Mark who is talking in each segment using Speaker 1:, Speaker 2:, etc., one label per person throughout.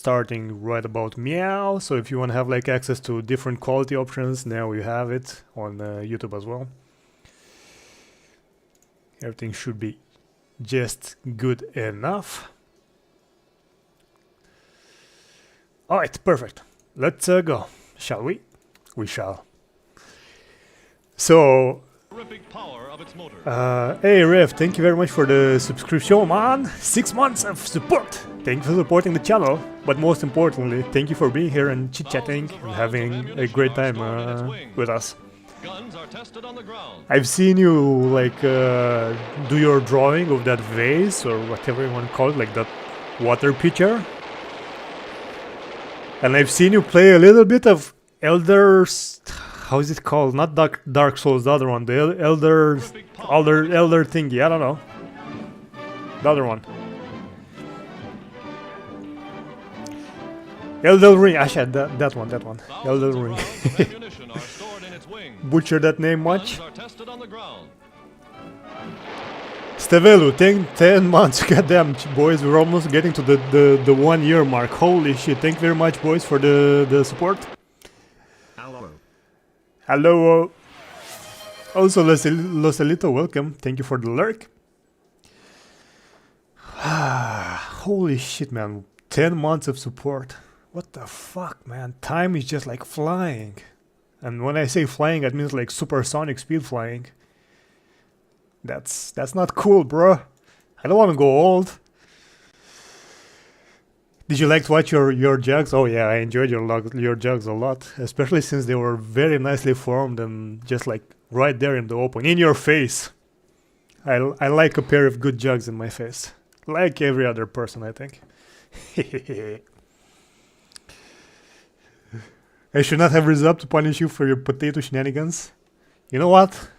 Speaker 1: starting right about meow. So if you want to have like access to different quality options, now you have it on YouTube as well. Everything should be just good enough. Alright, perfect. Let's go. Shall we? We shall. So, hey Rev, thank you very much for the subscription, man. 6 months of support. Thank you for supporting the channel, but most importantly, thank you for being here and chit-chatting and having a great time with us. I've seen you like do your drawing of that vase or whatever you want to call it, like that water pitcher. And I've seen you play a little bit of Elder's, how is it called? Not Dark Souls, the other one, the Elder thingy, I don't know. The other one. Elder Ring, actually, that one. Elder Ring. Butcher that name much? Stavelu, 10 months, goddamn boys, we're almost getting to the 1 year mark. Holy shit, thank you very much boys for the support. Hello. Also, Losalito, welcome. Thank you for the lurk. Holy shit, man. 10 months of support. What the fuck, man? Time is just like flying. And when I say flying, that means like supersonic speed flying. That's not cool, bro. I don't want to go old. Did you like to watch your jugs? Oh yeah, I enjoyed your jugs a lot, especially since they were very nicely formed and just like right there in the open, in your face. I like a pair of good jugs in my face, like every other person, I think. I should not have risen up to punish you for your potato shenanigans. You know what?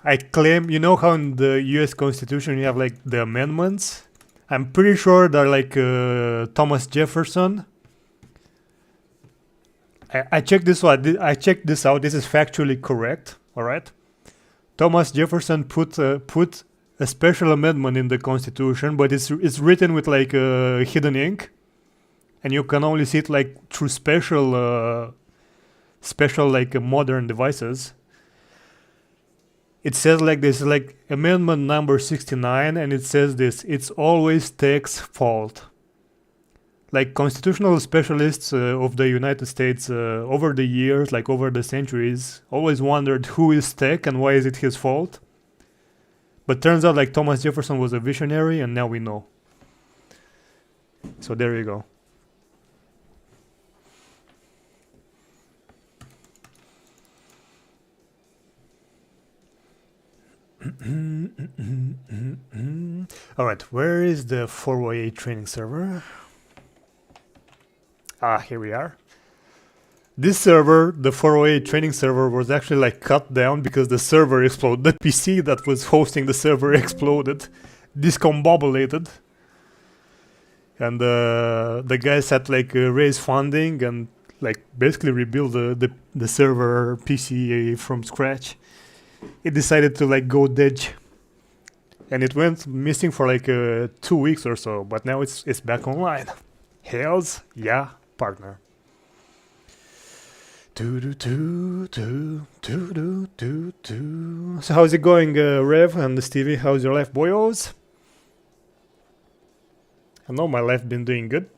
Speaker 1: I claim, you know how in the US Constitution you have like the amendments? I'm pretty sure they're like Thomas Jefferson. I checked this out. This is factually correct. All right. Thomas Jefferson put a special amendment in the Constitution, but it's written with like hidden ink, and you can only see it like through special like modern devices. It says like this, like amendment number 69, and it says this: it's always tech's fault. Like constitutional specialists of the United States over the years, like over the centuries, always wondered who is tech and why is it his fault. But turns out like Thomas Jefferson was a visionary, and now we know. So there you go. Alright, where is the 408 training server? Ah, here we are. This server, the 408 training server, was actually like cut down because the server exploded. The PC that was hosting the server exploded, discombobulated. And the guys had to like raise funding and like basically rebuild the server PC from scratch. It decided to like go dead, and it went missing for like 2 weeks or so, but now it's back online. Hells yeah, partner. So how's it going, Rev and Stevie? How's your life, boyos? I know my life been doing good.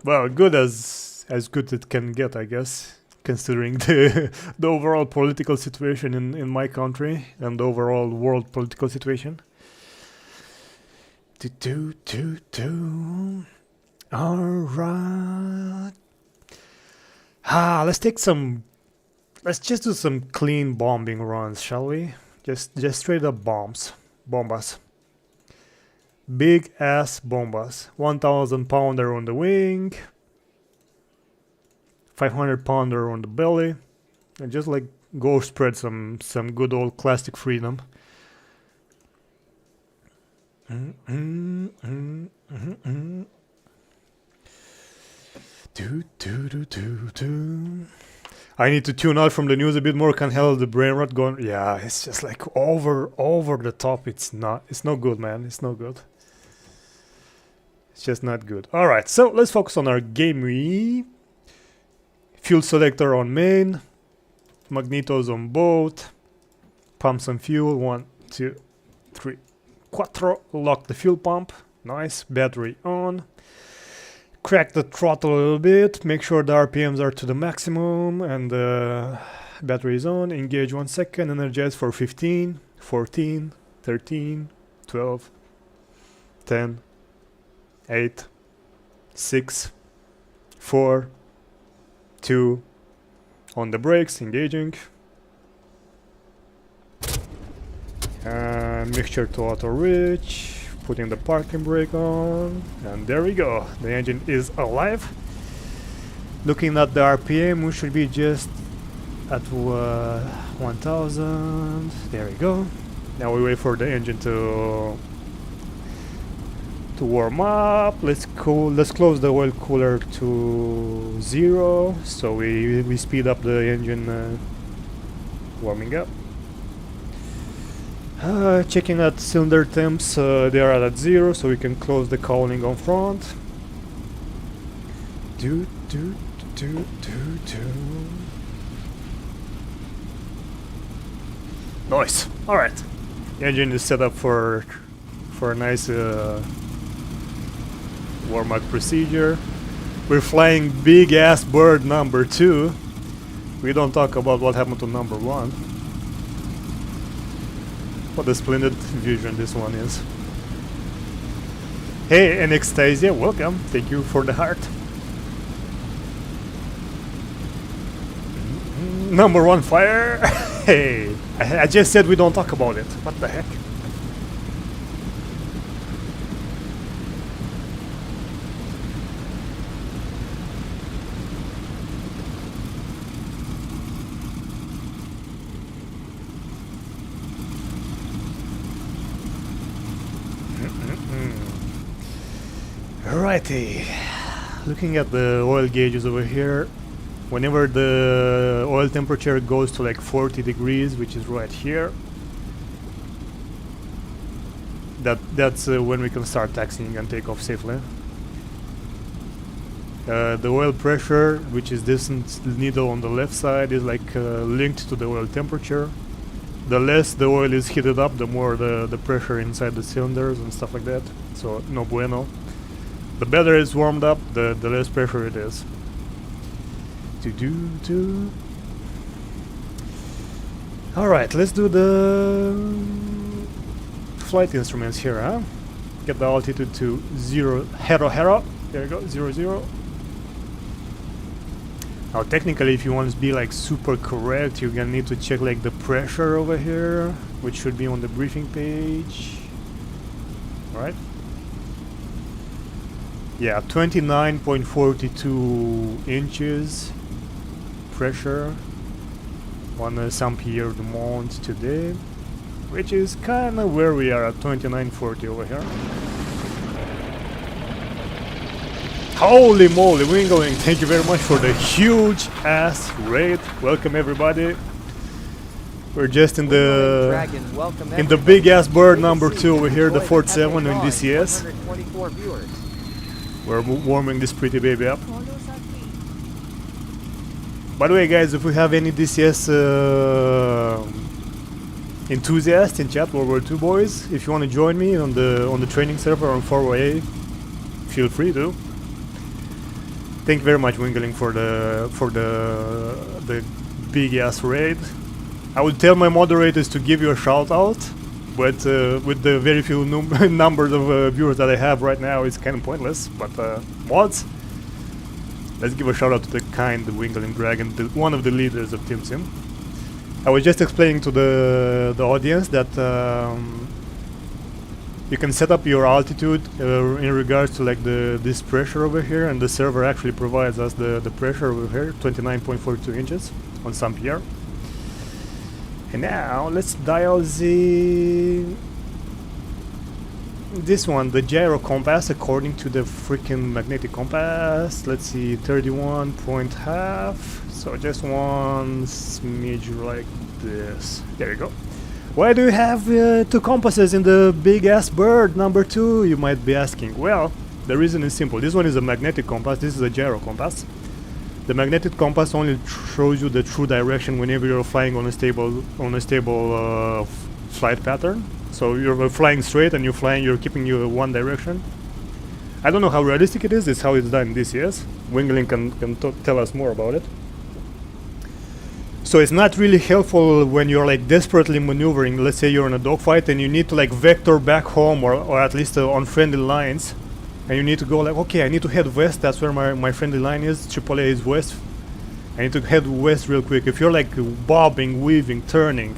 Speaker 1: Well, good as good it can get, I guess, considering the overall political situation in my country and the overall world political situation. Alright. Let's just do some clean bombing runs, shall we? Just straight up bombas. Big ass bombas. 1,000 pounder on the wing, 500 pounder on the belly, and just like go spread some good old classic freedom. I need to tune out from the news a bit more. Can't handle the brain rot going. Yeah, it's just like over the top. It's no good, man. It's no good. It's just not good. Alright, so let's focus on our game. Fuel selector on main. Magnetos on both. Pump some fuel. 1, 2, 3, 4. Lock the fuel pump. Nice. Battery on. Crack the throttle a little bit. Make sure the RPMs are to the maximum. And battery is on. Engage 1 second. Energize for 15, 14, 13, 12, 10, 8, 6, 4, 2. On the brakes, engaging. And mixture to auto reach. Putting the parking brake on. And there we go. The engine is alive. Looking at the RPM, we should be just at 1000. There we go. Now we wait for the engine to warm up. Let's close the oil cooler to 0, so we speed up the engine warming up. Checking at cylinder temps, they are at 0, so we can close the cowling on front. Nice. All right, engine is set up for a nice warm-up procedure. We're flying big ass bird number 2. We don't talk about what happened to number 1. What a splendid vision this one is. Hey, Anastasia, welcome. Thank you for the heart. Number 1 fire. Hey, I just said we don't talk about it. What the heck? Alrighty, looking at the oil gauges over here, whenever the oil temperature goes to like 40 degrees, which is right here, that's when we can start taxiing and take off safely. The oil pressure, which is this needle on the left side, is like linked to the oil temperature. The less the oil is heated up, the more the pressure inside the cylinders and stuff like that, so no bueno. The better it's warmed up, the less pressure it is. Alright, let's do the flight instruments here, huh? Get the altitude to 0, hero. There you go, 0. Now technically, if you want to be like super correct, you're gonna need to check like the pressure over here, which should be on the briefing page. Alright. Yeah, 29.42 inches pressure on Saint-Pierre du Mont today, which is kind of where we are at 29.40 over here. Holy moly, Wingling, thank you very much for the huge ass raid. Welcome everybody. We're just in the big ass bird number 2 over here, the 47 in DCS. We're warming this pretty baby up. By the way, guys, if we have any DCS enthusiasts in chat, World War II boys, if you want to join me on the training server on 4A, feel free to. Thank you very much, Wingling, for the big ass raid. I would tell my moderators to give you a shout out, but with the very few numbers of viewers that I have right now, it's kind of pointless. But mods, let's give a shout out to the kind Wingling Dragon, one of the leaders of Team Sim. I was just explaining to the audience that you can set up your altitude in regards to like this pressure over here, and the server actually provides us the pressure over here, 29.42 inches on Saint-Pierre. And now let's dial this one, the gyro compass, according to the freaking magnetic compass. Let's see, 31.5. So just one smidge like this. There you go. Why do you have 2 compasses in the big ass bird number 2? You might be asking. Well, The reason is simple. This one is a magnetic compass, this is a gyro compass. The magnetic compass only shows you the true direction whenever you're flying on a stable flight pattern. So you're flying straight and you're keeping you one direction. I don't know how realistic it is. It's how it's done in DCS. Wingling can tell us more about it. So it's not really helpful when you're like desperately maneuvering. Let's say you're in a dogfight and you need to like vector back home, or at least on friendly lines. And you need to go like, okay, I need to head west, that's where my friendly line is, AAA is west. I need to head west real quick. If you're like bobbing, weaving, turning,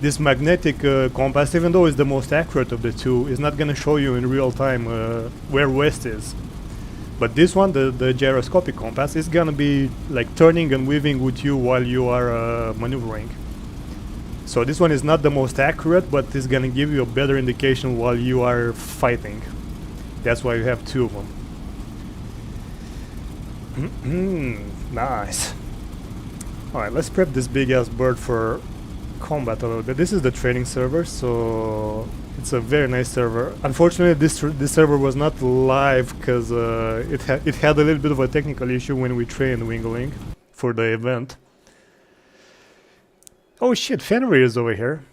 Speaker 1: this magnetic compass, even though it's the most accurate of the two, is not gonna show you in real time where west is. But this one, the gyroscopic compass, is gonna be like turning and weaving with you while you are maneuvering. So this one is not the most accurate, but it's gonna give you a better indication while you are fighting. That's why you have two of them. Nice. Alright, let's prep this big ass bird for combat a little bit. This is the training server, so it's a very nice server. Unfortunately, this server was not live because it had a little bit of a technical issue when we trained Wingling for the event. Oh shit, Fenrir is over here.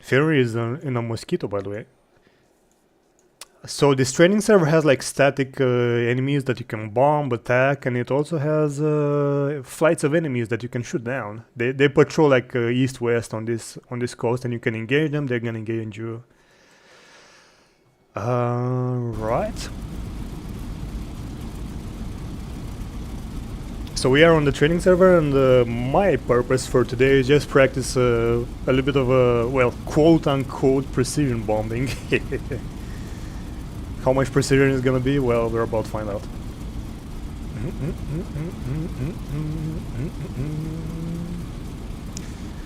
Speaker 1: Fenrir is in a mosquito, by the way. So this training server has like static enemies that you can bomb, attack, and it also has flights of enemies that you can shoot down. They patrol like east-west on this coast, and you can engage them. They're gonna engage you. Right. So we are on the training server, and my purpose for today is just practice a little bit of a, well, quote-unquote precision bombing. How much precision is gonna be? Well, we're about to find out.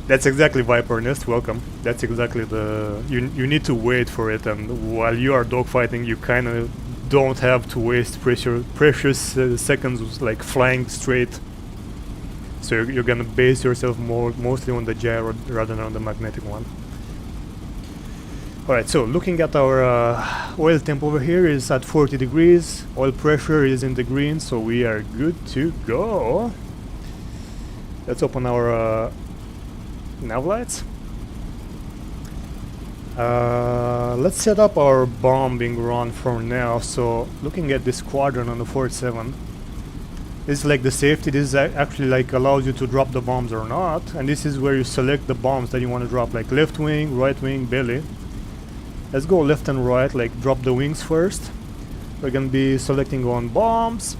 Speaker 1: That's exactly Viper Nest, welcome. That's exactly the... You need to wait for it, and while you are dogfighting, you kind of don't have to waste precious seconds like flying straight. So you're gonna base yourself mostly on the gyro rather than on the magnetic one. Alright, so looking at our oil temp over here is at 40 degrees, oil pressure is in the green, so we are good to go. Let's open our nav lights. Let's set up our bombing run for now. So looking at this quadrant on the 47, this is like the safety. This is actually like allows you to drop the bombs or not, and this is where you select the bombs that you want to drop, like left wing, right wing, belly. Let's go left and right, like drop the wings first. We're gonna be selecting on bombs.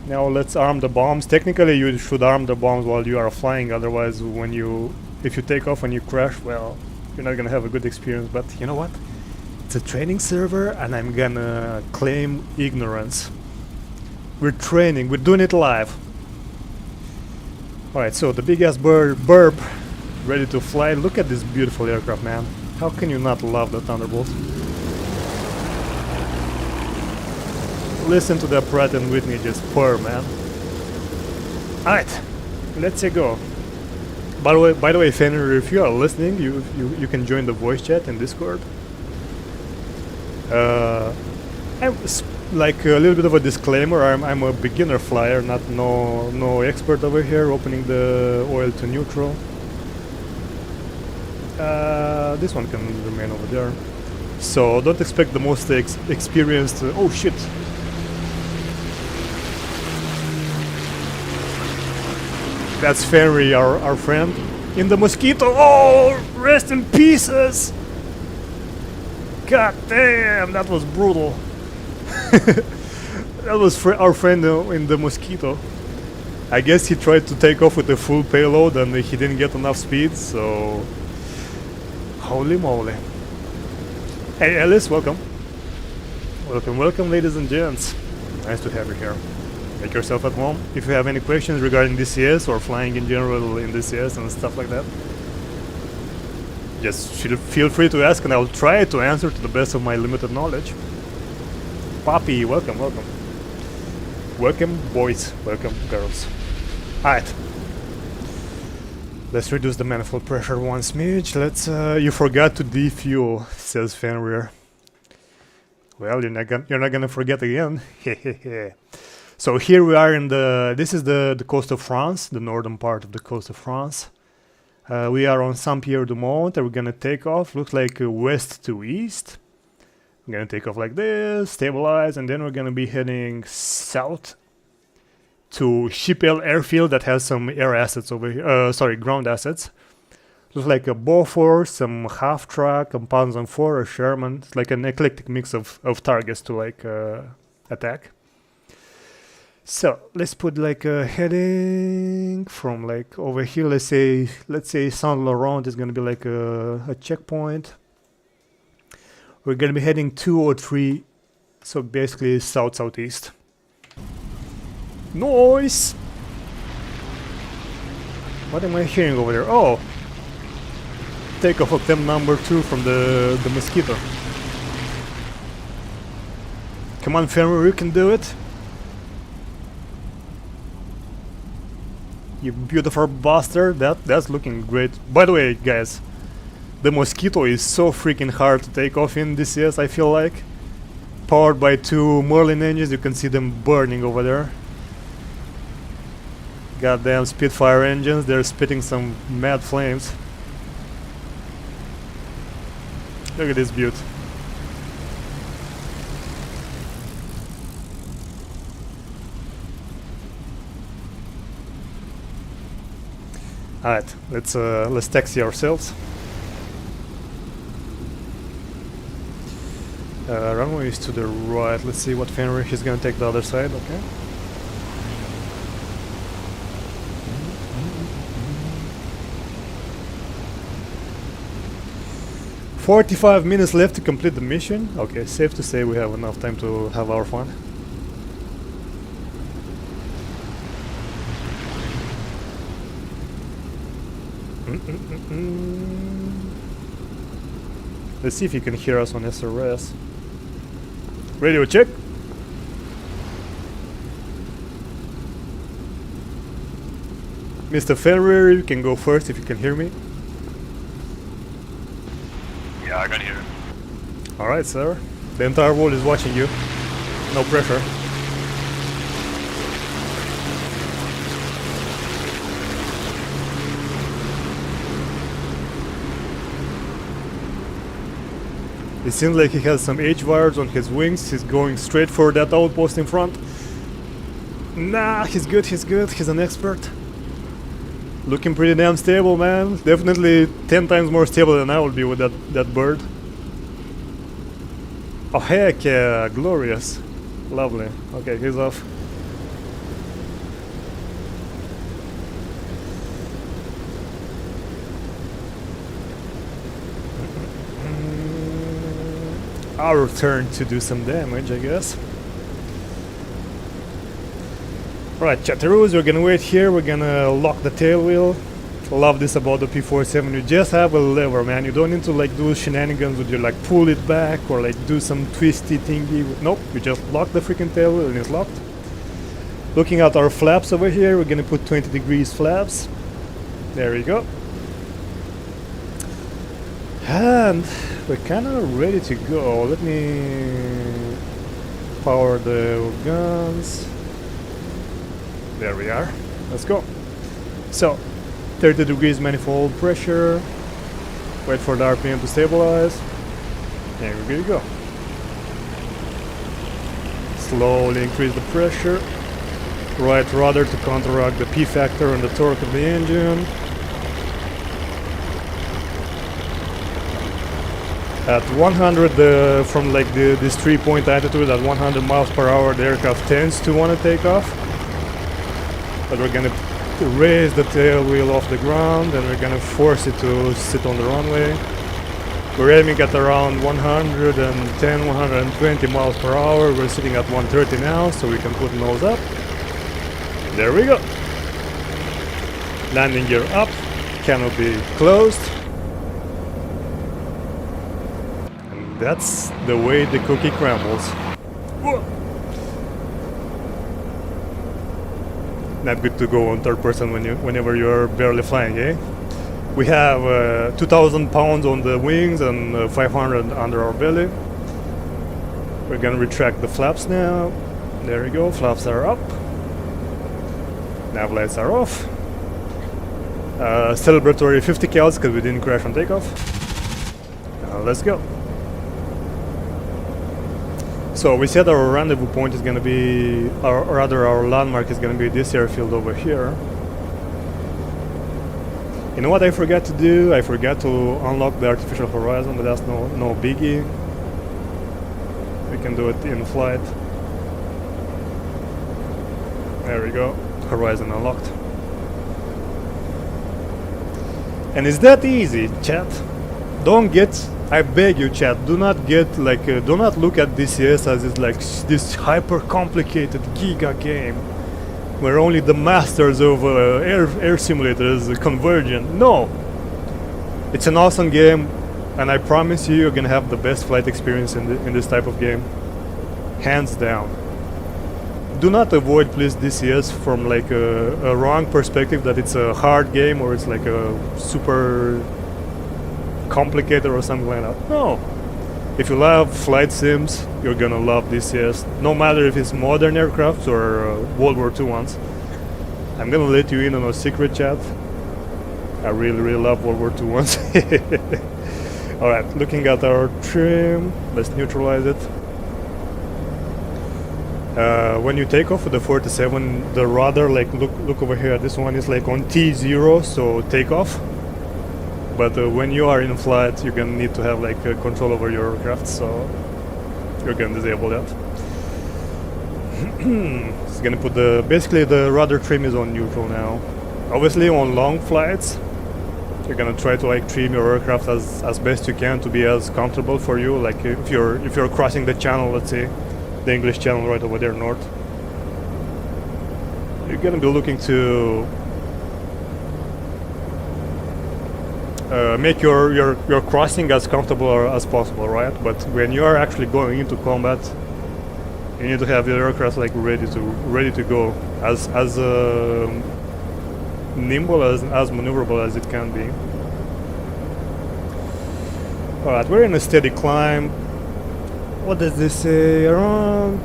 Speaker 1: Now let's arm the bombs. Technically you should arm the bombs while you are flying, otherwise if you take off and you crash, well, you're not gonna have a good experience. But you know what? It's a training server and I'm gonna claim ignorance. We're training, we're doing it live. Alright, so the big ass burp ready to fly. Look at this beautiful aircraft, man. How can you not love the Thunderbolt? Listen to the Pratt & Whitney just purr, man. Alright, let's go. By the way, Fenrir, if you are listening, you can join the voice chat in Discord. I'm like a little bit of a disclaimer. I'm a beginner flyer, no expert over here. Opening the oil to neutral. This one can remain over there. So don't expect the most experienced. Oh shit! That's Fenrir, our friend. In the mosquito. Oh, rest in pieces! God damn, that was brutal. That was our friend in the mosquito. I guess he tried to take off with a full payload and he didn't get enough speed, so... Holy moly. Hey Alice, welcome. Welcome ladies and gents. Nice to have you here. Make yourself at home. If you have any questions regarding DCS or flying in general in DCS and stuff like that, just feel free to ask and I'll try to answer to the best of my limited knowledge. Poppy, welcome. Welcome boys, welcome girls. Alright. Let's reduce the manifold pressure one smidge. Let's. You forgot to defuel, says Fenrir. Well, you're not gonna forget again. So here we are in the. This is the coast of France, the northern part of the coast of France. We are on Saint-Pierre-du-Mont, and we're gonna take off. Looks like west to east. We're gonna take off like this, stabilize, and then we're gonna be heading south to Schiphol airfield that has some air assets over here. Sorry, ground assets. Looks like a Beaufort, some half-track, a Panzer IV, a Sherman. It's like an eclectic mix of targets to like attack. So let's put like a heading from like over here. Let's say Saint Laurent is gonna be like a checkpoint. We're gonna be heading 2 or 3, so basically southeast. Noise! What am I hearing over there? Oh! Takeoff attempt number 2 from the Mosquito. Come on, Fenrir, you can do it! You beautiful bastard, that's looking great. By the way, guys, the Mosquito is so freaking hard to take off in DCS, I feel like. Powered by 2 Merlin engines, you can see them burning over there. Goddamn Spitfire engines, they're spitting some mad flames. Look at this beaut. Alright, let's taxi ourselves. Runway is to the right. Let's see what Fenrir he's gonna take the other side. Okay. 45 minutes left to complete the mission. Okay, safe to say we have enough time to have our fun. Let's see if you can hear us on SRS. Radio check. Mr. Fenrir, you can go first if you can hear me.
Speaker 2: Yeah, I can hear.
Speaker 1: Alright, sir. The entire world is watching you. No pressure. It seems like he has some H-wires on his wings. He's going straight for that outpost in front. Nah, he's good, he's good. He's an expert. Looking pretty damn stable, man. Definitely 10 times more stable than I would be with that bird. Oh heck yeah, glorious. Lovely. Okay, he's off. Our turn to do some damage, I guess. Right, Chatteroos, we're gonna wait here, we're gonna lock the tail wheel. Love this about the P-47, you just have a lever, man. You don't need to like do shenanigans with your like pull it back or like do some twisty thingy. Nope, you just lock the freaking tail wheel and it's locked. Looking at our flaps over here, we're gonna put 20 degrees flaps. There we go. And we're kinda ready to go. Let me power the guns. There we are. Let's go. So, 30 degrees manifold pressure. Wait for the RPM to stabilize. And we're good to go. Slowly increase the pressure. Right rudder to counteract the P factor and the torque of the engine. At 100, from like this 3-point altitude, at 100 miles per hour, the aircraft tends to want to take off. But we're gonna raise the tail wheel off the ground and we're gonna force it to sit on the runway. We're aiming at around 110, 120 miles per hour. We're sitting at 130 now, so we can put nose up. There we go. Landing gear up, canopy closed. And that's the way the cookie crumbles. Whoa. Not good to go on third person whenever you're barely flying, eh? We have 2,000 pounds on the wings and 500 under our belly. We're gonna retract the flaps now. There we go, flaps are up. Nav lights are off. Celebratory 50 cals because we didn't crash on takeoff. Let's go. So we said our rendezvous point is gonna be, or rather our landmark is gonna be this airfield over here. You know what I forgot to do? I forgot to unlock the artificial horizon, but that's no biggie. We can do it in flight. There we go, horizon unlocked. And it's that easy, chat. Don't get, I beg you, chat, do not get like, do not look at DCS as it's like this hyper complicated giga game where only the masters of air simulators convergent. No! It's an awesome game, and I promise you, you're gonna have the best flight experience in this type of game. Hands down. Do not avoid, please, DCS from like a wrong perspective that it's a hard game or it's like a super complicated or something like that. No! If you love flight sims, you're gonna love DCS, no matter if it's modern aircrafts or World War II ones. I'm gonna let you in on a secret, chat. I really love World War II ones. Alright, looking at our trim, let's neutralize it. When you take off with the 47, the rudder, like look over here, this one is like on T0, so take off. But when you are in flight, you're gonna need to have like control over your aircraft, so you're gonna disable that. It's gonna put the, basically the rudder trim is on neutral now. Obviously on long flights, you're gonna try to like trim your aircraft as best you can to be as comfortable for you. Like if you're crossing the channel, let's say, the English channel right over there north, you're gonna be looking to make your crossing as comfortable as possible, right? But when you are actually going into combat, you need to have your aircraft like ready to go, as nimble as maneuverable as it can be. Alright, we're in a steady climb. What does this say? Around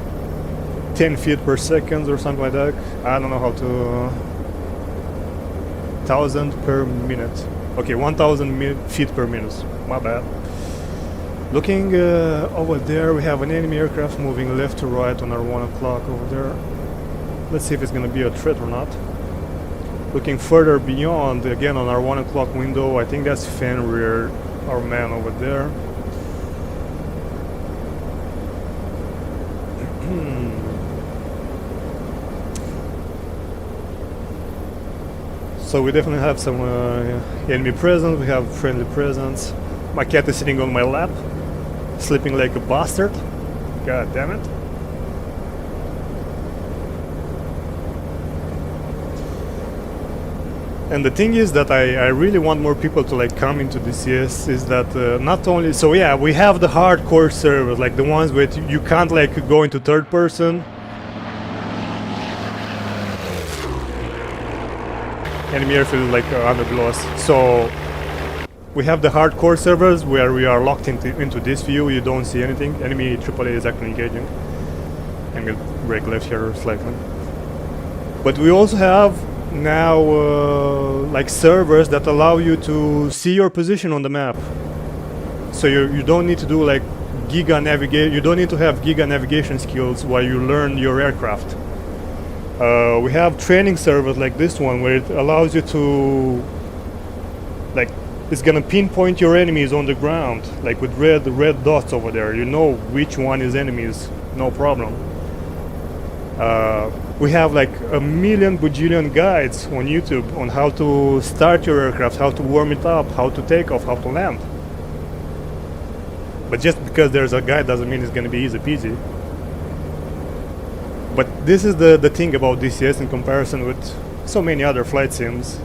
Speaker 1: 10 feet per second or something like that. I don't know how to. 1,000 per minute. Okay, 1,000 feet per minute. My bad. Looking over there, we have an enemy aircraft moving left to right on our 1 o'clock over there. Let's see if it's gonna be a threat or not. Looking further beyond, again on our 1 o'clock window, I think that's Fenrir, our man over there. So we definitely have some enemy presence, we have friendly presence. My cat is sitting on my lap, sleeping like a bastard. God damn it. And the thing is that I really want more people to like come into DCS is that not only, so yeah, we have the hardcore servers, like the ones where you can't like go into third person. Enemy airfield like under below us. So we have the hardcore servers where we are locked into this view, you don't see anything. Enemy AAA is actually engaging. I'm gonna brake left here slightly. But we also have now like servers that allow you to see your position on the map. So you don't need to do like giga navigate, you don't need to have giga navigation skills while you learn your aircraft. We have training servers like this one where it allows you to, like, it's gonna pinpoint your enemies on the ground, like with red dots over there. You know which one is enemies, no problem. We have like a million bajillion guides on YouTube on how to start your aircraft, how to warm it up, how to take off, how to land. But just because there's a guide doesn't mean it's gonna be easy peasy. But this is the thing about DCS in comparison with so many other flight sims.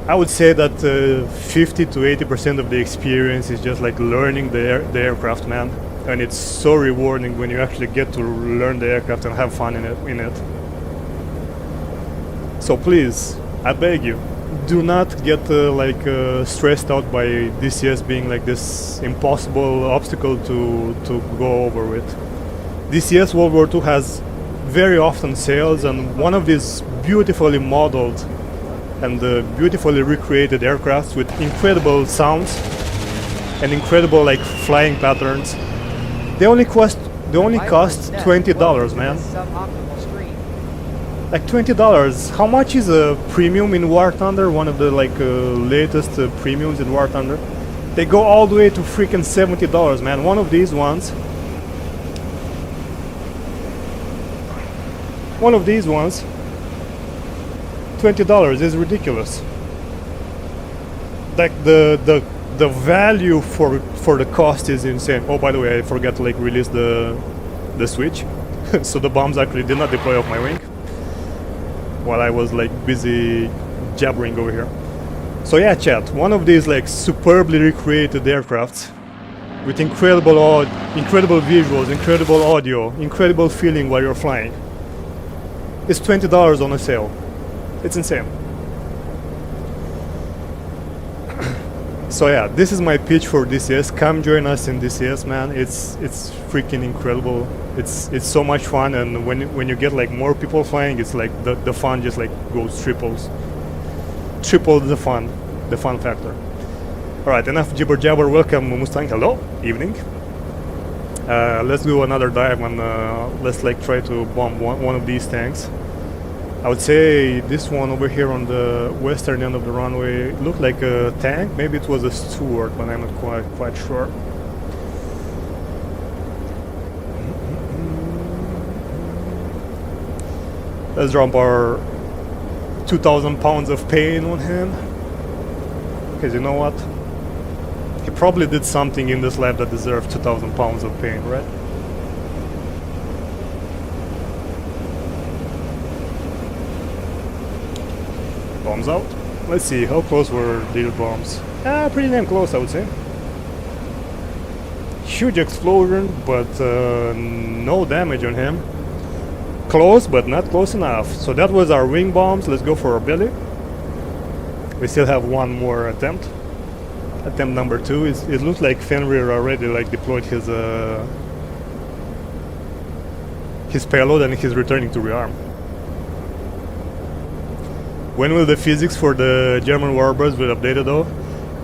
Speaker 1: I would say that 50 to 80% of the experience is just like learning the aircraft, man. And it's so rewarding when you actually get to learn the aircraft and have fun in it. So please, I beg you, do not get stressed out by DCS being like this impossible obstacle to go over with. DCS World War II has very often sales, and one of these beautifully modeled and beautifully recreated aircrafts with incredible sounds and incredible like flying patterns. They only cost $20, man. Like $20. How much is a premium in War Thunder? One of the latest premiums in War Thunder. They go all the way to freaking $70, man. One of these ones. $20 is ridiculous. Like the value for the cost is insane. Oh, by the way, I forgot to release the switch, so the bombs actually did not deploy off my wing while I was busy jabbering over here. So yeah, chat. One of these superbly recreated aircrafts with incredible visuals, incredible audio, incredible feeling while you're flying. It's $20 on a sale. It's insane. So yeah, this is my pitch for DCS. Come join us in DCS, man. It's freaking incredible. It's so much fun, and when you get more people flying, it's the fun just goes triple the fun factor. All right, enough jibber jabber. Welcome Mustang. Hello, evening. Let's do another dive, and let's try to bomb one of these tanks. I would say this one over here on the western end of the runway looked like a tank. Maybe it was a Stuart, but I'm not quite sure. Let's drop our 2,000 pounds of pain on him. Because you know what? He probably did something in this lab that deserved 2,000 pounds of pain, right? Bombs out. Let's see, how close were these bombs? Pretty damn close, I would say. Huge explosion, but no damage on him. Close, but not close enough. So that was our wing bombs. Let's go for our belly. We still have one more attempt. Attempt number 2. It looks like Fenrir already deployed his payload, and he's returning to rearm. When will the physics for the German warbirds be updated though?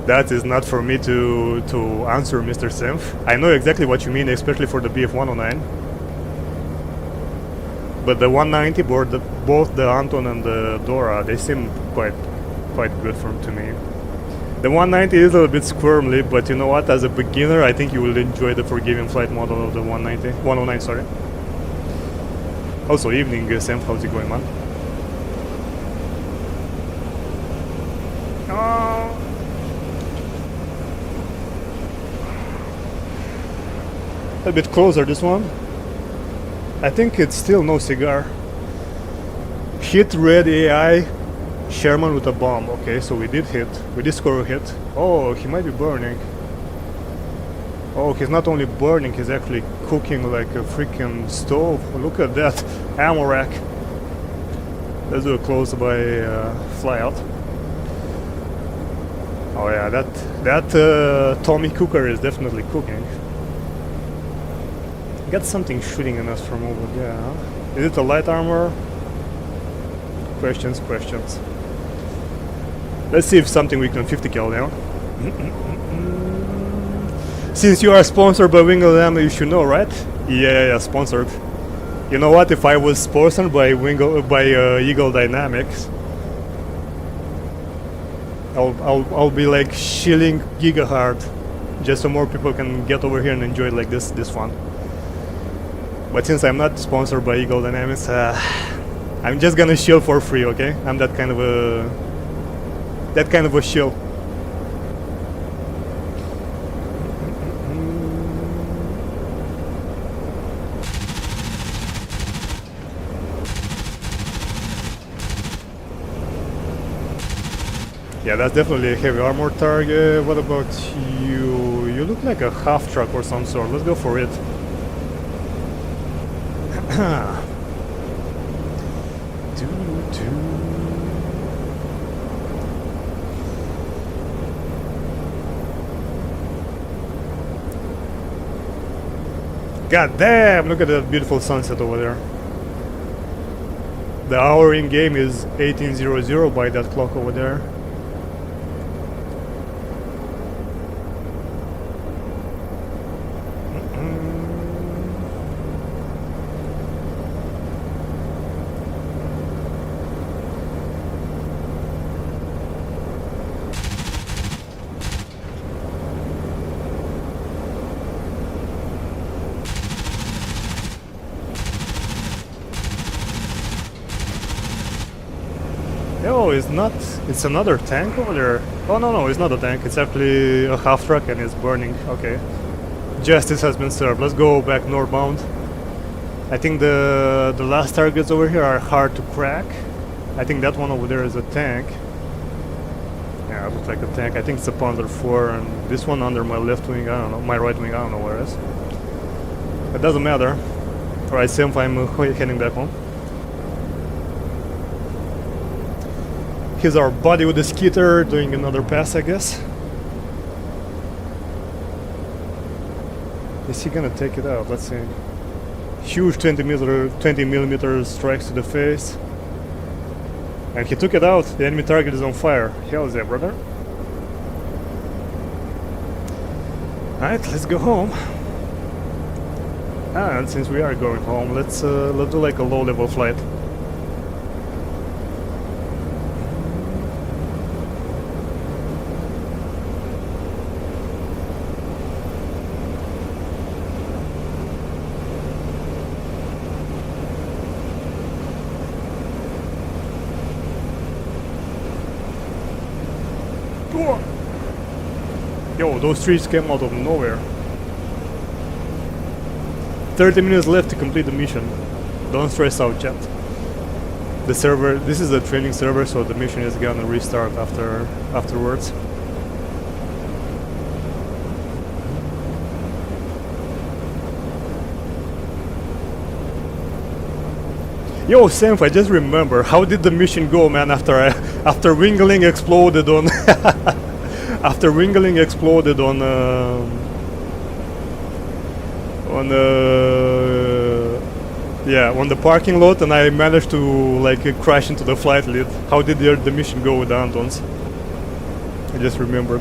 Speaker 1: That is not for me to answer, Mr. Synth. I know exactly what you mean, especially for the BF-109. But the 190, both the Anton and the Dora, they seem quite good to me. The 190 is a little bit squirmly, but you know what? As a beginner, I think you will enjoy the forgiving flight model of the 109, sorry. Also, evening, Synth, how's it going, man? A bit closer, this one. I think it's still no cigar. Hit red AI Sherman with a bomb. Okay, so we did score a hit. Oh, he might be burning. Oh, he's not only burning, he's actually cooking like a freaking stove. Look at that ammo rack. Let's do a close-by fly out. Oh yeah, that Tommy cooker is definitely cooking. Got something shooting at us from over there. Huh? Is it a light armor? Questions. Let's see if something we can 50 cal now. Since you are sponsored by Wingle, you should know, right? Yeah, sponsored. You know what? If I was sponsored by Eagle Dynamics, I'll be shilling giga hard, just so more people can get over here and enjoy this fun. But since I'm not sponsored by Eagle Dynamics, I'm just gonna shill for free, okay? I'm that kind of a shill. Yeah, that's definitely a heavy armor target. What about you? You look like a half truck or some sort. Let's go for it. God damn, look at that beautiful sunset over there. The hour in game is 1800 by that clock over there. Oh, it's not. It's another tank over there. Oh no, it's not a tank. It's actually a half truck and it's burning. Okay. Justice has been served. Let's go back northbound. I think the last targets over here are hard to crack. I think that one over there is a tank. Yeah, it looks like a tank. I think it's a Panther 4, and this one under my left wing. I don't know. My right wing. I don't know where it is. It doesn't matter. All right, Sim, I'm heading back home. Here's our buddy with the skitter doing another pass, I guess. Is he gonna take it out? Let's see. Huge 20 millimeter strikes to the face. And he took it out. The enemy target is on fire. Hell yeah, brother. Alright, let's go home. And since we are going home, let's do like a low-level flight. Yo, those trees came out of nowhere. 30 minutes left to complete the mission. Don't stress out, chat. The server, this is a training server, so the mission is gonna restart afterwards. Yo, Senf, I just remember, how did the mission go, man? After Wingling exploded on after Wingling exploded on the parking lot, and I managed to like crash into the flight lead. How did the mission go with the Antons? I just remembered.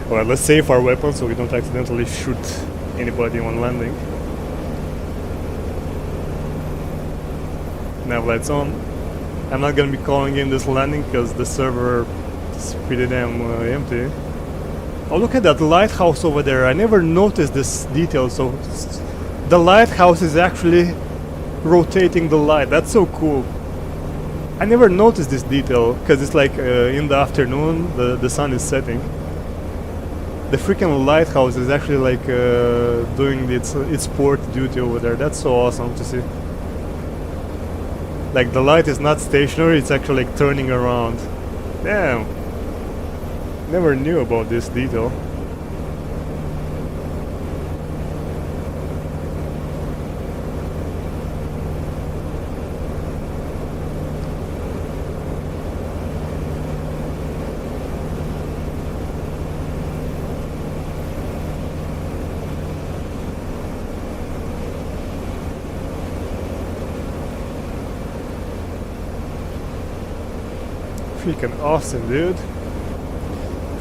Speaker 1: Alright, let's save our weapons so we don't accidentally shoot anybody on landing. Nav lights on. I'm not gonna be calling in this landing because the server is pretty damn empty. Oh, look at that lighthouse over there. I never noticed this detail. So the lighthouse is actually rotating the light. That's so cool. I never noticed this detail because it's like in the afternoon, the sun is setting. The freaking lighthouse is actually like doing its port duty over there. That's so awesome to see. Like the light is not stationary, it's actually like turning around. Damn. Never knew about this detail. Freaking awesome, dude.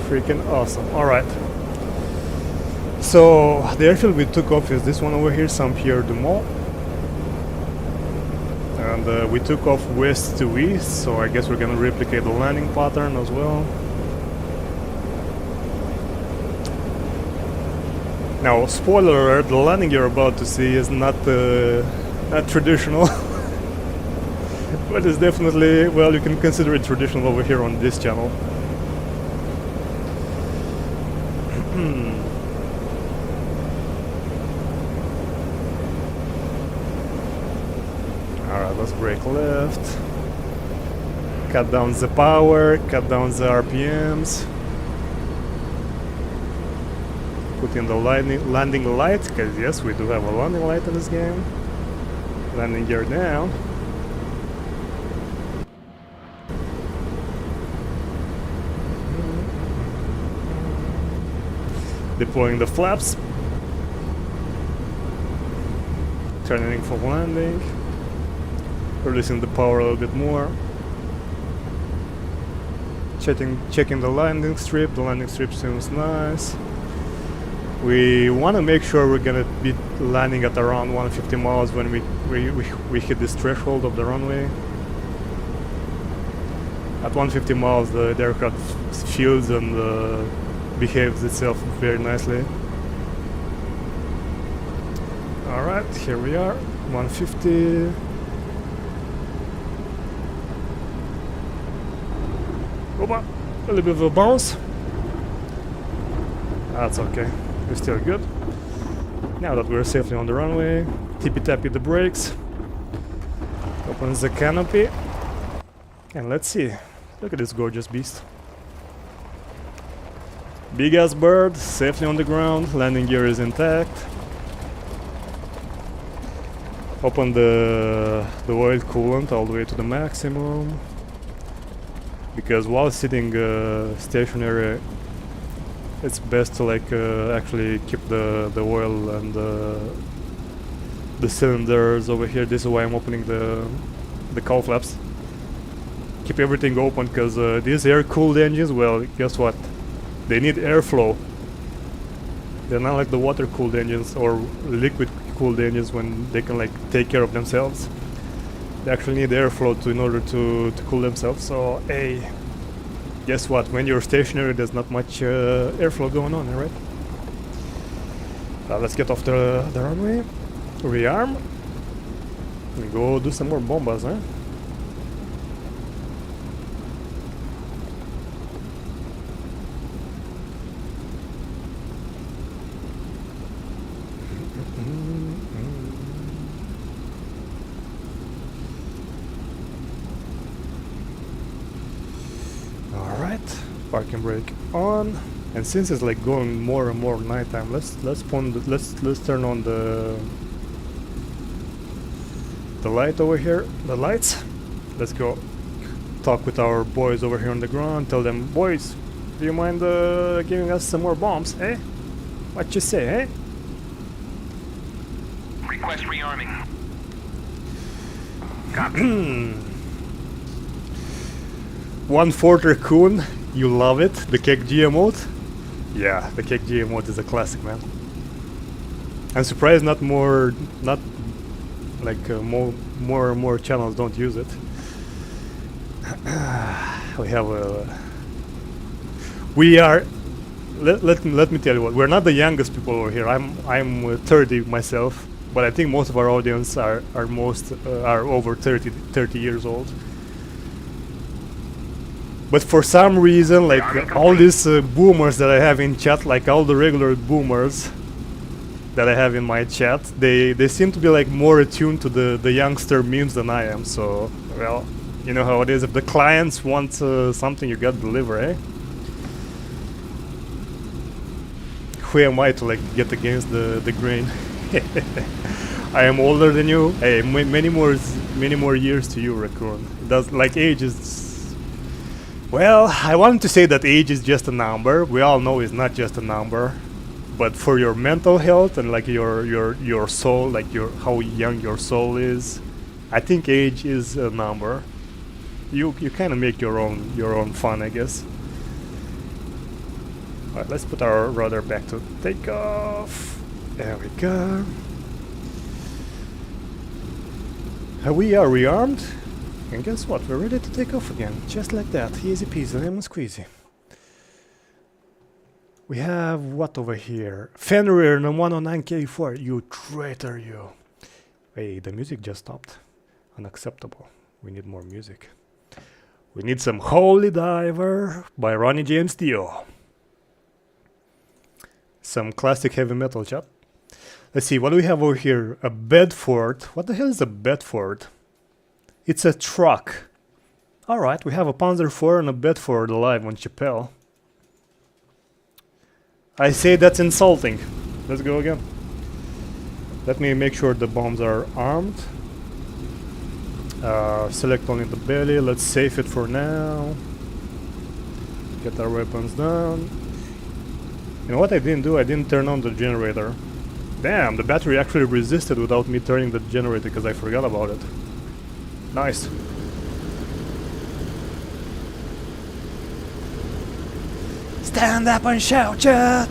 Speaker 1: Freaking awesome. Alright. So, the airfield we took off is this one over here, Saint-Pierre du Mont. And we took off west to east, so I guess we're gonna replicate the landing pattern as well. Now, spoiler alert, the landing you're about to see is not traditional. But it's definitely, well, you can consider it traditional over here on this channel. Alright, let's brake left. Cut down the power, cut down the RPMs. Put in the landing light, because yes, we do have a landing light in this game. Landing gear down. Deploying the flaps. Turning for landing. Releasing the power a little bit more. Checking the landing strip. The landing strip seems nice. We want to make sure we're gonna be landing at around 150 miles when we hit this threshold of the runway. At 150 miles, the aircraft feels and behaves itself very nicely. Alright, here we are, 150. Opa, a little bit of a bounce. That's okay, we're still good. Now that we're safely on the runway, tippy-tappy the brakes. Opens the canopy. And let's see. Look at this gorgeous beast. Big ass bird, safely on the ground, landing gear is intact. Open the oil coolant all the way to the maximum. Because while sitting stationary, it's best to like actually keep the oil and the cylinders over here. This is why I'm opening the cowl flaps. Keep everything open because these air-cooled engines, well, guess what? They need airflow. They're not like the water-cooled engines or liquid-cooled engines when they can like take care of themselves. They actually need airflow in order to cool themselves. So, hey, guess what? When you're stationary, there's not much airflow going on, right? Let's get off the runway, rearm, and go do some more bombas, huh? Parking brake on, and since it's like going more and more nighttime, let's turn on the light over here, the lights. Let's go talk with our boys over here on the ground. Tell them, boys, do you mind giving us some more bombs, eh? What you say, eh?
Speaker 2: Request rearming. Copy.
Speaker 1: 1/4 Raccoon. You love it? The KG emote? Yeah, the KG emote is a classic, man. I'm surprised not more and more channels don't use it. We are. Let me tell you what. We're not the youngest people over here. I'm 30 myself, but I think most of our audience are over 30 years old. But for some reason, like all these boomers that I have in chat, like all the regular boomers that I have in my chat, they seem to be like more attuned to the youngster memes than I am. So, well, you know how it is. If the clients want something, you gotta deliver, eh? Who am I to like get against the grain? I am older than you. Hey, many more years to you, Raccoon. It does like age is. Well, I wanted to say that age is just a number. We all know it's not just a number, but for your mental health and like your soul, like how young your soul is, I think age is a number. You kind of make your own fun, I guess. All right, let's put our rudder back to takeoff. There we go. We are rearmed. And guess what? We're ready to take off again. Just like that. Easy peasy, lemon squeezy. We have what over here? Fenrir and 109K4. You traitor, you. Hey, the music just stopped. Unacceptable. We need more music. We need some Holy Diver by Ronnie James Dio. Some classic heavy metal, chat. Let's see, what do we have over here? A Bedford. What the hell is a Bedford? It's a truck. Alright, we have a Panzer IV and a Bedford alive on Chappelle. I say that's insulting. Let's go again. Let me make sure the bombs are armed. Select only the belly. Let's save it for now. Get our weapons down. You know what I didn't do? I didn't turn on the generator. Damn, the battery actually resisted without me turning the generator because I forgot about it. Nice. Stand up and shout, chat!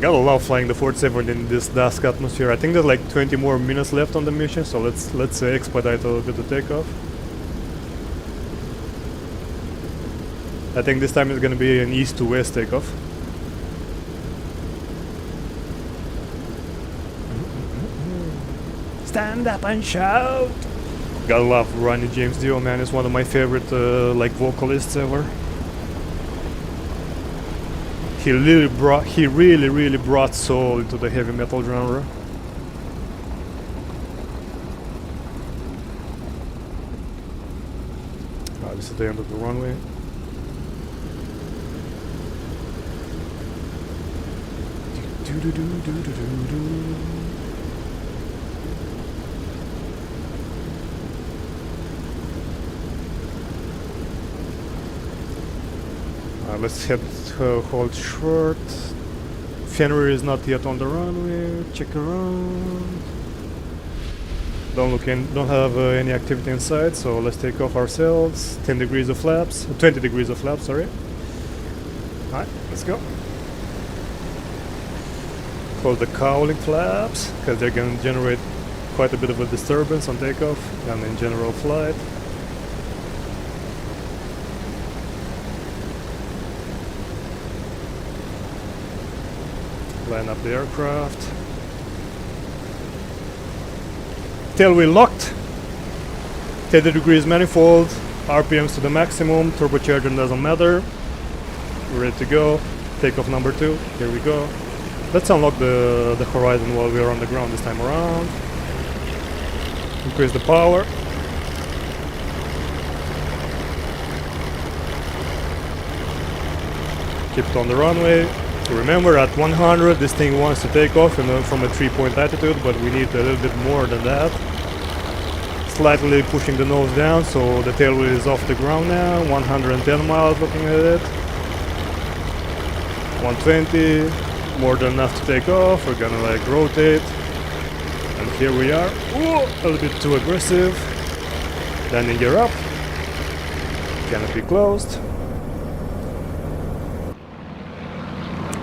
Speaker 1: Gotta love flying the 47 in this dusk atmosphere. I think there's like 20 more minutes left on the mission, so let's expedite a little bit the takeoff. I think this time it's gonna be an east to west takeoff. Stand up and shout! Gotta love Ronnie James Dio, man. He's one of my favorite like vocalists ever. He really brought soul into the heavy metal genre. This is the end of the runway. Let's head hold short. Fenrir is not yet on the runway. Check around. Don't have any activity inside, so let's take off ourselves. 10 degrees of flaps, 20 degrees of flaps, sorry. Alright, let's go. Close the cowling flaps, because they're going to generate quite a bit of a disturbance on takeoff and in general flight. Line up the aircraft. Tailwheel locked. 30 degrees manifold. RPMs to the maximum. Turbocharger doesn't matter. We're ready to go. Takeoff number 2. Here we go. Let's unlock the horizon while we are on the ground this time around. Increase the power. Keep it on the runway. Remember, at 100 this thing wants to take off from a 3-point altitude, but we need a little bit more than that. Slightly pushing the nose down, so the tail wheel is off the ground now. 110 miles looking at it. 120, more than enough to take off. We're gonna like rotate. And here we are. Ooh, a little bit too aggressive. Landing gear up. Canopy closed.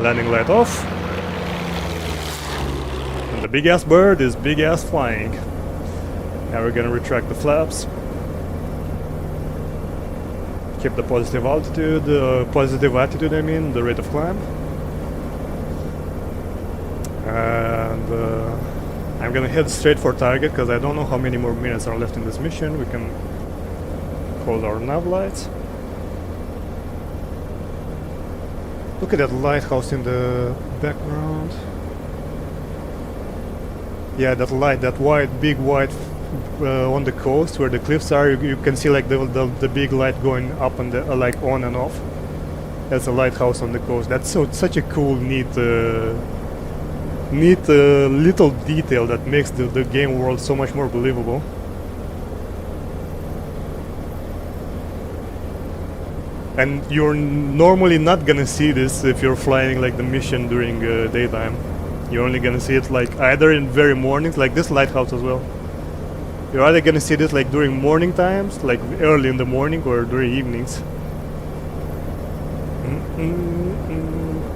Speaker 1: Landing light off. And the big ass bird is big ass flying. Now we're gonna retract the flaps. Keep the positive altitude, positive attitude, I mean, the rate of climb. And I'm gonna head straight for target because I don't know how many more minutes are left in this mission. We can hold our nav lights. Look at that lighthouse in the background. Yeah, that light, that white, big white on the coast where the cliffs are. You can see like the big light going up and like on and off. That's a lighthouse on the coast. That's such a cool, neat little detail that makes the game world so much more believable. And you're normally not gonna see this if you're flying like the mission during daytime. You're only gonna see it like either in very mornings, like this lighthouse as well. You're either gonna see this like during morning times, like early in the morning, or during evenings.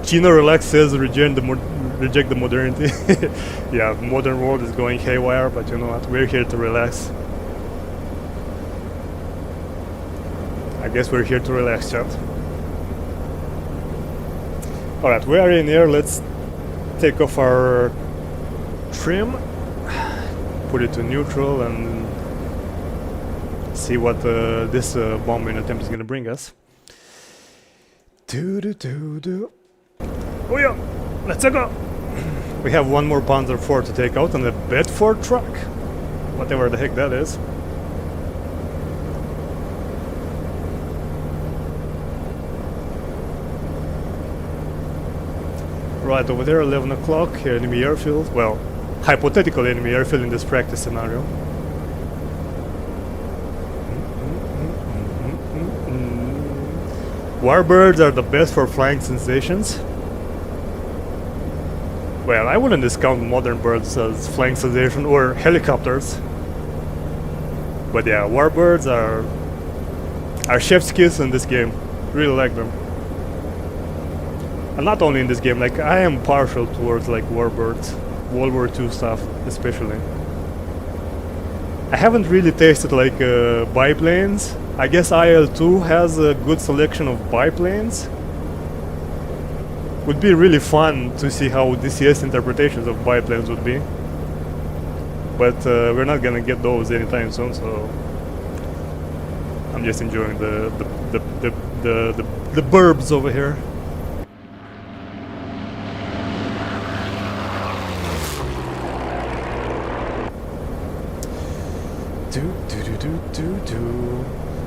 Speaker 1: Chino Relax says reject the modernity. Yeah, modern world is going haywire, but you know what? We're here to relax. I guess we're here to relax, chat. Alright, we are in here. Let's take off our trim, put it to neutral, and see what this bombing attempt is going to bring us. Oh yeah, let's go! We have one more Panzer IV to take out and a Bedford truck. Whatever the heck that is. Right over there, 11 o'clock, enemy airfield. Well, hypothetical enemy airfield in this practice scenario. Warbirds are the best for flying sensations. Well, I wouldn't discount modern birds as flying sensation or helicopters. But yeah, warbirds are chef's kiss in this game. Really like them. And not only in this game, like I am partial towards like warbirds, World War II stuff especially. I haven't really tasted like biplanes. I guess IL-2 has a good selection of biplanes. Would be really fun to see how DCS interpretations of biplanes would be. But we're not gonna get those anytime soon, so I'm just enjoying the burbs over here.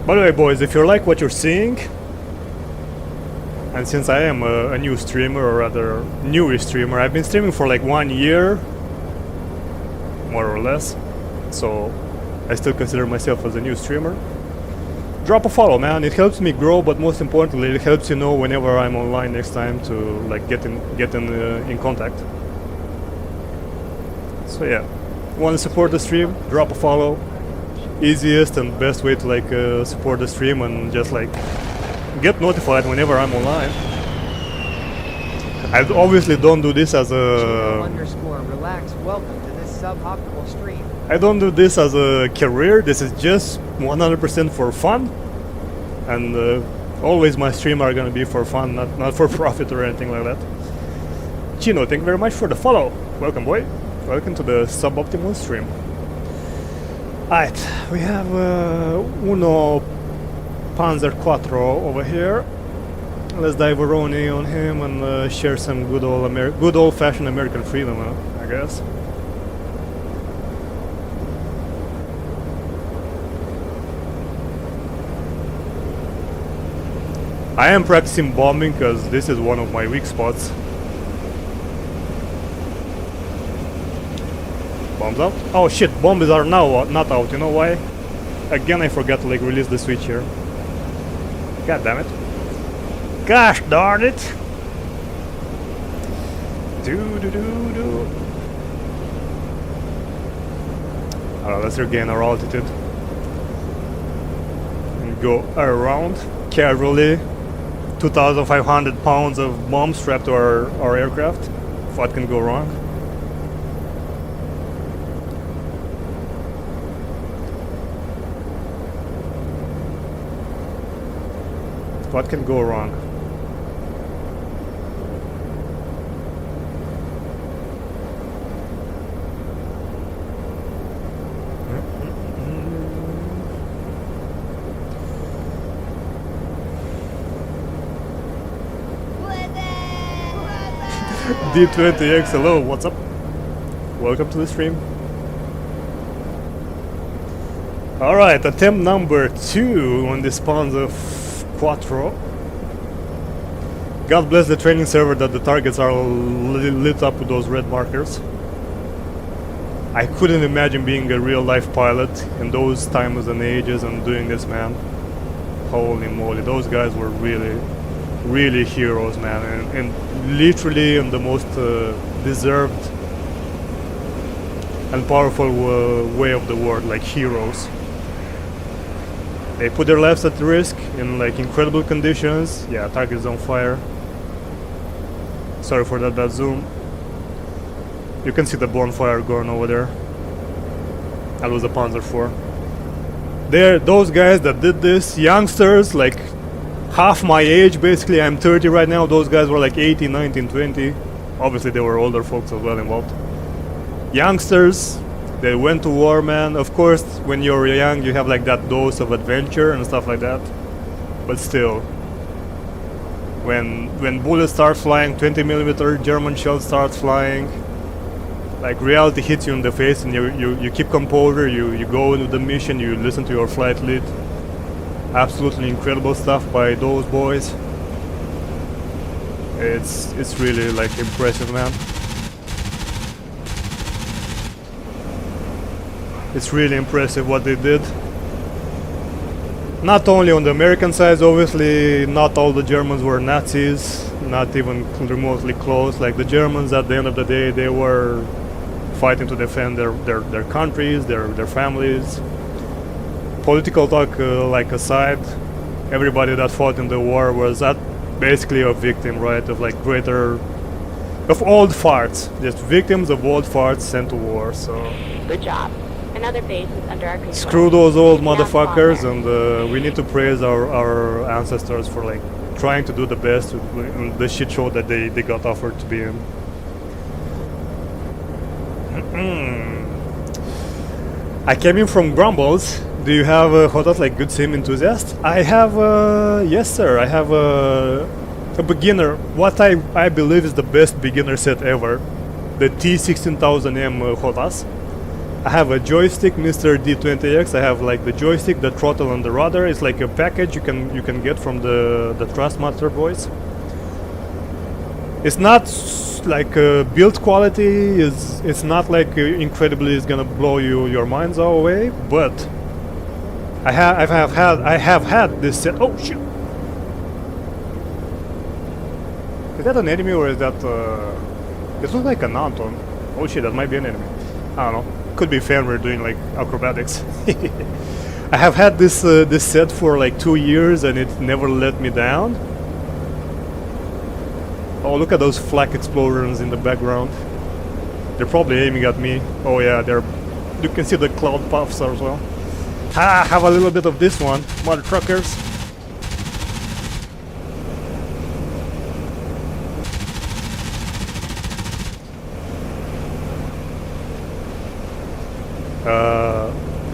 Speaker 1: By the way, boys, if you like what you're seeing, and since I am a new streamer, or rather newer streamer, I've been streaming for like 1 year, more or less, so I still consider myself as a new streamer. Drop a follow, man. It helps me grow, but most importantly, it helps you know whenever I'm online next time to like get in contact. So yeah, want to support the stream? Drop a follow. Easiest and best way to like support the stream and just like get notified whenever I'm online. I obviously don't do this as a
Speaker 3: _relax. Welcome to this suboptimal stream.
Speaker 1: I don't do this as a career. This is just 100% for fun, and always my stream are gonna be for fun, not for profit or anything like that. Chino, thank you very much for the follow. Welcome, boy. Welcome to the suboptimal stream. Alright, we have Uno Panzer Quattro over here. Let's dive a Roni on him and share some good old-fashioned American freedom, I guess. I am practicing bombing because this is one of my weak spots. Bombs out? Oh shit, bombs are now not out, you know why? Again, I forgot to like release the switch here. God damn it. Gosh darn it! Alright, let's regain our altitude. And go around casually. 2,500 pounds of bombs strapped to our aircraft. What can go wrong? What can go wrong? D20X, hello, what's up? Welcome to the stream. Alright, attempt number 2 on this Panzer Quattro. God bless the training server that the targets are lit up with those red markers. I couldn't imagine being a real life pilot in those times and ages and doing this, man. Holy moly, those guys were really heroes, man, and literally in the most deserved and powerful way of the word, like heroes. They put their lives at risk in like incredible conditions. Yeah, target's on fire. Sorry for that bad zoom. You can see the bonfire going over there. That was a Panzer IV. Those guys that did this, youngsters, like half my age basically. I'm 30 right now. Those guys were like 18, 19, 20. Obviously there were older folks as well involved. Youngsters, they went to war, man. Of course, when you're young, you have like that dose of adventure and stuff like that. But still, when bullets start flying, 20mm German shells starts flying, like reality hits you in the face, and you keep composure. You go into the mission. You listen to your flight lead. Absolutely incredible stuff by those boys. It's really like impressive, man. It's really impressive what they did. Not only on the American side, obviously, not all the Germans were Nazis, not even remotely close. Like the Germans, at the end of the day, they were fighting to defend their countries, their families. Political talk like aside, everybody that fought in the war was basically a victim, right, of like of old farts, just victims of old farts sent to war. So
Speaker 4: Good job. Another base is under our control.
Speaker 1: screw those old
Speaker 4: Now
Speaker 1: motherfuckers,
Speaker 4: spawn there.
Speaker 1: and we need to praise our ancestors for like trying to do the best with the shit show that they got offered to be in. I came in from Grumbles. Do you have Hotas like good sim enthusiast? I have, yes sir, I have a beginner, what I believe is the best beginner set ever, the T16000M Hotas. I have a joystick, Mr. D20X. I have like the joystick, the throttle, and the rudder. It's like a package you can get from the Trustmaster boys. It's not like build quality is. It's not like incredibly is gonna blow your minds all away. But I have had this set. Oh shit! Is that an enemy or is that? This looks like an Anton. Oh shit! That might be an enemy. I don't know. Could be fan, we're doing like acrobatics. I have had this this set for like 2 years and it never let me down. Oh, look at those flak explosions in the background. They're probably aiming at me. Oh yeah, you can see the cloud puffs as well. Ha! Have a little bit of this one, mother truckers.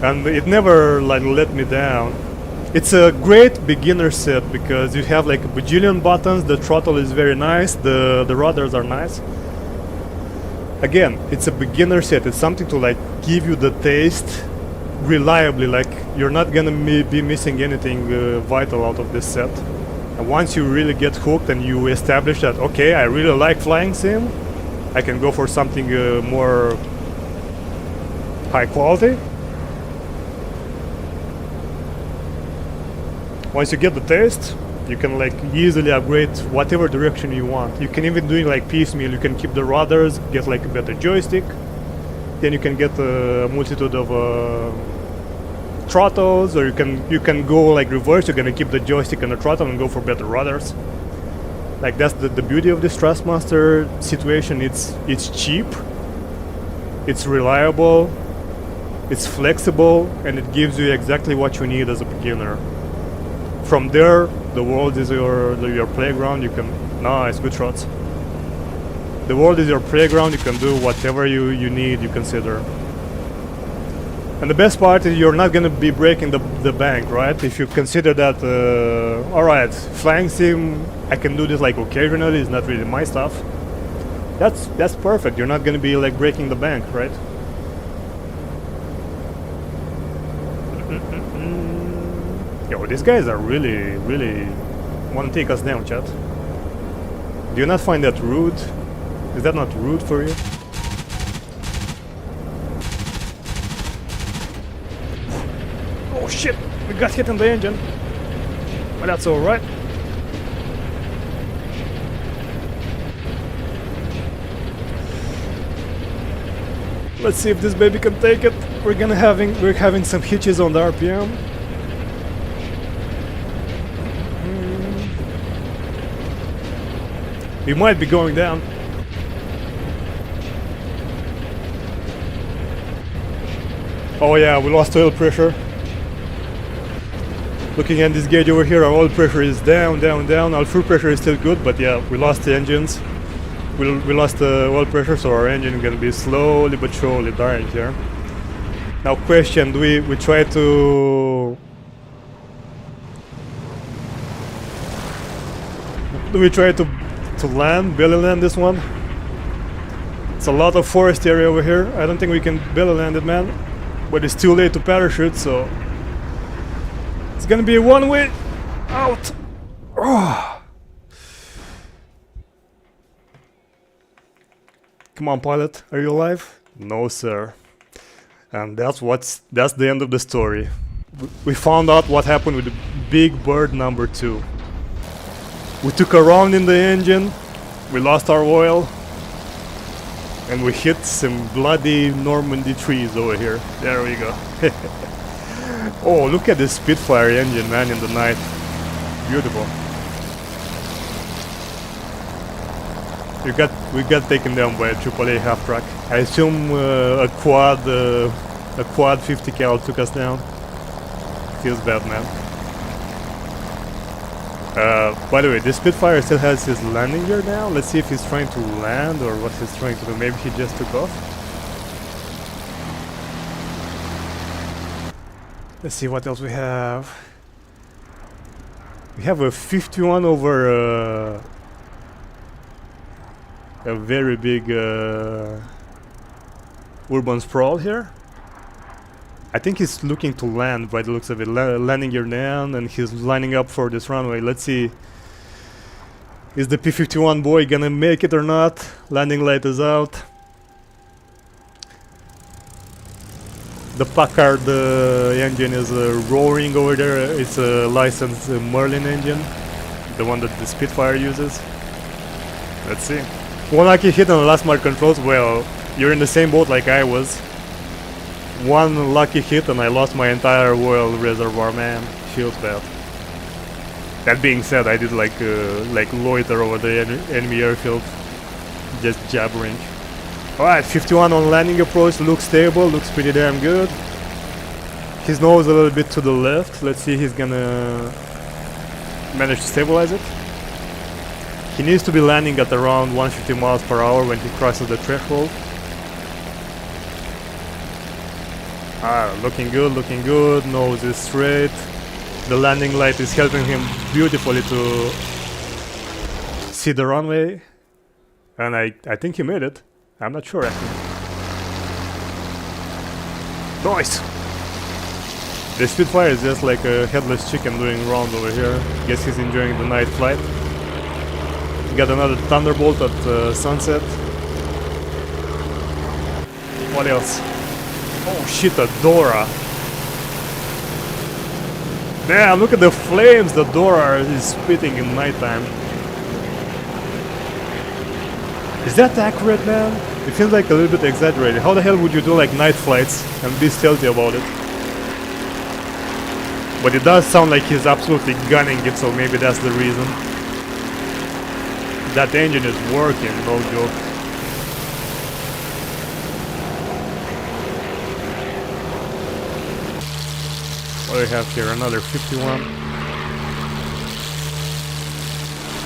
Speaker 1: And it never like let me down. It's a great beginner set because you have like a bajillion buttons, the throttle is very nice, the rudders are nice. Again, it's a beginner set, it's something to like give you the taste reliably, like you're not gonna be missing anything vital out of this set. And once you really get hooked and you establish that, okay, I really like flying sim, I can go for something more high quality. Once you get the taste, you can like easily upgrade whatever direction you want. You can even do it like piecemeal. You can keep the rudders, get like a better joystick, then you can get a multitude of throttles, or you can go like reverse. You're gonna keep the joystick and the throttle and go for better rudders. Like that's the beauty of this Trustmaster situation. It's cheap, it's reliable, it's flexible, and it gives you exactly what you need as a beginner. From there, the world is your playground. You can nice, good shots. The world is your playground. You can do whatever you need, you consider. And the best part is you're not gonna be breaking the bank, right? If you consider that, all right, flying sim, I can do this like occasionally. It's not really my stuff. That's perfect. You're not gonna be like breaking the bank, right? Yo, these guys are really want to take us down, chat. Do you not find that rude? Is that not rude for you? Oh shit! We got hit in the engine. But that's alright. Let's see if this baby can take it. We're having some hitches on the RPM. We might be going down. Oh yeah, we lost oil pressure. Looking at this gauge over here, our oil pressure is down. Our fuel pressure is still good, but yeah, we lost the engines. We lost the oil pressure, so our engine is gonna be slowly but surely dying here. Now question, do we try to... Do we try to belly land this one? It's a lot of forest area over here. I don't think we can belly land it, man. But it's too late to parachute, so it's gonna be a one-way out. Oh. Come on, pilot. Are you alive? No, sir. And that's the end of the story. We found out what happened with the Big Bird number 2. We took a round in the engine, we lost our oil, and we hit some bloody Normandy trees over here. There we go. Oh, look at this Spitfire engine, man, in the night. Beautiful. We got taken down by a AAA half track. I assume a quad 50 cal took us down. Feels bad, man. By the way, this Spitfire still has his landing gear now. Let's see if he's trying to land or what he's trying to do. Maybe he just took off. Let's see what else we have. We have a 51 over a very big urban sprawl here. I think he's looking to land by the looks of it. Landing gear down, and he's lining up for this runway. Let's see. Is the P-51 boy gonna make it or not? Landing light is out. The Packard engine is roaring over there. It's a licensed Merlin engine, the one that the Spitfire uses. Let's see. One lucky hit on the last mark controls. Well, you're in the same boat like I was. One lucky hit and I lost my entire oil reservoir, man. Feels bad. That being said, I did like loiter over the enemy airfield, just jabbering. Alright, 51 on landing approach, looks stable, looks pretty damn good. His nose a little bit to the left. Let's see if he's gonna manage to stabilize it. He needs to be landing at around 150 miles per hour when he crosses the threshold. Looking good, nose is straight. The landing light is helping him beautifully to see the runway. And I think he made it. I'm not sure actually. Nice! The Spitfire is just like a headless chicken doing rounds over here. Guess he's enjoying the night flight. Got another Thunderbolt at sunset. What else? Oh shit, a Dora. Damn, look at the flames the Dora is spitting in nighttime. Is that accurate, man? It feels like a little bit exaggerated. How the hell would you do like night flights and be stealthy about it? But it does sound like he's absolutely gunning it, so maybe that's the reason. That engine is working, no joke. What do we have here? Another 51.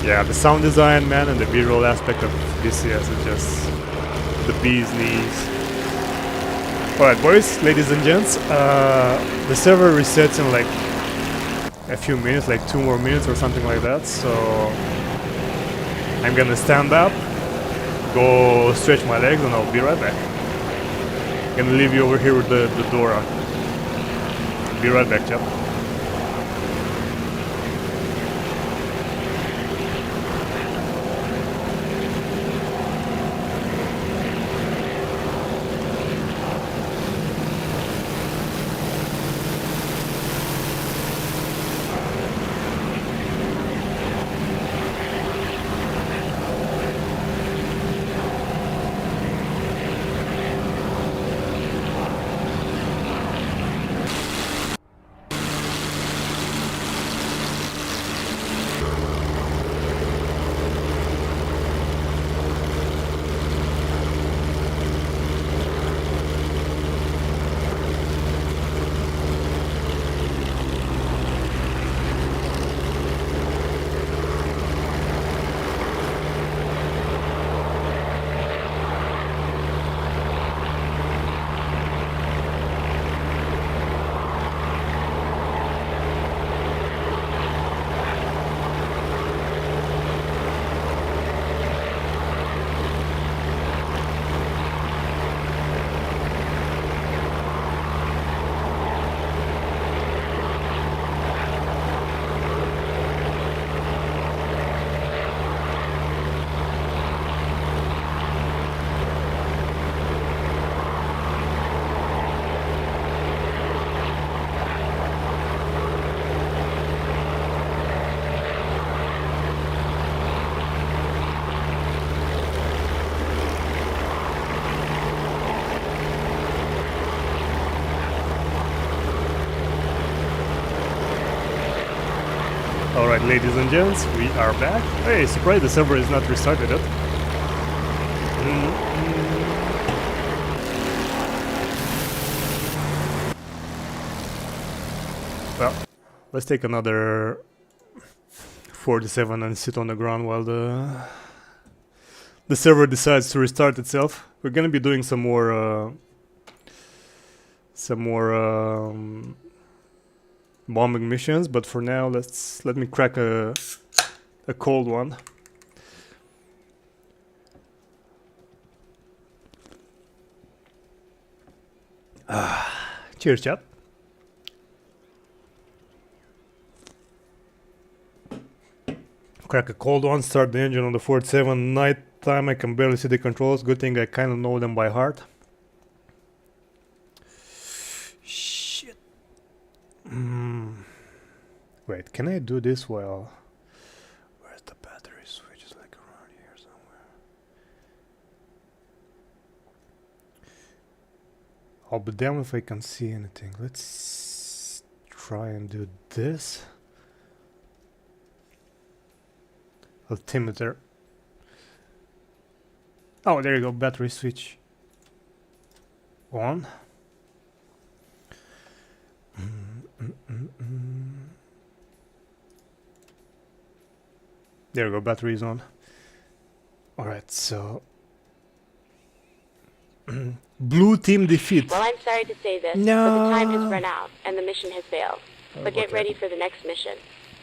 Speaker 1: Yeah, the sound design, man, and the B-roll aspect of DCS is just the bee's knees. Alright, boys, ladies and gents, the server resets in like a few minutes, like 2 more minutes or something like that, so I'm gonna stand up, go stretch my legs, and I'll be right back. Gonna leave you over here with the Dora. Be right back, chap. Alright, ladies and gents, we are back. Hey, surprised the server is not restarted yet. Well, let's take another 47 and sit on the ground while the server decides to restart itself. We're gonna be doing some more bombing missions, but for now let me crack a cold one. Cheers, chat. Crack a cold one, start the engine on the 47. Night time, I can barely see the controls. Good thing I kind of know them by heart. Shit. Wait, can I do this while... Where's the battery switch? It's like around here somewhere. I'll be damned if I can see anything. Let's try and do this. Altimeter. Oh, there you go. Battery switch on. There you go. Battery is on. All right. So blue team defeat.
Speaker 4: Well, I'm sorry to say this,
Speaker 1: No.
Speaker 4: but the time has run out and the mission has failed. But get
Speaker 1: okay.
Speaker 4: ready for the next mission.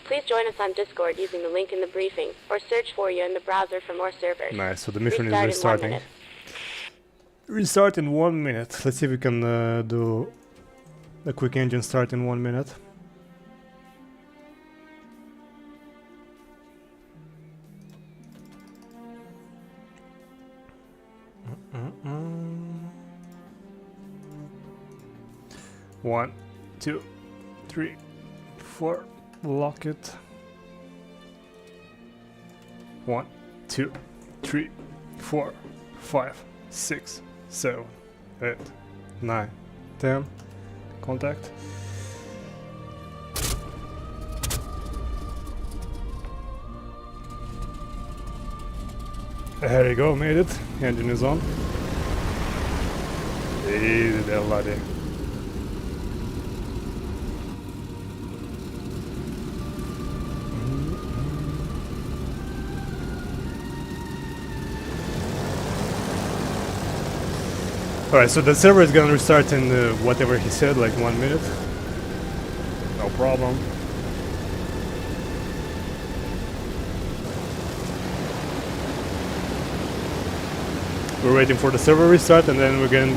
Speaker 4: Please join us on Discord using the link in the briefing, or search for you in the browser for more servers.
Speaker 1: Nice. So the mission
Speaker 4: Restart
Speaker 1: is
Speaker 4: in 1
Speaker 1: restarting.
Speaker 4: minute.
Speaker 1: Restart in 1 minute. Let's see if we can do a quick engine start in 1 minute. One, 2, 3, 4. Lock it. 1, 2, 3, 4, 5, 6, 7, 8, 9, 10. Contact. There you go, made it. Engine is on. Easy there, laddie. Alright, so the server is gonna restart in whatever he said, like 1 minute. No problem. We're waiting for the server restart, and then we're gonna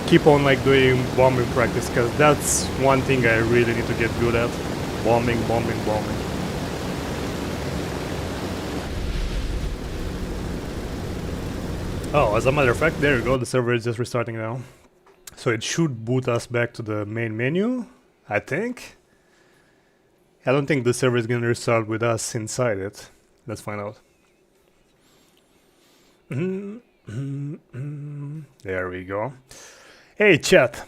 Speaker 1: keep on like doing bombing practice, because that's one thing I really need to get good at. Bombing, bombing, bombing. Oh, as a matter of fact, there you go, the server is just restarting now. So it should boot us back to the main menu, I think. I don't think the server is gonna restart with us inside it. Let's find out. There we go. Hey chat,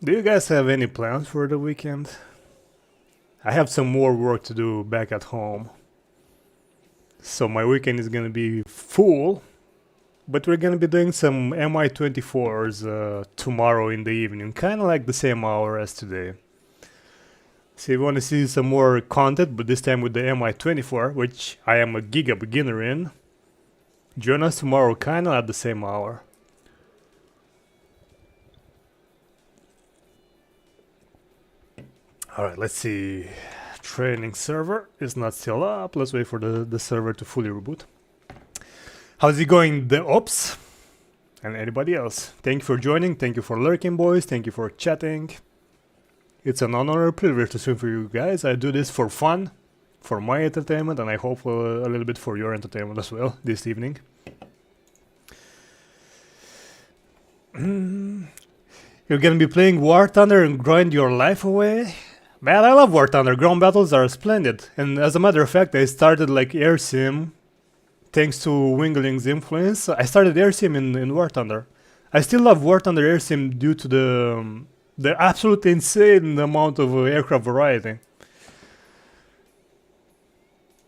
Speaker 1: do you guys have any plans for the weekend? I have some more work to do back at home. So my weekend is gonna be full. But we're gonna be doing some Mi-24s tomorrow in the evening, kind of like the same hour as today. So if you want to see some more content, but this time with the Mi-24, which I am a giga beginner in, join us tomorrow, kind of at the same hour. Alright, let's see. Training server is not still up. Let's wait for the server to fully reboot. How's it going, the ops? And anybody else? Thank you for joining, thank you for lurking, boys, thank you for chatting. It's an honor and a privilege to stream for you guys. I do this for fun, for my entertainment, and I hope a little bit for your entertainment as well this evening. You're gonna be playing War Thunder and grind your life away? Man, I love War Thunder. Ground battles are splendid. And as a matter of fact, I started like air sim thanks to Wingling's influence. I started air sim in War Thunder. I still love War Thunder air sim due to the absolutely insane amount of aircraft variety.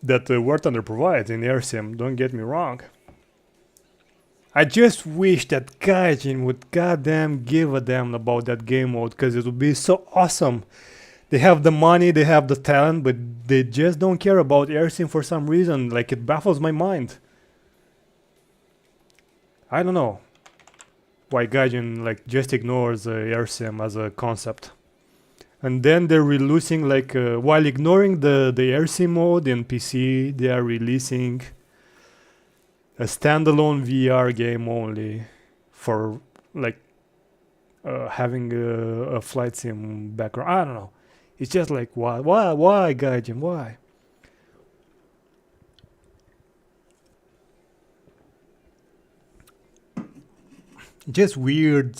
Speaker 1: that War Thunder provides in air sim. Don't get me wrong. I just wish that Gaijin would goddamn give a damn about that game mode, because it would be so awesome. They have the money, they have the talent, but they just don't care about air sim for some reason. Like, it baffles my mind. I don't know why Gaijin like just ignores air sim as a concept. And then they're releasing like while ignoring the air sim mode in PC, they are releasing a standalone VR game only for like having a flight sim background. I don't know. It's just like why Gaijin, why? Just weird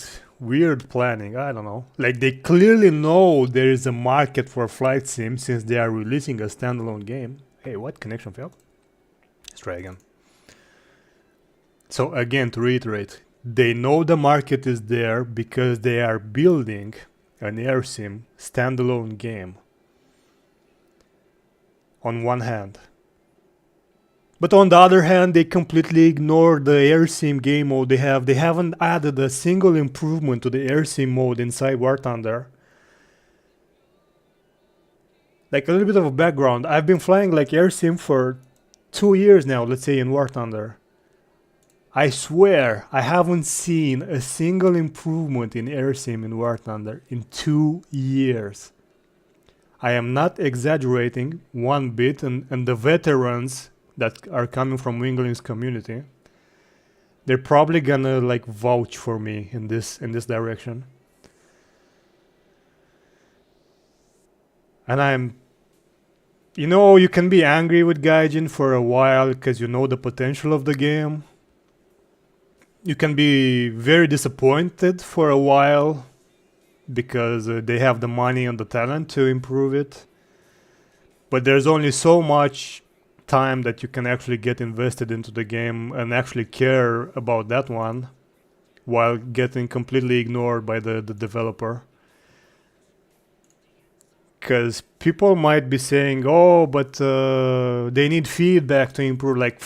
Speaker 1: planning. I don't know. Like, they clearly know there is a market for flight sim since they are releasing a standalone game. Hey, what? Connection failed? Let's try again. So again, to reiterate, they know the market is there because they are building an air sim standalone game on one hand. But on the other hand, they completely ignore the air sim game mode they have. They haven't added a single improvement to the air sim mode inside War Thunder. Like, a little bit of a background. I've been flying like air sim for 2 years now, let's say, in War Thunder. I swear I haven't seen a single improvement in air sim in War Thunder in 2 years. I am not exaggerating one bit, and the veterans that are coming from Wingling's community, they're probably gonna like vouch for me in this direction. And I'm, you can be angry with Gaijin for a while because you know the potential of the game. You can be very disappointed for a while because they have the money and the talent to improve it. But there's only so much time that you can actually get invested into the game and actually care about that one while getting completely ignored by the developer. Because people might be saying, oh, but they need feedback to improve. Like,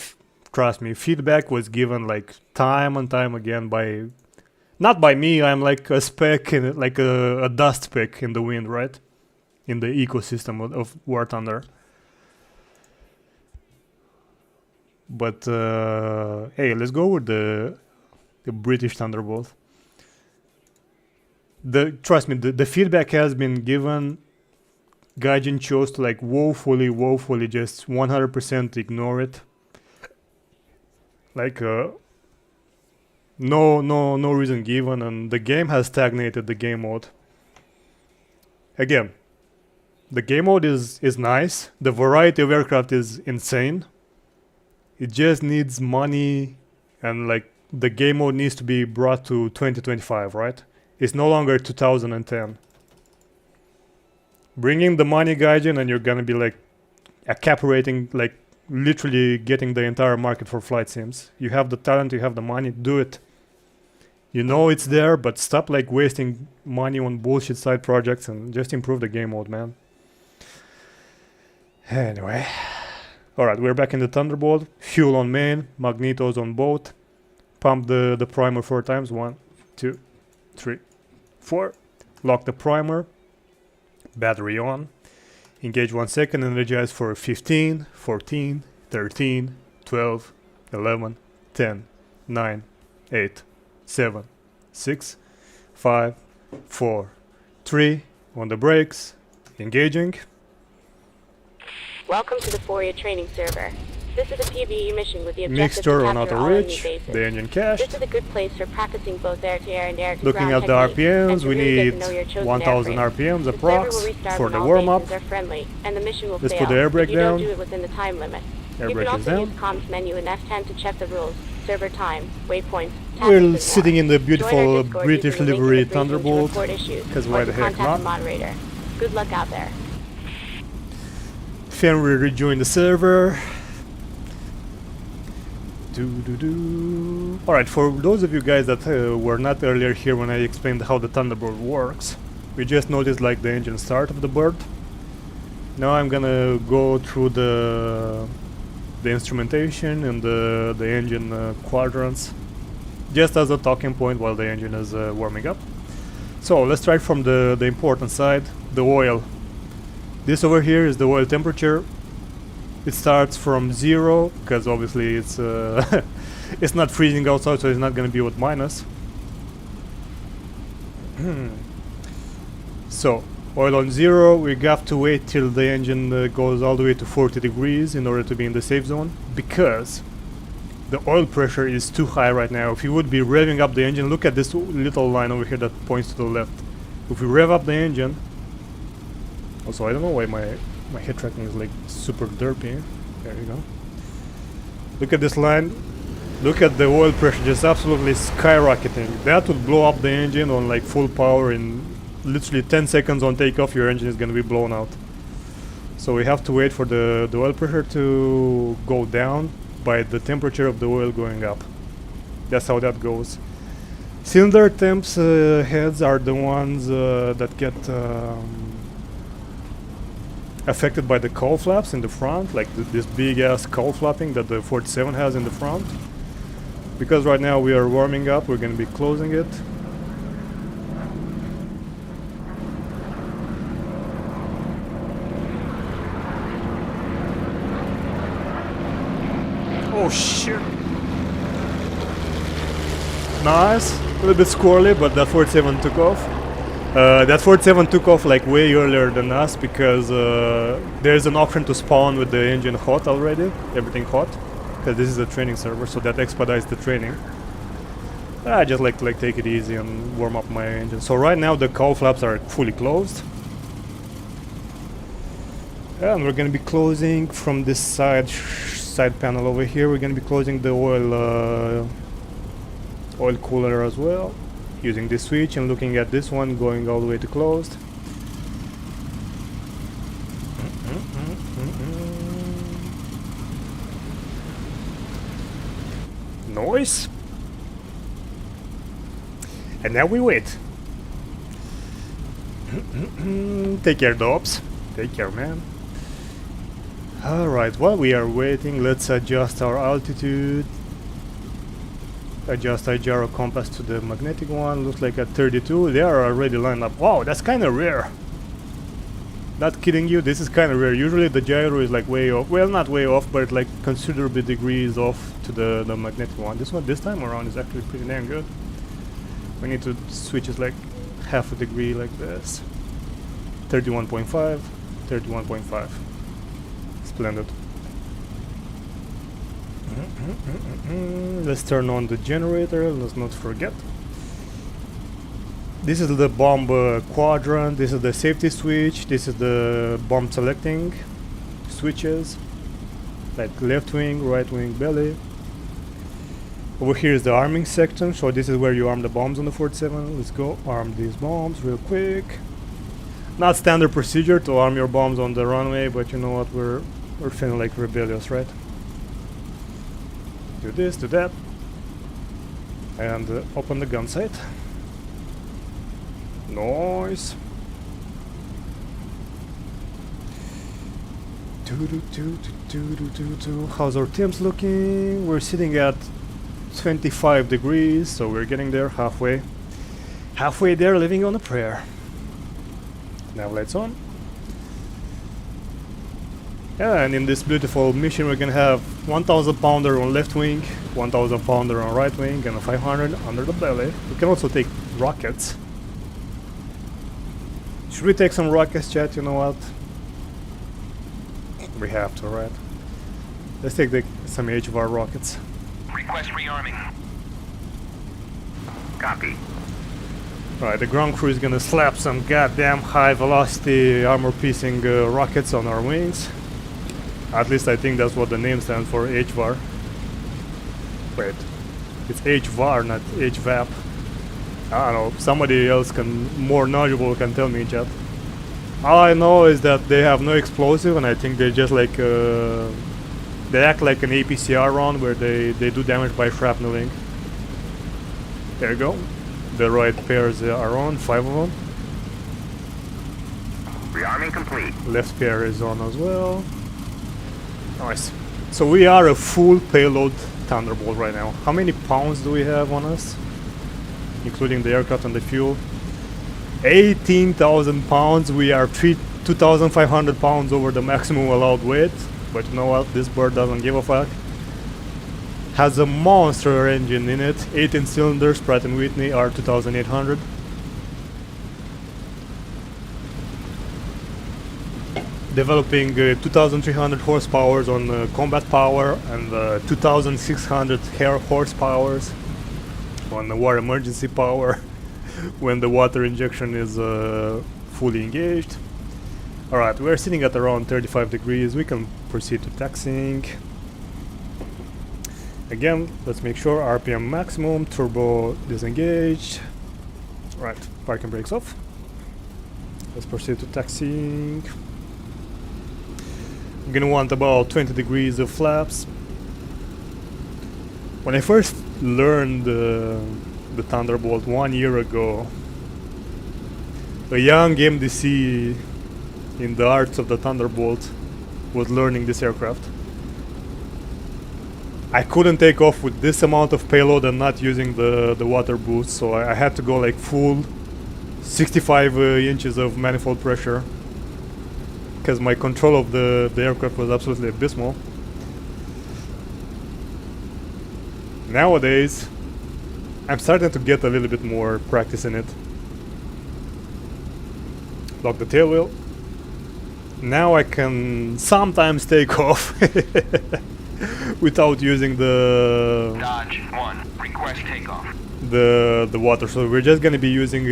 Speaker 1: trust me, feedback was given like time and time again by, not by me, I'm like a speck, like a dust speck in the wind, right? In the ecosystem of War Thunder. But hey, let's go with the British Thunderbolt. Trust me, the feedback has been given. Gaijin chose to like woefully just 100% ignore it. Like no reason given, and the game has stagnated. The game mode. Again, the game mode is nice. The variety of aircraft is insane. It just needs money, and like the game mode needs to be brought to 2025, right? It's no longer 2010. Bring in the money, Gaijin, and you're gonna be like accaparating, like literally getting the entire market for flight sims. You have the talent, you have the money, do it. You know it's there, but stop like wasting money on bullshit side projects and just improve the game mode, man. Anyway. Alright, we're back in the Thunderbolt. Fuel on main, magnetos on boat. Pump the primer 4 times. 1, 2, 3, 4. Lock the primer. Battery on. Engage 1 second, energize for 15, 14, 13, 12, 11, 10, 9, 8, 7, 6, 5, 4, 3. On the brakes. Engaging.
Speaker 4: Welcome to the Foria training server. This is a PvE mission with the objective
Speaker 1: Mixture
Speaker 4: to
Speaker 1: on
Speaker 4: capture
Speaker 1: auto
Speaker 4: all enemy
Speaker 1: reach.
Speaker 4: bases.
Speaker 1: The engine
Speaker 4: This
Speaker 1: cached.
Speaker 4: is a good place for practicing both air-to-air and air-to-ground
Speaker 1: Looking at the
Speaker 4: techniques, and
Speaker 1: RPMs,
Speaker 4: to
Speaker 1: we
Speaker 4: really get
Speaker 1: need
Speaker 4: to know your chosen
Speaker 1: 1000
Speaker 4: airframe.
Speaker 1: RPMs
Speaker 4: The server
Speaker 1: approx
Speaker 4: will restart
Speaker 1: for
Speaker 4: when
Speaker 1: the
Speaker 4: all
Speaker 1: warm-up.
Speaker 4: bases are friendly, and the mission will
Speaker 1: Let's
Speaker 4: fail
Speaker 1: put the air brake
Speaker 4: if you don't
Speaker 1: down.
Speaker 4: do it within the time limit.
Speaker 1: Air
Speaker 4: You
Speaker 1: brake
Speaker 4: can
Speaker 1: is
Speaker 4: also
Speaker 1: down.
Speaker 4: use comms menu in F10 to check the rules, server time, waypoints, tactics,
Speaker 1: We're
Speaker 4: and
Speaker 1: sitting
Speaker 4: more.
Speaker 1: in the
Speaker 4: Join
Speaker 1: beautiful
Speaker 4: our Discord
Speaker 1: British
Speaker 4: using the link in
Speaker 1: livery
Speaker 4: the briefing to
Speaker 1: Thunderbolt.
Speaker 4: report issues,
Speaker 1: 'Cause
Speaker 4: or
Speaker 1: why
Speaker 4: to
Speaker 1: the heck
Speaker 4: contact
Speaker 1: not?
Speaker 4: the moderator. Good luck out there.
Speaker 1: Fenrir rejoin the server. Alright, for those of you guys that were not earlier here when I explained how the Thunderbolt works, we just noticed like the engine start of the bird. Now I'm gonna go through the instrumentation and the engine quadrants, just as a talking point while the engine is warming up. So let's start from the important side, the oil. This over here is the oil temperature. It starts from 0 because obviously it's it's not freezing outside, so it's not going to be with minus. So oil on 0, we have to wait till the engine goes all the way to 40 degrees in order to be in the safe zone, because the oil pressure is too high right now. If you would be revving up the engine, look at this little line over here that points to the left. If we rev up the engine, also I don't know why my head tracking is like super derpy. There you go. Look at this line. Look at the oil pressure just absolutely skyrocketing. That would blow up the engine on like full power in literally 10 seconds on takeoff. Your engine is going to be blown out. So we have to wait for the oil pressure to go down by the temperature of the oil going up. That's how that goes. Cylinder temps heads are the ones that get affected by the cowl flaps in the front, like this big ass cowl flapping that the 47 has in the front. Because right now we are warming up, we're going to be closing it. Oh shit! Nice, a little bit squirrely, but that 47 took off. That 47 took off like way earlier than us because there's an option to spawn with the engine hot already, everything hot, because this is a training server, so that expedites the training. I just like to take it easy and warm up my engine. So right now the cowl flaps are fully closed, and we're gonna be closing from this side panel over here. We're gonna be closing the oil cooler as well, using this switch and looking at this one going all the way to closed. Noise. And now we wait. Take care, Dobbs. Take care, man. Alright, while we are waiting, let's adjust our altitude. Adjust our gyro compass to the magnetic one. Looks like at 32. They are already lined up. Wow, that's kind of rare. Not kidding you, this is kind of rare. Usually the gyro is like way off. Well, not way off, but like considerably degrees off to the magnetic one. This one this time around is actually pretty damn good. We need to switch it like half a degree like this. 31.5, 31.5. Splendid. Let's turn on the generator, let's not forget. This is the bomb quadrant, this is the safety switch, this is the bomb selecting switches, like left wing, right wing, belly. Over here is the arming section, so this is where you arm the bombs on the 47. Let's go arm these bombs real quick. Not standard procedure to arm your bombs on the runway, but you know what, we're feeling like rebellious, right? Do this, do that, and open the gun sight. Noise. How's our temps looking? We're sitting at 25 degrees, so we're getting there halfway. Halfway there, living on a prayer. Now lights on. Yeah, and in this beautiful mission we're gonna have 1000 pounder on left wing, 1000 pounder on right wing, and a 500 under the belly. We can also take rockets. Should we take some rockets, chat? You know what? We have to, right? Let's take some HVAR rockets.
Speaker 2: Request rearming. Copy.
Speaker 1: Alright, the ground crew is gonna slap some goddamn high velocity armor piercing rockets on our wings. At least I think that's what the name stands for, HVAR. Wait, it's HVAR, not HVAP. I don't know, somebody else more knowledgeable can tell me, chat. All I know is that they have no explosive, and I think they just like they act like an APCR round where they do damage by shrapneling. There you go. The right pairs are on, 5 of them.
Speaker 2: Rearming complete.
Speaker 1: Left pair is on as well. Nice. So we are a full payload Thunderbolt right now. How many pounds do we have on us? Including the aircraft and the fuel. 18,000 pounds. We are 2,500 pounds over the maximum allowed weight. But you know what? This bird doesn't give a fuck. Has a monster engine in it. 18 cylinders, Pratt & Whitney R2800. Developing 2,300 horsepower on combat power and 2,600 horsepower on the war emergency power when the water injection is fully engaged. Alright, we're sitting at around 35 degrees. We can proceed to taxiing. Again, let's make sure RPM maximum, turbo disengaged. Right, parking brakes off. Let's proceed to taxiing. I'm gonna want about 20 degrees of flaps. When I first learned the Thunderbolt 1 year ago, a young MDC in the arts of the Thunderbolt was learning this aircraft. I couldn't take off with this amount of payload and not using the water boost, so I had to go like full 65 inches of manifold pressure, because my control of the aircraft was absolutely abysmal. Nowadays, I'm starting to get a little bit more practice in it. Lock the tail wheel. Now I can sometimes take off without using the
Speaker 2: Dodge 1, request takeoff.
Speaker 1: the water. So we're just gonna be using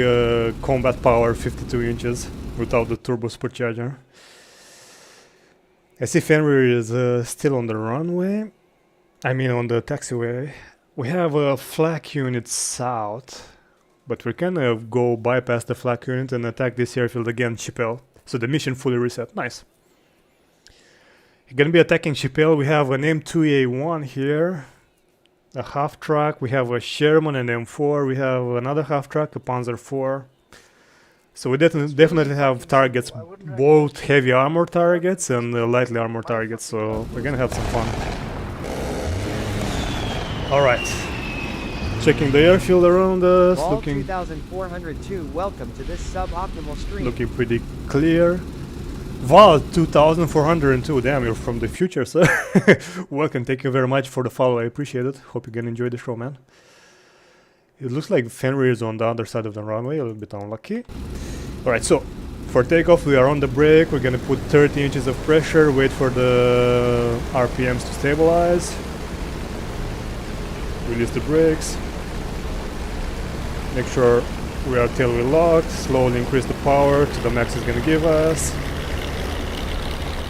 Speaker 1: combat power 52 inches without the turbo supercharger. I see Fenrir is still on the runway. I mean on the taxiway. We have a flak unit south, but we're gonna go bypass the flak unit and attack this airfield again, Chappelle. So the mission fully reset. Nice. You're gonna be attacking Chappelle. We have an M2A1 here, a half track. We have a Sherman and M4. We have another half track, a Panzer IV. So we definitely have targets, both heavy armor targets and lightly armored targets. So we're gonna have some fun. All right. Checking the airfield around us.
Speaker 3: Ball
Speaker 1: Looking
Speaker 3: 2402, welcome to this suboptimal stream.
Speaker 1: looking pretty clear. Val 2402, damn, you're from the future, sir. Welcome, thank you very much for the follow, I appreciate it. Hope you can enjoy the show, man. It looks like Fenrir is on the other side of the runway, a little bit unlucky. Alright, so for takeoff we are on the brake, we're gonna put 30 inches of pressure, wait for the RPMs to stabilize. Release the brakes. Make sure we are tail wheel locked, slowly increase the power to the max it's gonna give us.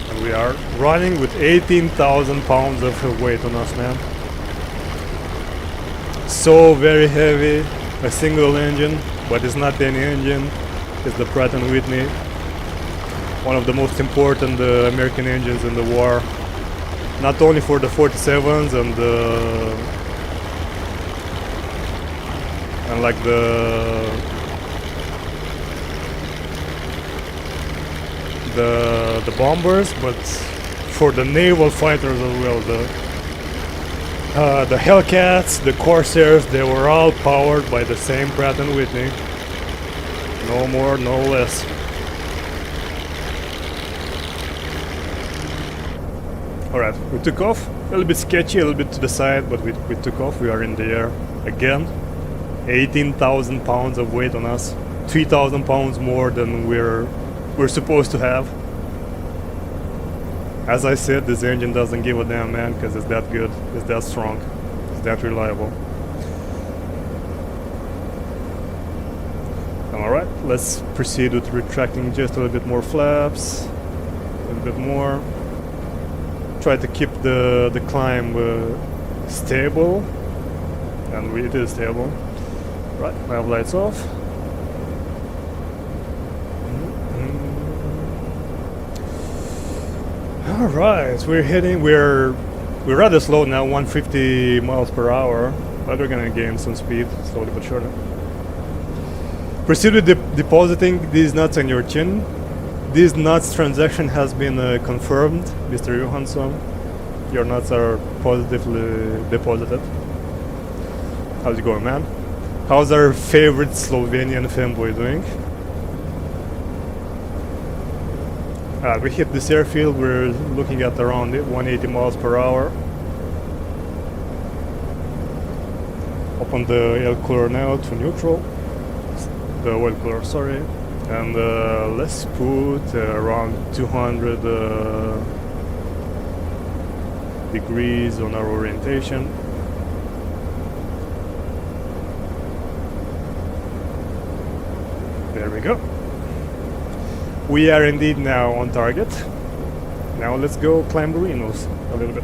Speaker 1: And we are running with 18,000 pounds of weight on us, man. So very heavy, a single engine, but it's not any engine, it's the Pratt & Whitney. One of the most important American engines in the war. Not only for the 47s and like the bombers, but for the naval fighters as well. The Hellcats, the Corsairs, they were all powered by the same Pratt & Whitney. No more, no less. Alright, we took off. A little bit sketchy, a little bit to the side, but we took off. We are in the air again. 18,000 pounds of weight on us. 3,000 pounds more than we're supposed to have. As I said, this engine doesn't give a damn, man, because it's that good, it's that strong, it's that reliable. Alright, let's proceed with retracting just a little bit more flaps, a little bit more. Try to keep the climb stable, and it is stable. Right, I have lights off. Alright, we're rather slow now, 150 miles per hour, but we're gonna gain some speed, slowly but surely. Proceed with depositing these nuts on your chin. This nuts transaction has been confirmed, Mr. Johansson. Your nuts are positively deposited. How's it going, man? How's our favorite Slovenian fanboy doing? We hit this airfield, we're looking at around 180 miles per hour. Open the air cooler now to neutral. The oil cooler, sorry. And let's put around 200 degrees on our orientation. There we go. We are indeed now on target. Now let's go climb the Rhinos a little bit.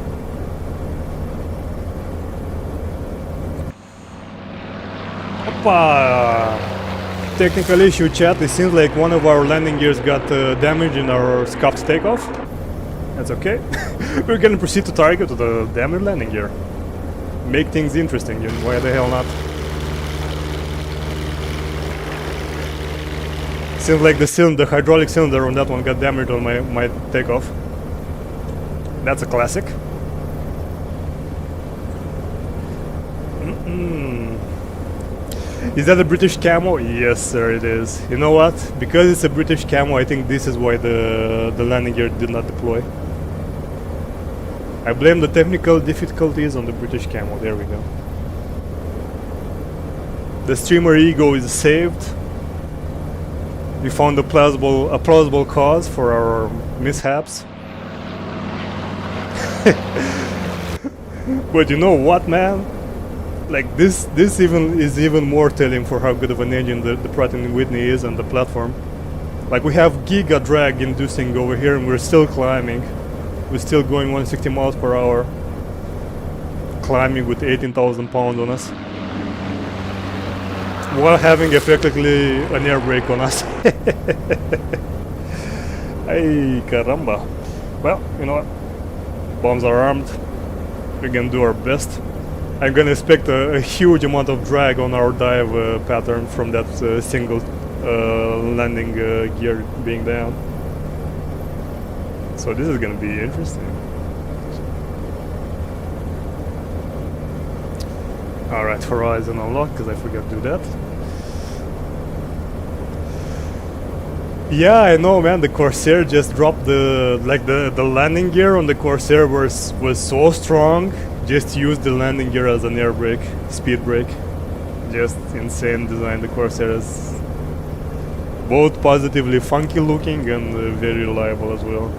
Speaker 1: Oppa! Technical issue, chat. It seems like one of our landing gears got damaged in our scuffed takeoff. That's okay. We're gonna proceed to target with the damaged landing gear. Make things interesting, and why the hell not? Seems like the hydraulic cylinder on that one got damaged on my takeoff. That's a classic. Is that a British camo? Yes, sir, it is. You know what? Because it's a British camo, I think this is why the landing gear did not deploy. I blame the technical difficulties on the British camo. There we go. The streamer ego is saved. We found a plausible cause for our mishaps. But you know what, man? Like this is even more telling for how good of an engine the Pratt & Whitney is and the platform. Like we have giga drag inducing over here and we're still climbing. We're still going 160 miles per hour. Climbing with 18,000 pounds on us. While having effectively an air brake on us. Ay caramba. Well, you know what? Bombs are armed. We're gonna do our best. I'm gonna expect a huge amount of drag on our dive pattern from that single landing gear being down. So this is gonna be interesting. Alright, horizon unlock, because I forgot to do that. Yeah, I know, man. The Corsair just dropped the landing gear on the Corsair was so strong. Just use the landing gear as an air brake, speed brake. Just insane design. The Corsair is both positively funky looking and very reliable as well.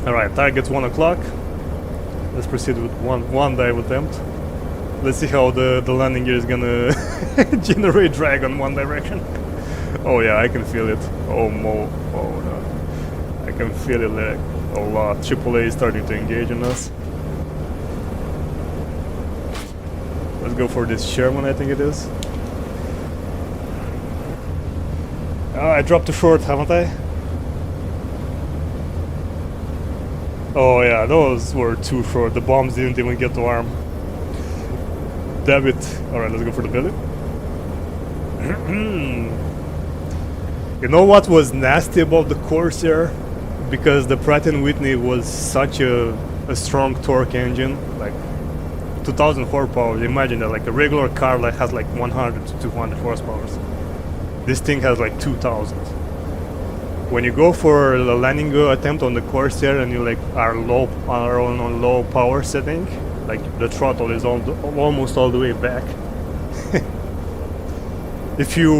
Speaker 1: Alright, target's 1 o'clock. Let's proceed with one dive attempt. Let's see how the landing gear is gonna generate drag on one direction. Oh yeah, I can feel it. Oh no. I can feel it like a lot. AAA is starting to engage in us. Let's go for this Sherman, I think it is. Oh, I dropped too short, haven't I? Oh yeah, those were too short. The bombs didn't even get to arm. Damn it. Alright, let's go for the belly. You know what was nasty about the Corsair? Because the Pratt & Whitney was such a strong torque engine, like 2000 horsepower. Imagine that, like a regular car like has like 100 to 200 horsepower. This thing has like 2000. When you go for a landing attempt on the Corsair and you like are on low power setting, like the throttle is almost all the way back. If you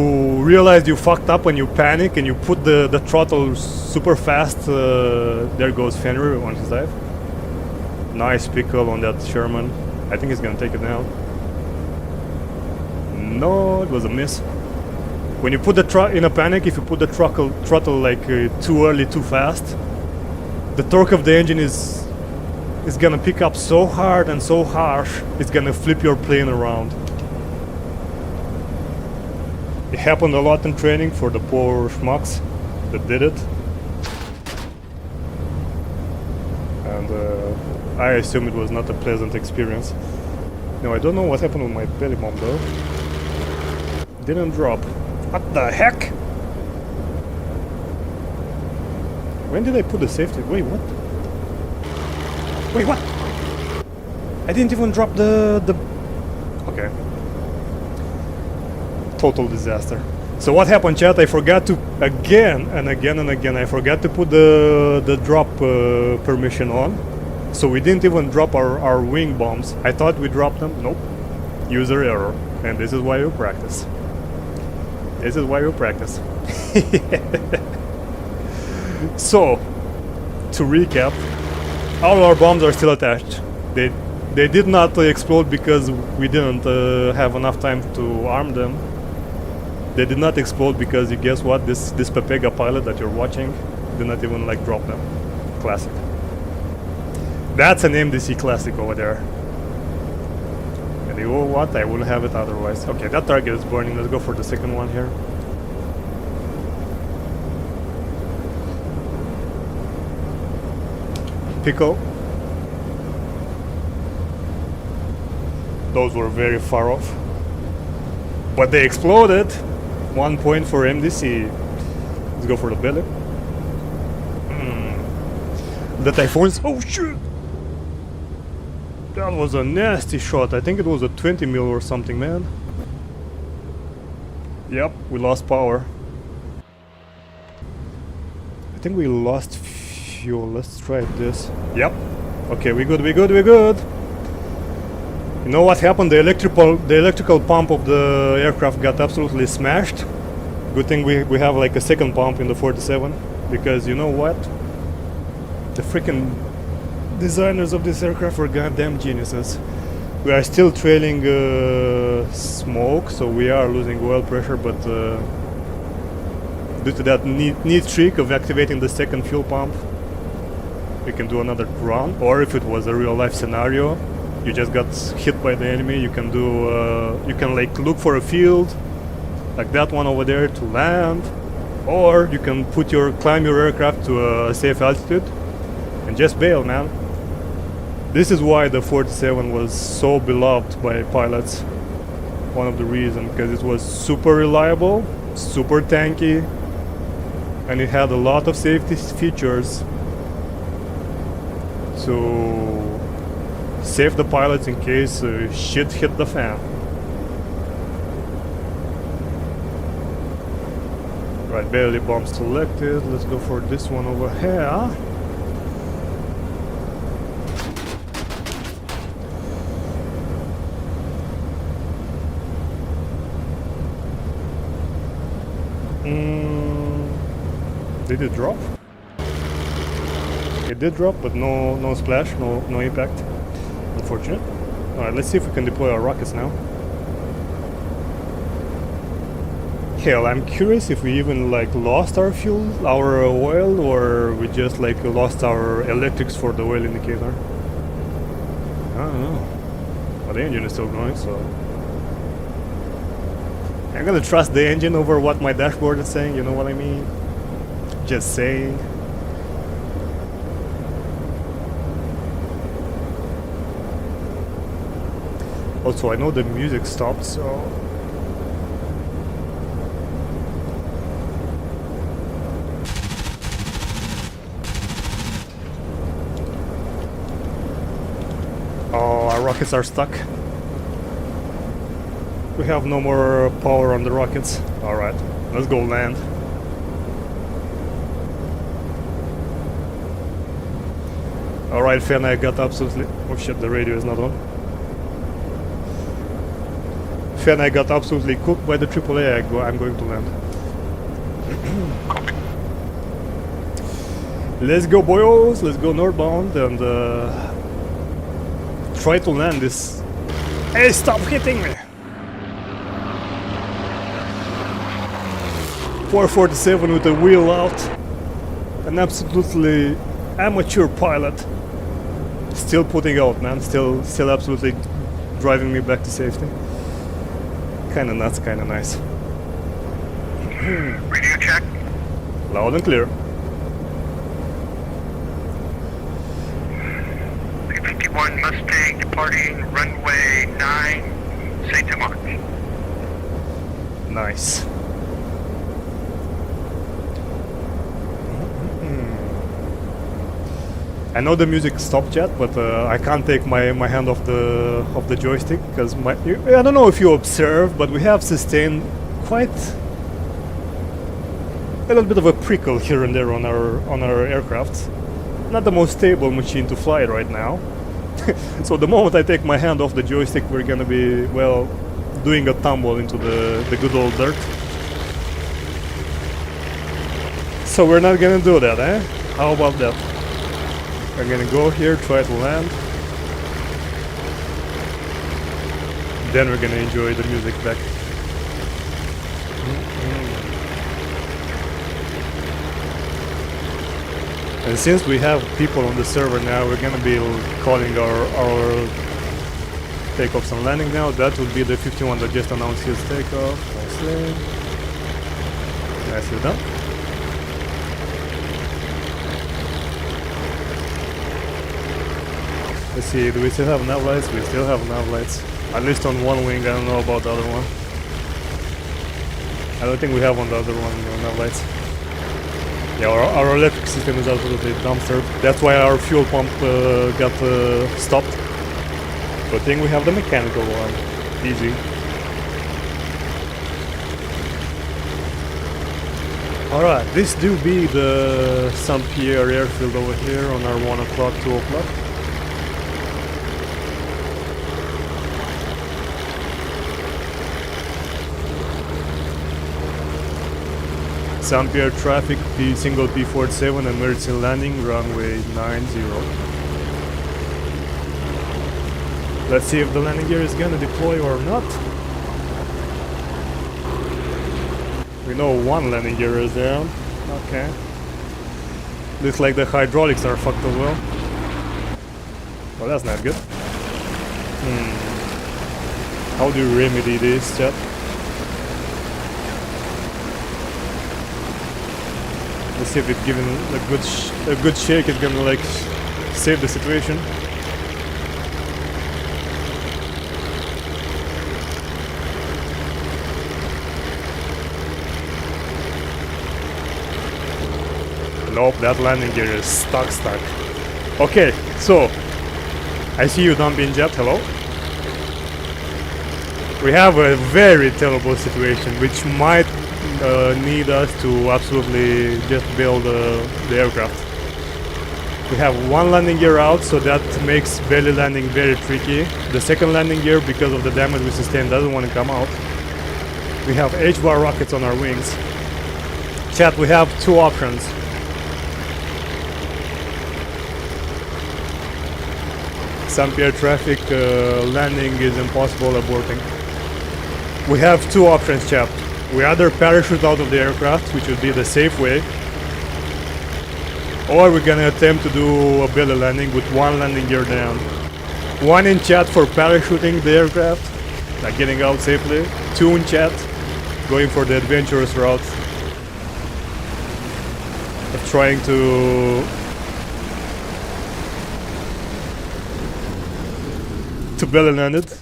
Speaker 1: realize you fucked up and you panic and you put the throttle super fast, there goes Fenrir on his dive. Nice pickle on that Sherman. I think he's gonna take it now. No, it was a miss. When you put the in a panic, if you put the throttle like too early, too fast, the torque of the engine is gonna pick up so hard and so harsh, it's gonna flip your plane around. It happened a lot in training for the poor schmucks that did it. And I assume it was not a pleasant experience. No, I don't know what happened with my belly bomb though. Didn't drop. What the heck? When did I put the safety? Wait, what? Wait, what? I didn't even drop the... Okay. Total disaster. So what happened, chat? I forgot to again and again and again. I forgot to put the drop permission on. So we didn't even drop our wing bombs. I thought we dropped them. Nope. User error. And this is why we practice. This is why we practice. So, to recap, all our bombs are still attached. They did not explode because we didn't have enough time to arm them. They did not explode because, you guess what, this Pepega pilot that you're watching did not even like drop them. Classic. That's an MDC classic over there. And you know what, I wouldn't have it otherwise. Okay, that target is burning. Let's go for the second one here. Pico. Those were very far off. But they exploded. 1 point for MDC. Let's go for the belly. The Typhoons. Oh shit! That was a nasty shot. I think it was a 20 mil or something, man. Yep, we lost power. I think we lost fuel. Let's try this. Yep. Okay, we good, we good, we good. You know what happened? The electrical pump of the aircraft got absolutely smashed. Good thing we have like a second pump in the 47, because you know what? The freaking designers of this aircraft were goddamn geniuses. We are still trailing smoke, so we are losing oil pressure, but due to that neat trick of activating the second fuel pump, we can do another run. Or if it was a real life scenario, you just got hit by the enemy, you can do you can like look for a field like that one over there to land, or you can climb your aircraft to a safe altitude and just bail, man. This is why the 47 was so beloved by pilots. One of the reasons, because it was super reliable, super tanky, and it had a lot of safety features to save the pilots in case shit hit the fan. Right, belly bomb selected. Let's go for this one over here. Did it drop? It did drop, but no splash, no impact. Unfortunate. Alright, let's see if we can deploy our rockets now. Hell, I'm curious if we even like lost our fuel, our oil, or we just like lost our electrics for the oil indicator. I don't know. But the engine is still going, so I'm gonna trust the engine over what my dashboard is saying, you know what I mean? Just saying. Also, I know the music stopped, so oh, our rockets are stuck. We have no more power on the rockets. Alright, let's go land. Alright, Fen, I got absolutely... Oh shit, the radio is not on. Fen, I got absolutely cooked by the AAA. I'm going to land. Let's go, boys! Let's go northbound and try to land this... Hey, stop hitting me! 447 with the wheel out. An absolutely amateur pilot. Still putting out, man. Still absolutely driving me back to safety. Kinda nuts, kinda nice.
Speaker 2: Radio check.
Speaker 1: Loud and clear.
Speaker 2: 351 Mustang deployed. departing runway 9, say to March.
Speaker 1: Nice. I know the music stopped yet, but I can't take my hand off the joystick because I don't know if you observe, but we have sustained quite a little bit of a prickle here and there on our aircraft. Not the most stable machine to fly right now. So the moment I take my hand off the joystick, we're gonna be, well, doing a tumble into the good old dirt. So we're not gonna do that, eh? How about that? We're gonna go here, try to land. Then we're gonna enjoy the music back. And since we have people on the server now, we're gonna be calling our takeoffs and landing now. That would be the 51 that just announced his takeoff. Nicely. Nicely done. Let's see, do we still have nav lights? We still have nav lights. At least on one wing, I don't know about the other one. I don't think we have on the other one nav lights. Yeah, our electric system is absolutely dumpster. That's why our fuel pump got stopped. Good thing we have the mechanical one. Easy. Alright, this do be the St. Pierre airfield over here on our 1 o'clock, 2 o'clock. St. Pierre traffic, single P-47, emergency landing, runway 90. Let's see if the landing gear is gonna deploy or not. We know one landing gear is down. Okay. Looks like the hydraulics are fucked as well. Well, that's not good. How do you remedy this, chat? Let's see if it given a good shake, it's gonna like save the situation. Nope, that landing gear is stuck. Okay, so I see you, Dumping Jet. Hello. We have a very terrible situation, which might need us to absolutely just build the aircraft. We have one landing gear out, so that makes belly landing very tricky. The second landing gear, because of the damage we sustained, doesn't want to come out. We have H-bar rockets on our wings. Chat, we have two options. St. Pierre traffic landing is impossible, aborting. We have two options, chat. We either parachute out of the aircraft, which would be the safe way, or we're gonna attempt to do a belly landing with one landing gear down. One in chat for parachuting the aircraft, like getting out safely. Two in chat, going for the adventurous route of trying to belly land it.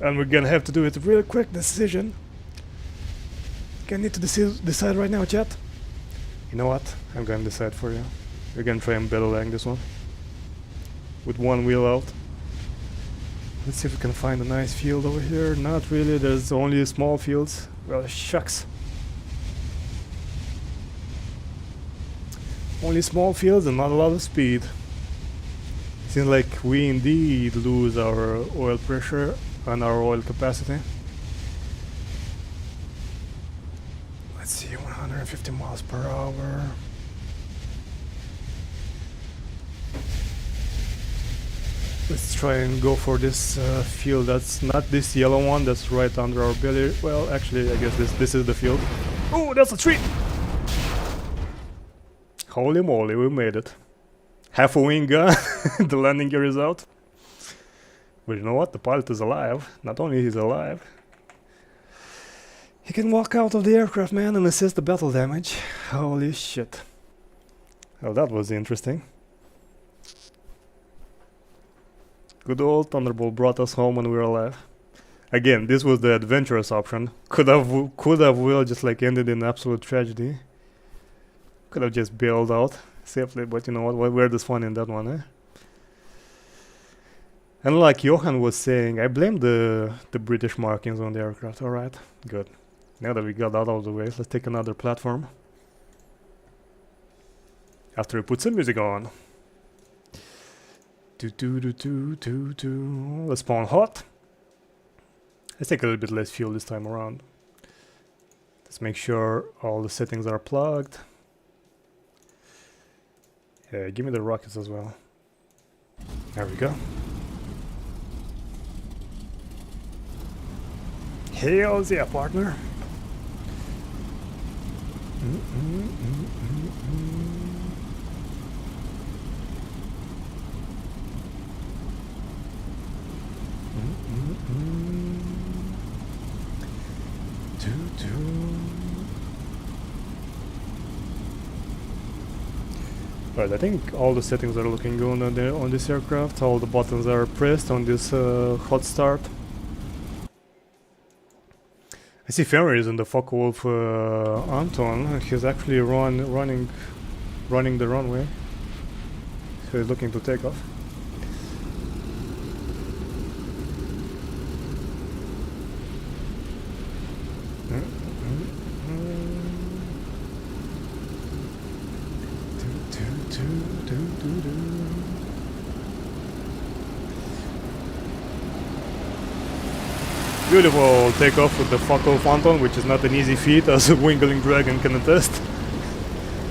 Speaker 1: And we're gonna have to do it a real quick decision. Gonna need to decide right now, chat. You know what? I'm gonna decide for you. We're gonna try and belly land this one with one wheel out. Let's see if we can find a nice field over here. Not really, there's only small fields. Well, shucks. Only small fields and not a lot of speed. Seems like we indeed lose our oil pressure and our oil capacity. Let's see, 150 miles per hour. Let's try and go for this field. That's not this yellow one, that's right under our belly. Well, actually, I guess this is the field. Oh, that's a tree! Holy moly, we made it. Half a wing gone, the landing gear is out. But you know what? The pilot is alive. Not only he's alive, he can walk out of the aircraft, man, and assist the battle damage. Holy shit. Well, that was interesting. Good old Thunderbolt brought us home when we were alive. Again, this was the adventurous option. Could have well just like ended in absolute tragedy. Could have just bailed out safely, but you know what? Where there's fun in that one, eh? And like Johan was saying, I blame the British markings on the aircraft. All right, good. Now that we got that out of the way, let's take another platform. After we put some music on. Let's spawn hot. Let's take a little bit less fuel this time around. Let's make sure all the settings are plugged. Yeah, give me the rockets as well. There we go. Hell yeah, partner. Right, I think all the settings are looking good on this aircraft. All the buttons are pressed on this hot start. I see Fenrir is in the Focke-Wulf Anton. He's actually running the runway. So he's looking to take off. Beautiful takeoff with the Focke-Wulf Anton, which is not an easy feat, as a Wingling Dragon can attest.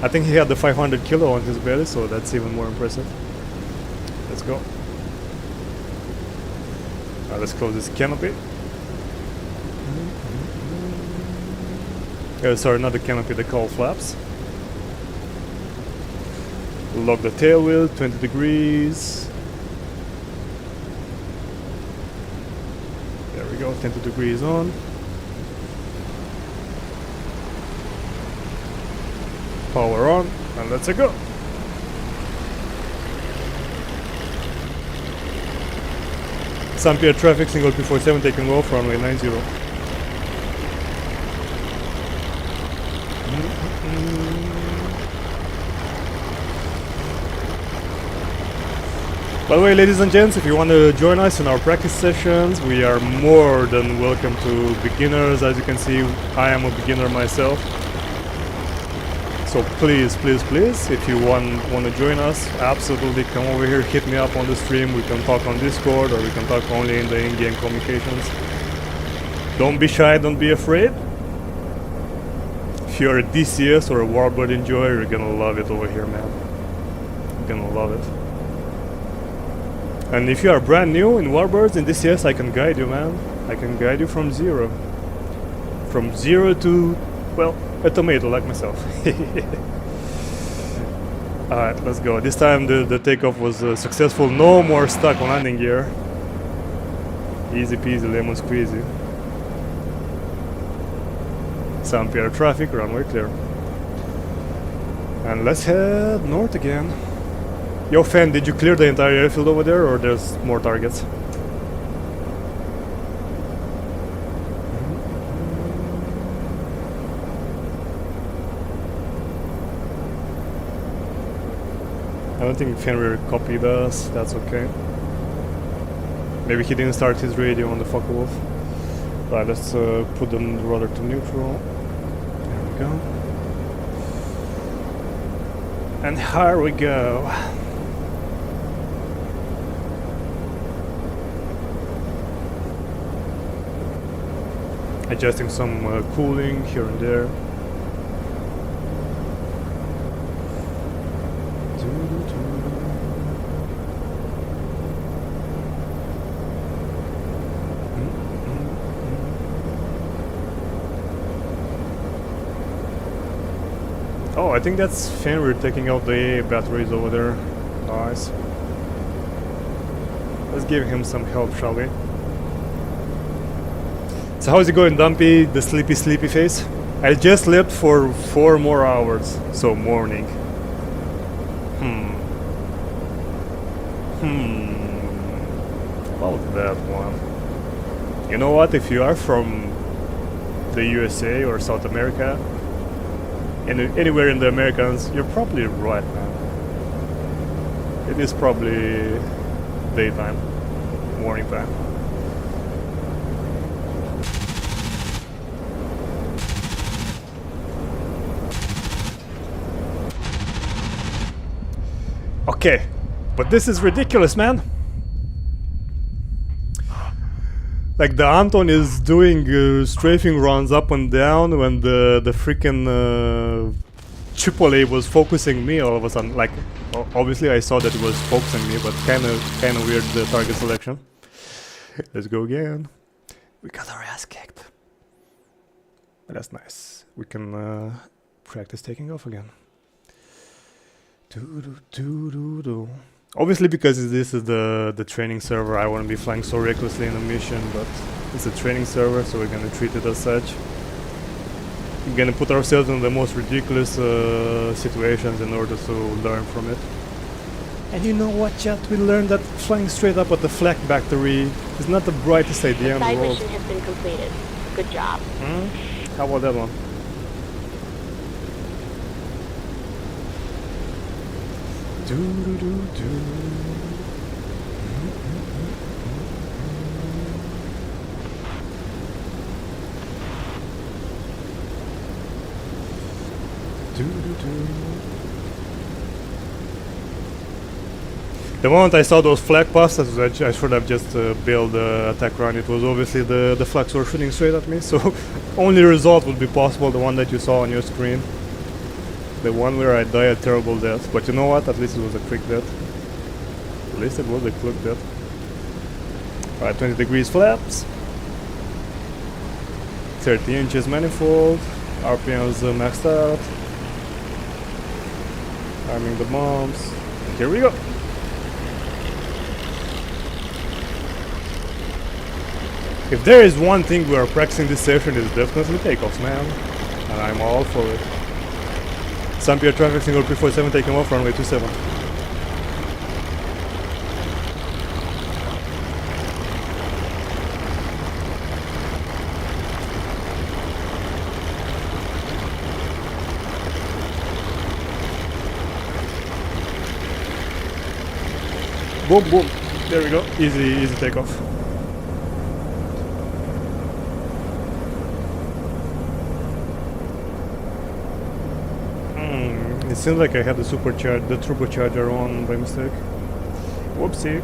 Speaker 1: I think he had the 500 kilo on his belly, so that's even more impressive. Let's go. Let's close this canopy. Sorry, not the canopy, the cowl flaps. Lock the tail wheel, 20 degrees. There we go, 20 degrees on. Power on, and let's go. St. Pierre traffic, single P-47 taking off, runway 90. By the way, ladies and gents, if you want to join us in our practice sessions, we are more than welcome to beginners. As you can see, I am a beginner myself. So please, please, please, if you want to join us, absolutely come over here, hit me up on the stream. We can talk on Discord, or we can talk only in the in-game communications. Don't be shy, don't be afraid. If you're a DCS or a Warbird enjoyer, you're gonna love it over here, man. You're gonna love it. And if you are brand new in Warbirds in DCS, I can guide you, man. I can guide you from zero. From zero to, well, a tomato like myself. Alright, let's go. This time the takeoff was successful. No more stuck landing gear. Easy peasy, lemon squeezy. St. Pierre traffic, runway clear. And let's head north again. Yo, Fan, did you clear the entire airfield over there, or there's more targets? I don't think Fenrir copied us, that's okay. Maybe he didn't start his radio on the Focke-Wulf. Right, let's put the rudder to neutral. There we go. And here we go. Adjusting some cooling here and there. Oh, I think that's Fenrir taking out the AA batteries over there. Nice. Let's give him some help, shall we? So how's it going, Dumpy? The sleepy face? I just slept for 4 more hours, so morning. About that one. You know what? If you are from the USA or South America, anywhere in the Americans, you're probably right, man. It is probably daytime, morning time. Okay, but this is ridiculous, man. Like the Anton is doing strafing runs up and down when the freaking AAA was focusing me all of a sudden. Like, obviously I saw that it was focusing me, but kind of weird the target selection. Let's go again. We got our ass kicked. But that's nice. We can practice taking off again. Obviously, because this is the training server, I wouldn't be flying so recklessly in a mission, but it's a training server, so we're gonna treat it as such. We're gonna put ourselves in the most ridiculous situations in order to learn from it. And you know what, chat? We learned that flying straight up at the flak battery is not the brightest idea in the
Speaker 4: Side
Speaker 1: world.
Speaker 4: mission has been completed. Good job.
Speaker 1: How about that one? The moment I saw those flag passes, I should have just built the attack run. It was obviously the flags were shooting straight at me, so only result would be possible, the one that you saw on your screen. The one where I died a terrible death. But you know what? At least it was a quick death. At least it was a quick death. Alright, 20 degrees flaps. 30 inches manifold. RPMs maxed out. Arming the bombs. Here we go. If there is one thing we are practicing this session, it's definitely takeoffs, man. And I'm all for it. St. Pierre traffic, single P-47 taking off, runway 27. Boom, boom. There we go. Easy takeoff. It seems like I had the turbocharger on by mistake. Whoopsie.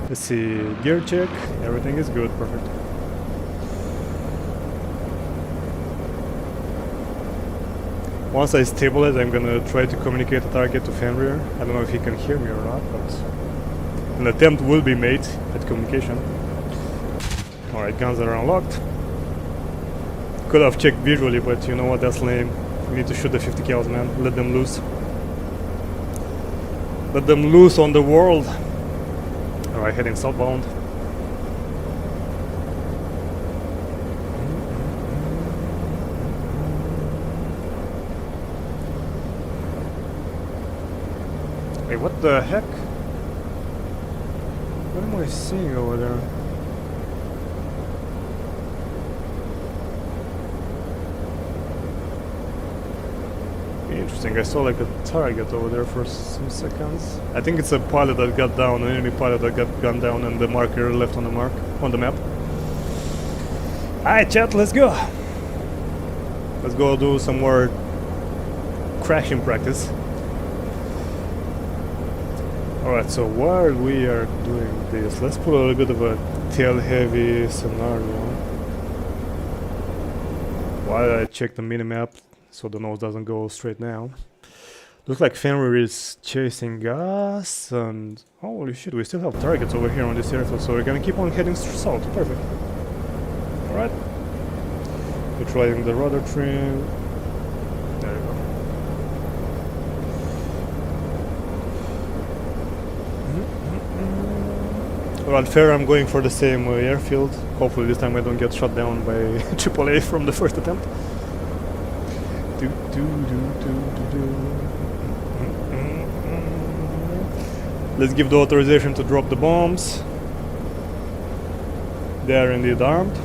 Speaker 1: Let's see, gear check, everything is good, perfect. Once I stabilize, I'm gonna try to communicate the target to Fenrir. I don't know if he can hear me or not, but an attempt will be made at communication. Alright, guns are unlocked. Could have checked visually, but you know what, that's lame. We need to shoot the 50 cals, man. Let them loose. Let them loose on the world. Alright, heading southbound. Wait, what the heck? What am I seeing over there? Interesting, I saw like a target over there for some seconds. I think it's a pilot that got down, an enemy pilot that got gunned down, and the marker left on the map. Alright chat, let's go! Let's go do some more crashing practice. Alright, so while we are doing this, let's put a little bit of a tail heavy scenario. While I check the minimap, so the nose doesn't go straight down. Looks like Fenrir is chasing us, and holy shit, we still have targets over here on this airfield, so we're gonna keep on heading south. Perfect. Alright. We're trying the rudder trim. There we go. Alright, fair, I'm going for the same airfield. Hopefully this time I don't get shot down by AAA from the first attempt. Let's give the authorization to drop the bombs. They are indeed armed.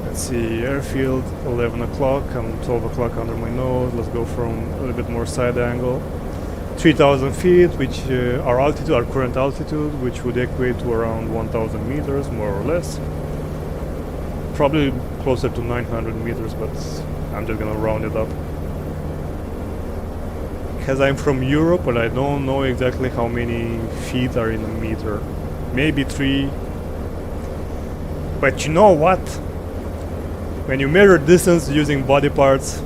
Speaker 1: Let's see, airfield 11 o'clock, I'm 12 o'clock under my nose. Let's go from a little bit more side angle. 3,000 feet, which our altitude, our current altitude, which would equate to around 1,000 meters, more or less. Probably closer to 900 meters, but I'm just gonna round it up. Because I'm from Europe, but I don't know exactly how many feet are in a meter. Maybe 3. But you know what? When you measure distance using body parts,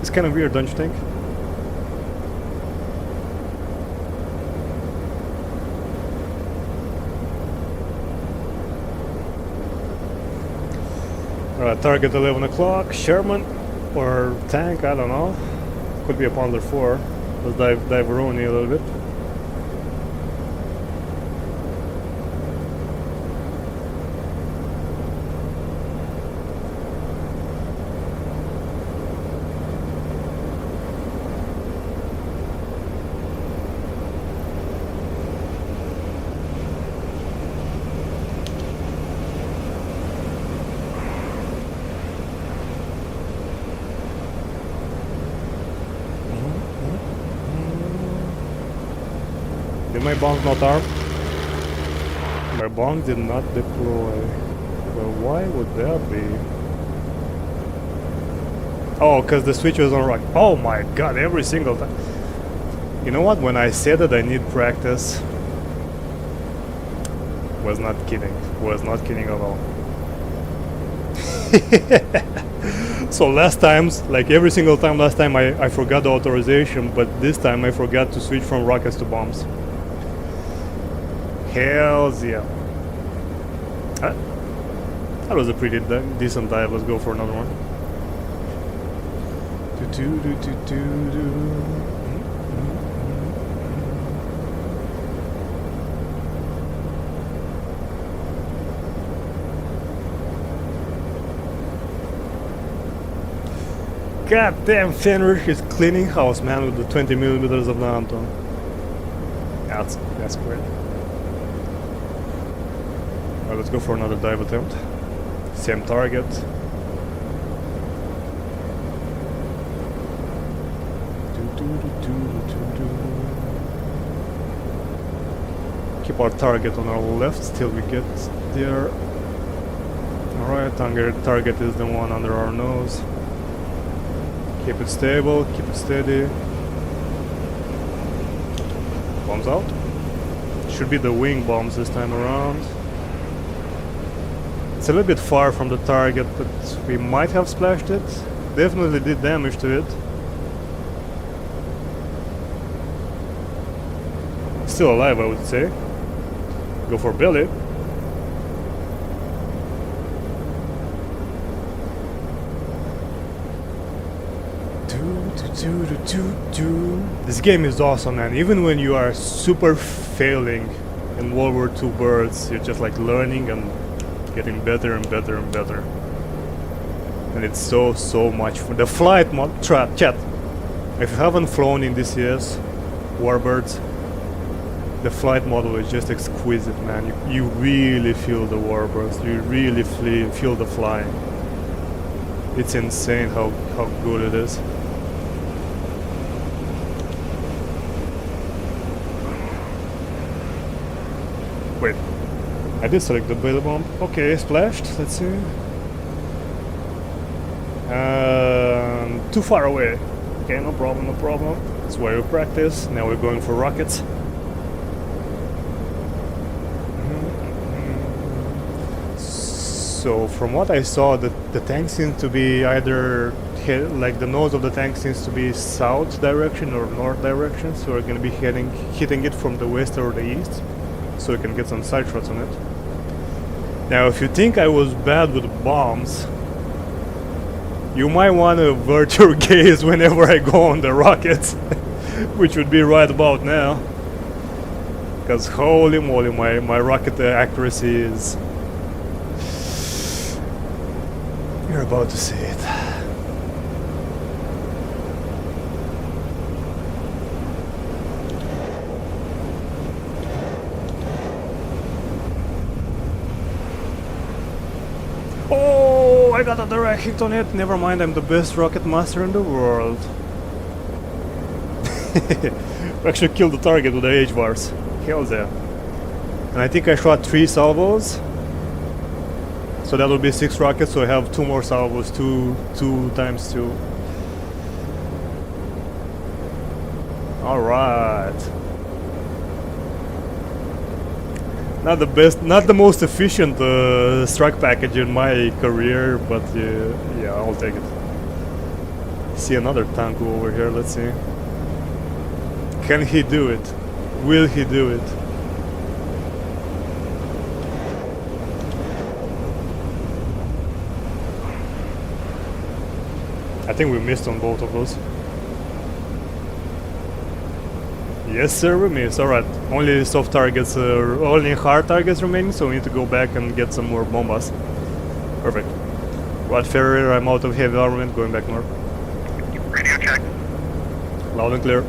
Speaker 1: it's kind of weird, don't you think? Alright, target 11 o'clock, Sherman or tank, I don't know. Could be a Panzer IV. Let's dive Rooney a little bit. Did my bombs not arm? My bombs did not deploy. Well, why would that be? Oh, because the switch was on rock. Oh my god, every single time. You know what? When I said that I need practice, was not kidding. Was not kidding at all. So last times, like every single time last time, I forgot the authorization, but this time I forgot to switch from rockets to bombs. Hells yeah. That was a pretty decent dive. Let's go for another one. Goddamn Fenrir is cleaning house, man, with the 20mm of the Anton. That's great. Alright, let's go for another dive attempt. Same target. Keep our target on our left till we get there. Alright, target is the one under our nose. Keep it stable, keep it steady. Bombs out. Should be the wing bombs this time around. It's a little bit far from the target, but we might have splashed it. Definitely did damage to it. Still alive, I would say. Go for belly. This game is awesome, man. Even when you are super failing in World War II birds, you're just like learning and getting better and better and better. And it's so much fun. The flight mod chat. If you haven't flown in DCS warbirds, the flight model is just exquisite, man. You really feel the warbirds. You really feel the flying. It's insane how good it is. Wait, I did select the belly bomb. Okay, splashed. Let's see. Too far away. Okay, no problem, no problem. That's why we practice. Now we're going for rockets. So from what I saw, the tank seems to be either like the nose of the tank seems to be south direction or north direction. So we're gonna be hitting it from the west or the east, so we can get some side shots on it. Now, if you think I was bad with bombs, you might want to avert your gaze whenever I go on the rockets, which would be right about now. because holy moly, my rocket accuracy is... You're about to see it. Oh, I got a direct hit on it. Never mind, I'm the best rocket master in the world. We actually killed the target with the H-bars. Hell yeah. And I think I shot 3 salvos. So that will be 6 rockets, so I have 2 more salvos, 2 times 2. Alright. Not the best, not the most efficient strike package in my career, but yeah, I'll take it. See another tank over here, let's see. Can he do it? Will he do it? I think we missed on both of those. Yes sir, we missed. Alright, only soft targets, only hard targets remaining, so we need to go back and get some more bombas. Perfect. Right, Ferrier, I'm out of heavy armament, going back north.
Speaker 2: Radio check.
Speaker 1: Loud and clear.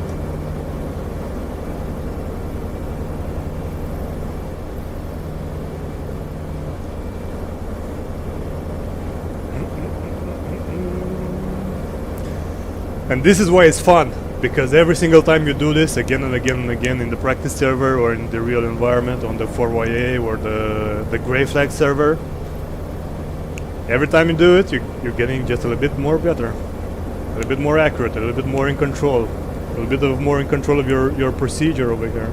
Speaker 1: And this is why it's fun, because every single time you do this again and again and again in the practice server or in the real environment on the 4YA or the gray flag server, every time you do it, you're getting just a little bit more better, a little bit more accurate, a little bit more in control, a little bit of more in control of your procedure over here.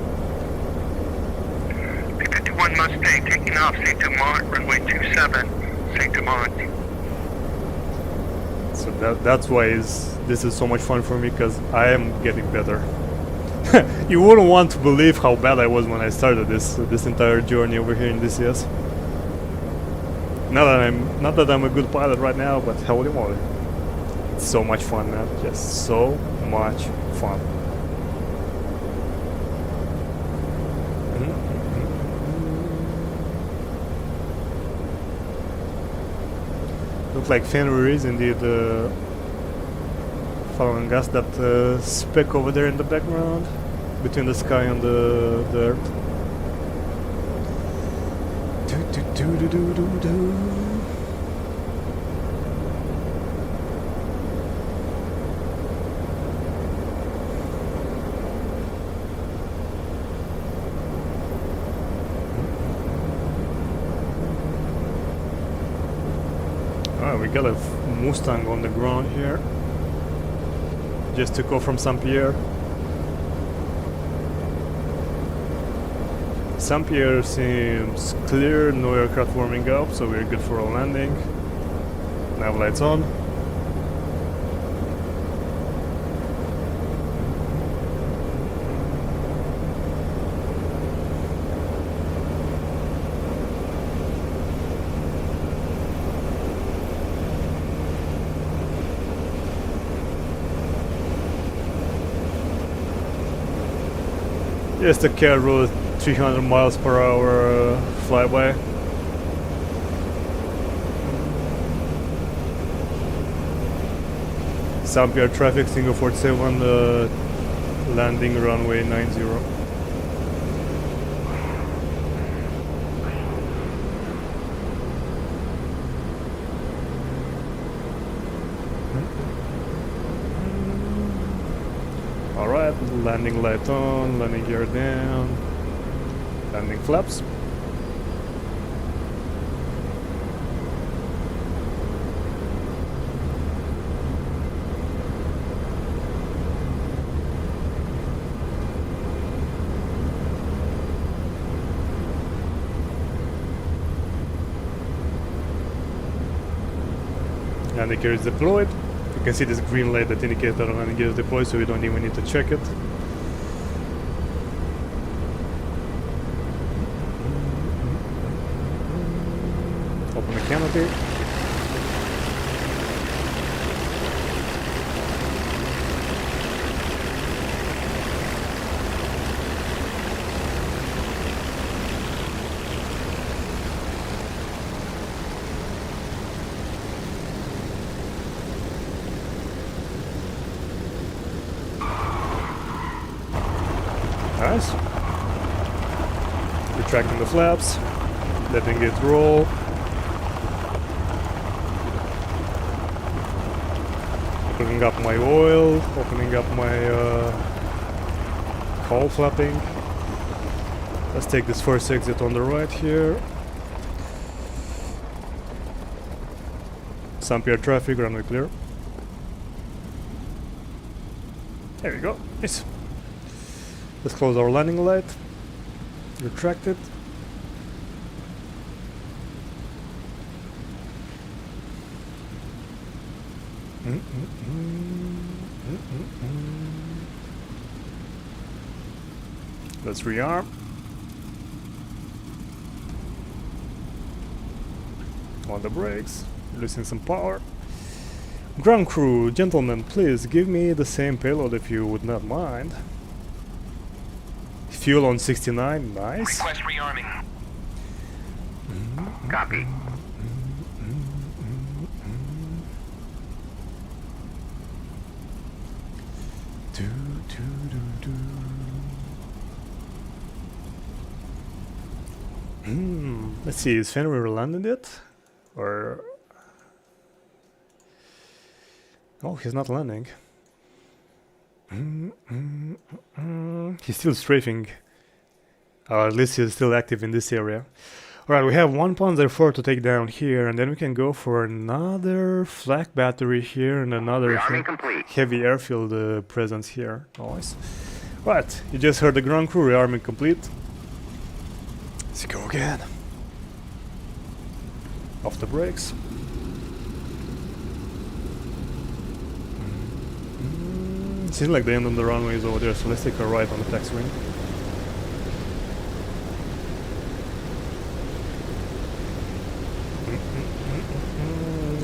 Speaker 2: P-51 Mustang taking off St. Dumont, runway 27, St. Dumont.
Speaker 1: So that's why this is so much fun for me, because I am getting better. You wouldn't want to believe how bad I was when I started this entire journey over here in DCS. Not that I'm a good pilot right now, but holy moly, it's so much fun, man! Just so much fun. Looks like Fenrir is indeed following us. That speck over there in the background, between the sky and the earth. We got a Mustang on the ground here. Just took off from Saint-Pierre. Saint-Pierre seems clear, no aircraft warming up, so we're good for a landing. Nav lights on. Just a cat road 300 miles per hour flyby. Saint-Pierre traffic, single 47, landing runway 90. Alright, landing light on, landing gear down, landing flaps. Landing gear is deployed. You can see this green light that indicates that the landing gear is deployed, so we don't even need to check it. Open the canopy. Retracting the flaps, letting it roll. Opening up my oil, opening up my cowl flapping. Let's take this first exit on the right here. Some air traffic, runway clear. There we go. Nice. Let's close our landing light. Retract it. Let's rearm. On the brakes, losing some power. Ground crew, gentlemen, please give me the same payload if you would not mind. Fuel on 69, nice.
Speaker 2: Request rearming. Copy.
Speaker 1: Let's see, is Fenrir landed it? Or... oh, he's not landing. He's still strafing. At least he's still active in this area. Alright, we have one Panzer IV to take down here, and then we can go for another flak battery here and another heavy airfield presence here. Nice. Right, you just heard the ground crew rearming complete. Let's go again. Off the brakes. Seems like the end of the runway is over there, so let's take a right on the taxi wing.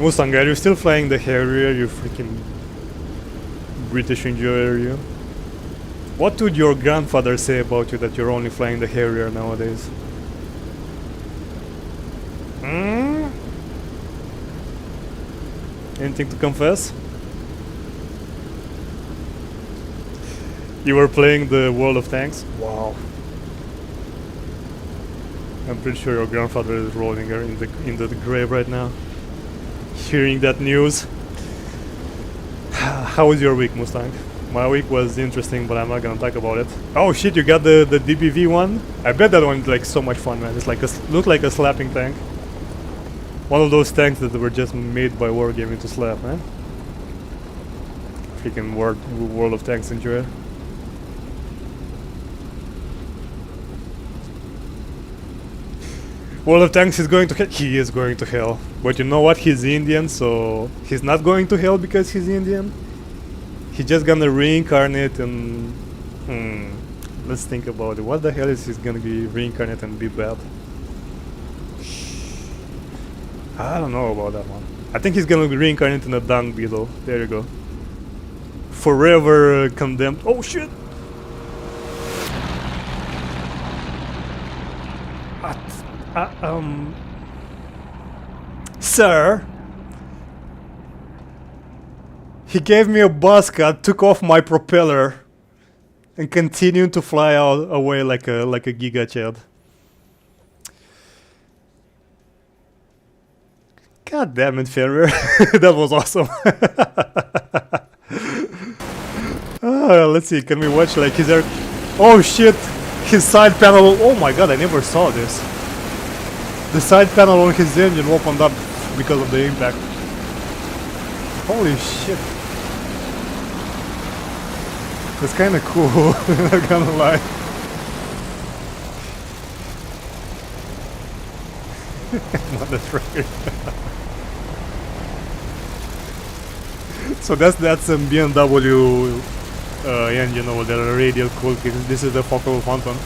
Speaker 1: Mustang, are you still flying the Harrier, you freaking British enjoyer, you? What would your grandfather say about you that you're only flying the Harrier nowadays? Anything to confess? You were playing the World of Tanks? Wow. I'm pretty sure your grandfather is rolling in the grave right now. Hearing that news. How was your week, Mustang? My week was interesting, but I'm not gonna talk about it. Oh shit, you got the DBV one? I bet that one's like so much fun, man. It's like looked like a slapping tank. One of those tanks that were just made by Wargaming to slap, man. Freaking World of Tanks enjoyer. World of Tanks is going to hell. He is going to hell. But you know what? He's Indian, so he's not going to hell because he's Indian. He's just gonna reincarnate and... let's think about it. What the hell is he gonna be reincarnate and be bad? I don't know about that one. I think he's gonna be reincarnated in a dung beetle. There you go. Forever condemned. Oh shit! Sir, he gave me a buzz cut, took off my propeller, and continued to fly away like a giga chad. God damn it, Fenrir. That was awesome. Let's see, can we watch like his air... Oh shit! His side panel... Oh my god, I never saw this. The side panel on his engine opened up because of the impact. Holy shit. That's kinda cool, not gonna lie. Motherfucker. So that's a BMW engine over there, a radial cool kit. This is the Focal Phantom.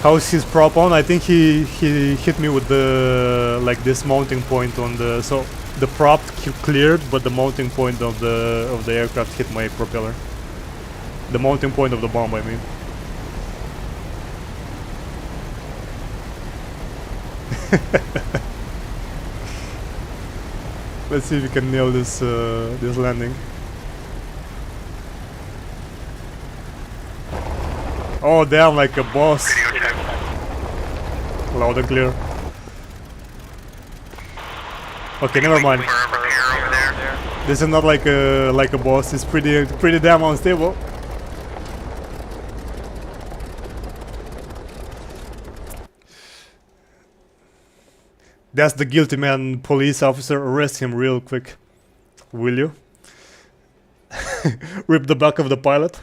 Speaker 1: How's his prop on? I think he hit me with the this mounting point on the... So the prop cleared, but the mounting point of the aircraft hit my propeller. The mounting point of the bomb, I mean. Let's see if we can nail this this landing. Oh damn, like a boss.
Speaker 2: Video check.
Speaker 1: Loud and clear. Okay, never mind.
Speaker 2: For repair over there.
Speaker 1: This is not like a boss. It's pretty damn unstable. That's the guilty man, police officer. Arrest him real quick, will you? Rip the back of the pilot.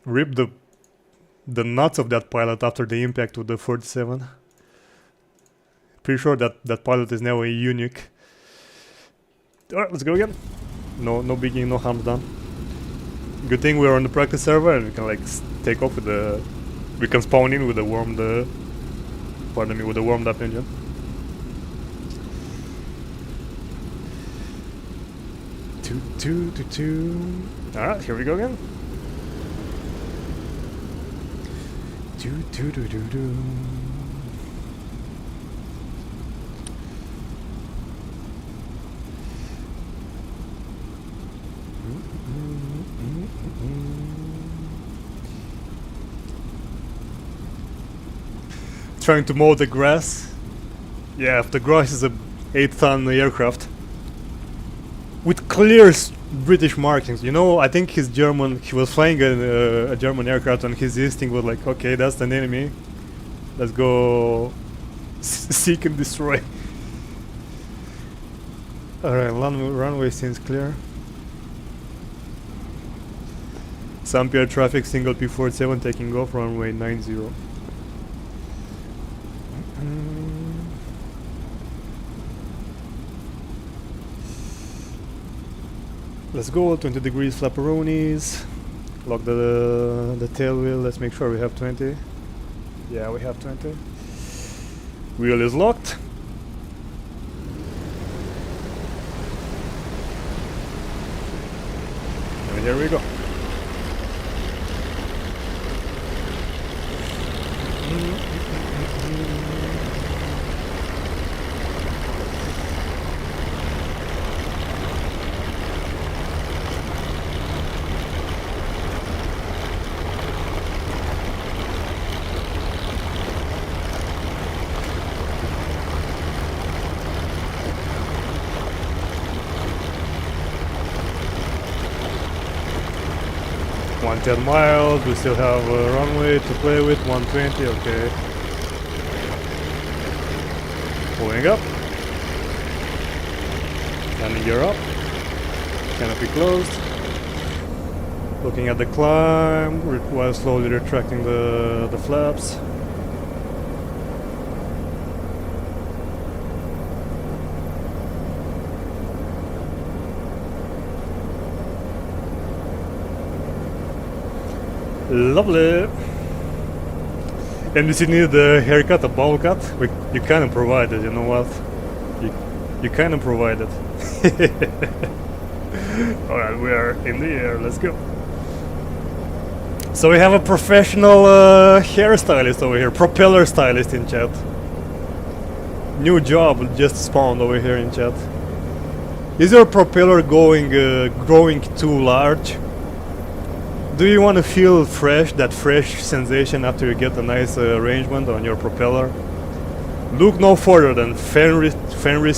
Speaker 1: Rip the nuts of that pilot after the impact with the 47. Pretty sure that pilot is now a eunuch. Alright, let's go again. No biggie, no harm done. Good thing we're on the practice server and we can like take off with the... We can spawn in with the warmed up engine. Two. Alright, here we go again. Do. Trying to mow the grass. Yeah, if the grass is a 8-ton aircraft with clear British markings. You know, I think he's German. He was flying a German aircraft, and his instinct was like, okay, that's an enemy. Let's go seek and destroy. Alright, runway seems clear. Sampere traffic, single P-47 taking off, runway 90. Let's go, 20 degrees flapperonis. Lock the tail wheel, let's make sure we have 20. Yeah, we have 20. Wheel is locked. And here we go. One 10 miles, we still have a runway to play with, 120, okay. Pulling up. Landing gear up. Canopy closed. Looking at the climb, while slowly retracting the flaps. Lovely. And if you need a haircut, a bowl cut, you kind of provided, you know what? You kind of provided. Alright, we are in the air, let's go. So we have a professional hairstylist over here, propeller stylist in chat. New job just spawned over here in chat. Is your propeller growing too large? Do you want to feel that fresh sensation after you get a nice arrangement on your propeller? Look no further than Fenris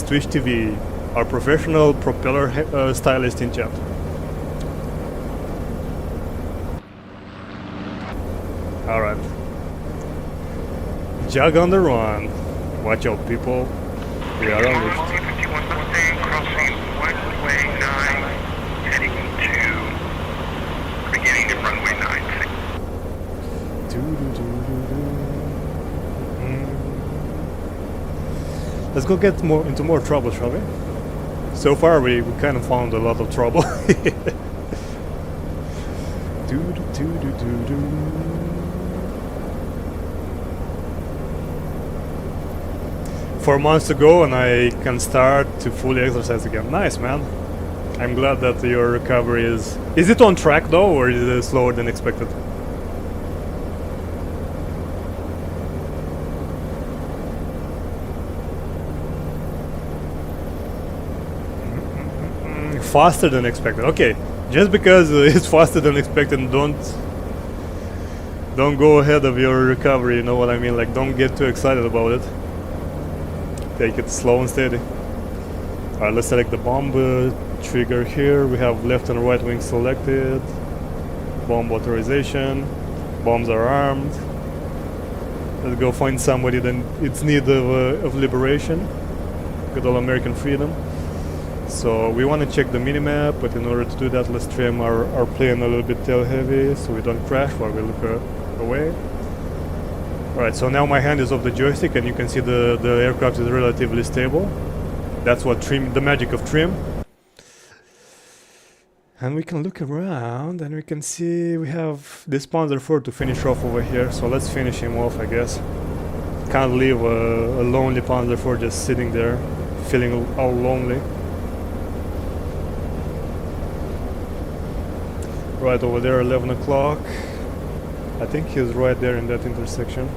Speaker 1: Twitch TV, our professional propeller stylist in chat. Alright. Jog on the run. Watch out, people. We are on the...
Speaker 2: 51 Mustang crossing runway 9, heading to beginning of runway 9.
Speaker 1: Let's go get into more trouble, shall we? So far we kind of found a lot of trouble. 4 months to go and I can start to fully exercise again. Nice, man. I'm glad that your recovery is... Is it on track though, or is it slower than expected? Faster than expected. Okay, just because it's faster than expected, don't go ahead of your recovery, you know what I mean? Like, don't get too excited about it. Take it slow and steady. Alright, let's select the bomb trigger here. We have left and right wing selected. Bomb authorization. Bombs are armed. Let's go find somebody that it's need of liberation. Good old American freedom. So we want to check the minimap, but in order to do that, let's trim our plane a little bit tail heavy so we don't crash while we look away. Alright, so now my hand is off the joystick and you can see the aircraft is relatively stable. That's what the magic of trim. And we can look around and we can see we have this Panzer IV to finish off over here, so let's finish him off, I guess. Can't leave a lonely Panzer IV just sitting there, feeling all lonely. Right over there, 11 o'clock. I think he's right there in that intersection.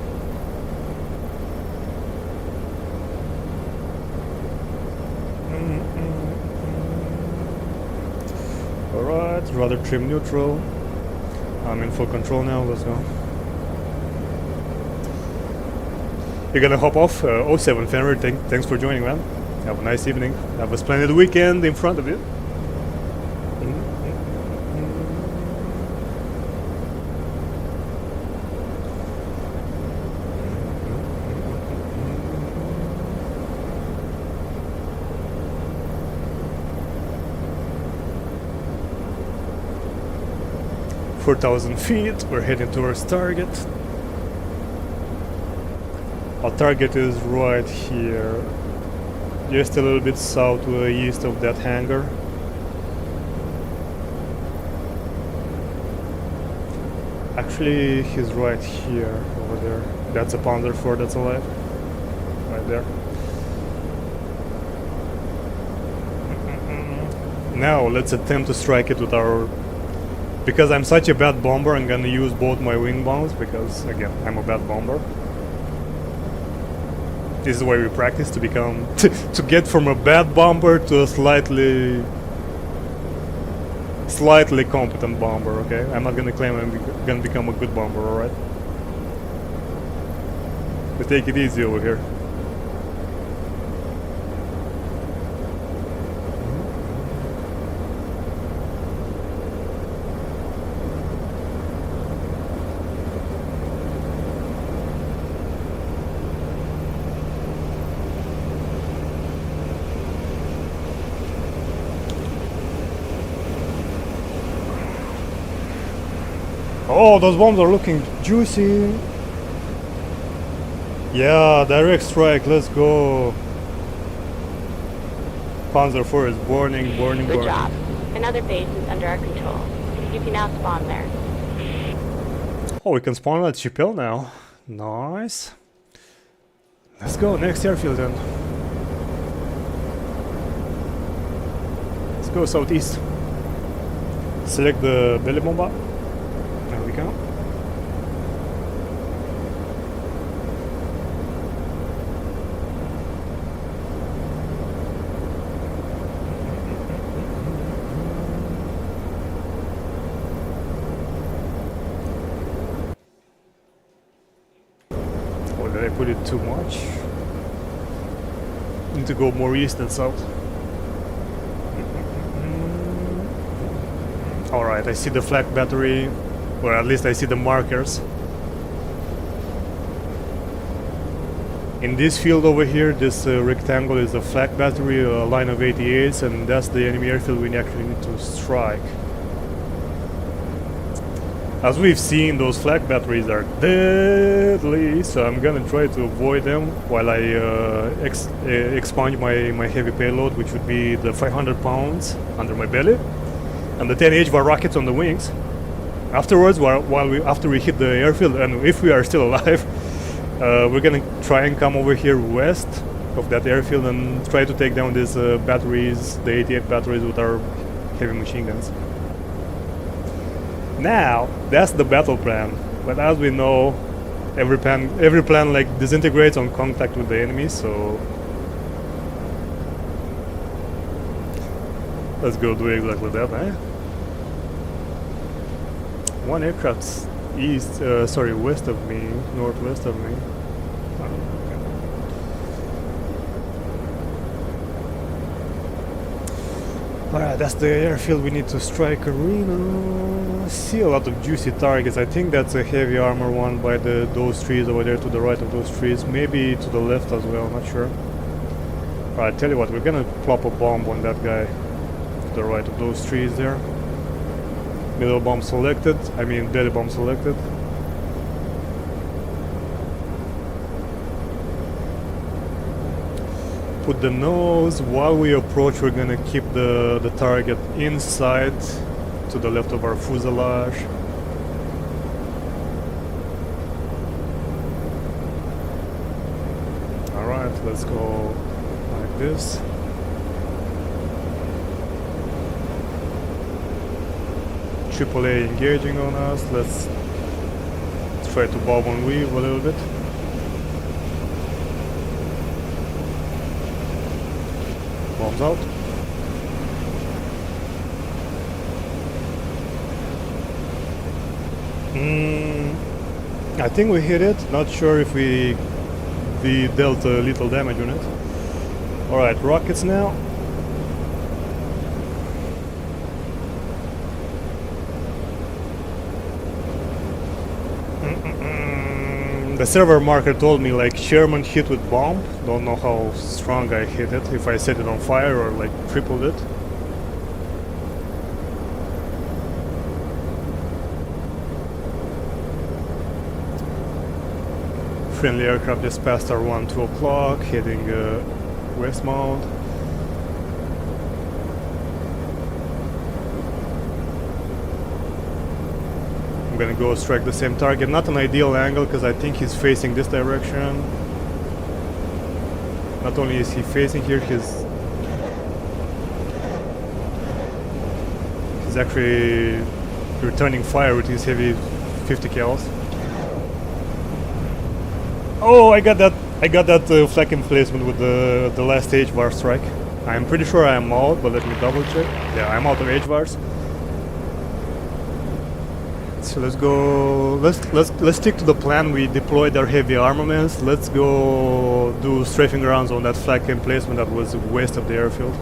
Speaker 1: Alright, rather trim neutral. I'm in full control now, let's go. You're gonna hop off? 07 Fenrir, thanks for joining, man. Have a nice evening. Have a splendid weekend in front of you. 4,000 feet, we're heading towards target. Our target is right here, just a little bit southeast of that hangar. Actually, he's right here, over there. That's a Panzer IV that's alive, right there. Now let's attempt to strike it with our... Because I'm such a bad bomber, I'm gonna use both my wing bombs, because again, I'm a bad bomber. This is the way we practice to become... to get from a bad bomber to a slightly competent bomber, okay? I'm not gonna claim I'm gonna become a good bomber, alright? But take it easy over here. Oh, those bombs are looking juicy. Yeah, direct strike, let's go. Panzer IV is burning.
Speaker 4: Good job. Another base is under our control. You can now spawn there.
Speaker 1: Oh, we can spawn at Chipel now. Nice. Let's go, next airfield then. Let's go southeast. Select the belly bomba. There we go. Or did I put it too much? Need to go more east than south. Alright, I see the flak battery. Or at least I see the markers. In this field over here, this rectangle is a flak battery, a line of 88s, and that's the enemy airfield we actually need to strike. As we've seen, those flak batteries are deadly, so I'm gonna try to avoid them while I expunge my heavy payload, which would be the 500 pounds under my belly, and the 10 HVAR rockets on the wings. Afterwards, after we hit the airfield, and if we are still alive, we're gonna try and come over here west of that airfield and try to take down these batteries, the 88 batteries with our heavy machine guns. Now, that's the battle plan, but as we know, every plan like disintegrates on contact with the enemy, so let's go do exactly that, eh? One aircraft west of me, northwest of me. Alright, that's the airfield we need to strike arena. See a lot of juicy targets. I think that's a heavy armor one by those trees over there to the right of those trees. Maybe to the left as well, not sure. Alright, tell you what, we're gonna plop a bomb on that guy to the right of those trees there. Middle bomb selected, I mean deadly bomb selected. Put the nose. While we approach, we're gonna keep the target inside to the left of our fuselage. Alright, let's go like this. AAA engaging on us. Let's try to bob and weave a little bit. Bombs out. I think we hit it. Not sure if we dealt a little damage on it. Alright, rockets now. The server marker told me like Sherman hit with bomb. Don't know how strong I hit it, if I set it on fire or like tripled it. Friendly aircraft just passed our 2 o'clock, heading westbound. I'm gonna go strike the same target. Not an ideal angle because I think he's facing this direction. Not only is he facing here, he's actually returning fire with his heavy 50 cals. Oh, I got that flak emplacement with the last H-bar strike. I'm pretty sure I am out, but let me double check. Yeah, I'm out of H-bars. So let's go. Let's stick to the plan. We deployed our heavy armaments. Let's go do strafing rounds on that flak emplacement that was west of the airfield.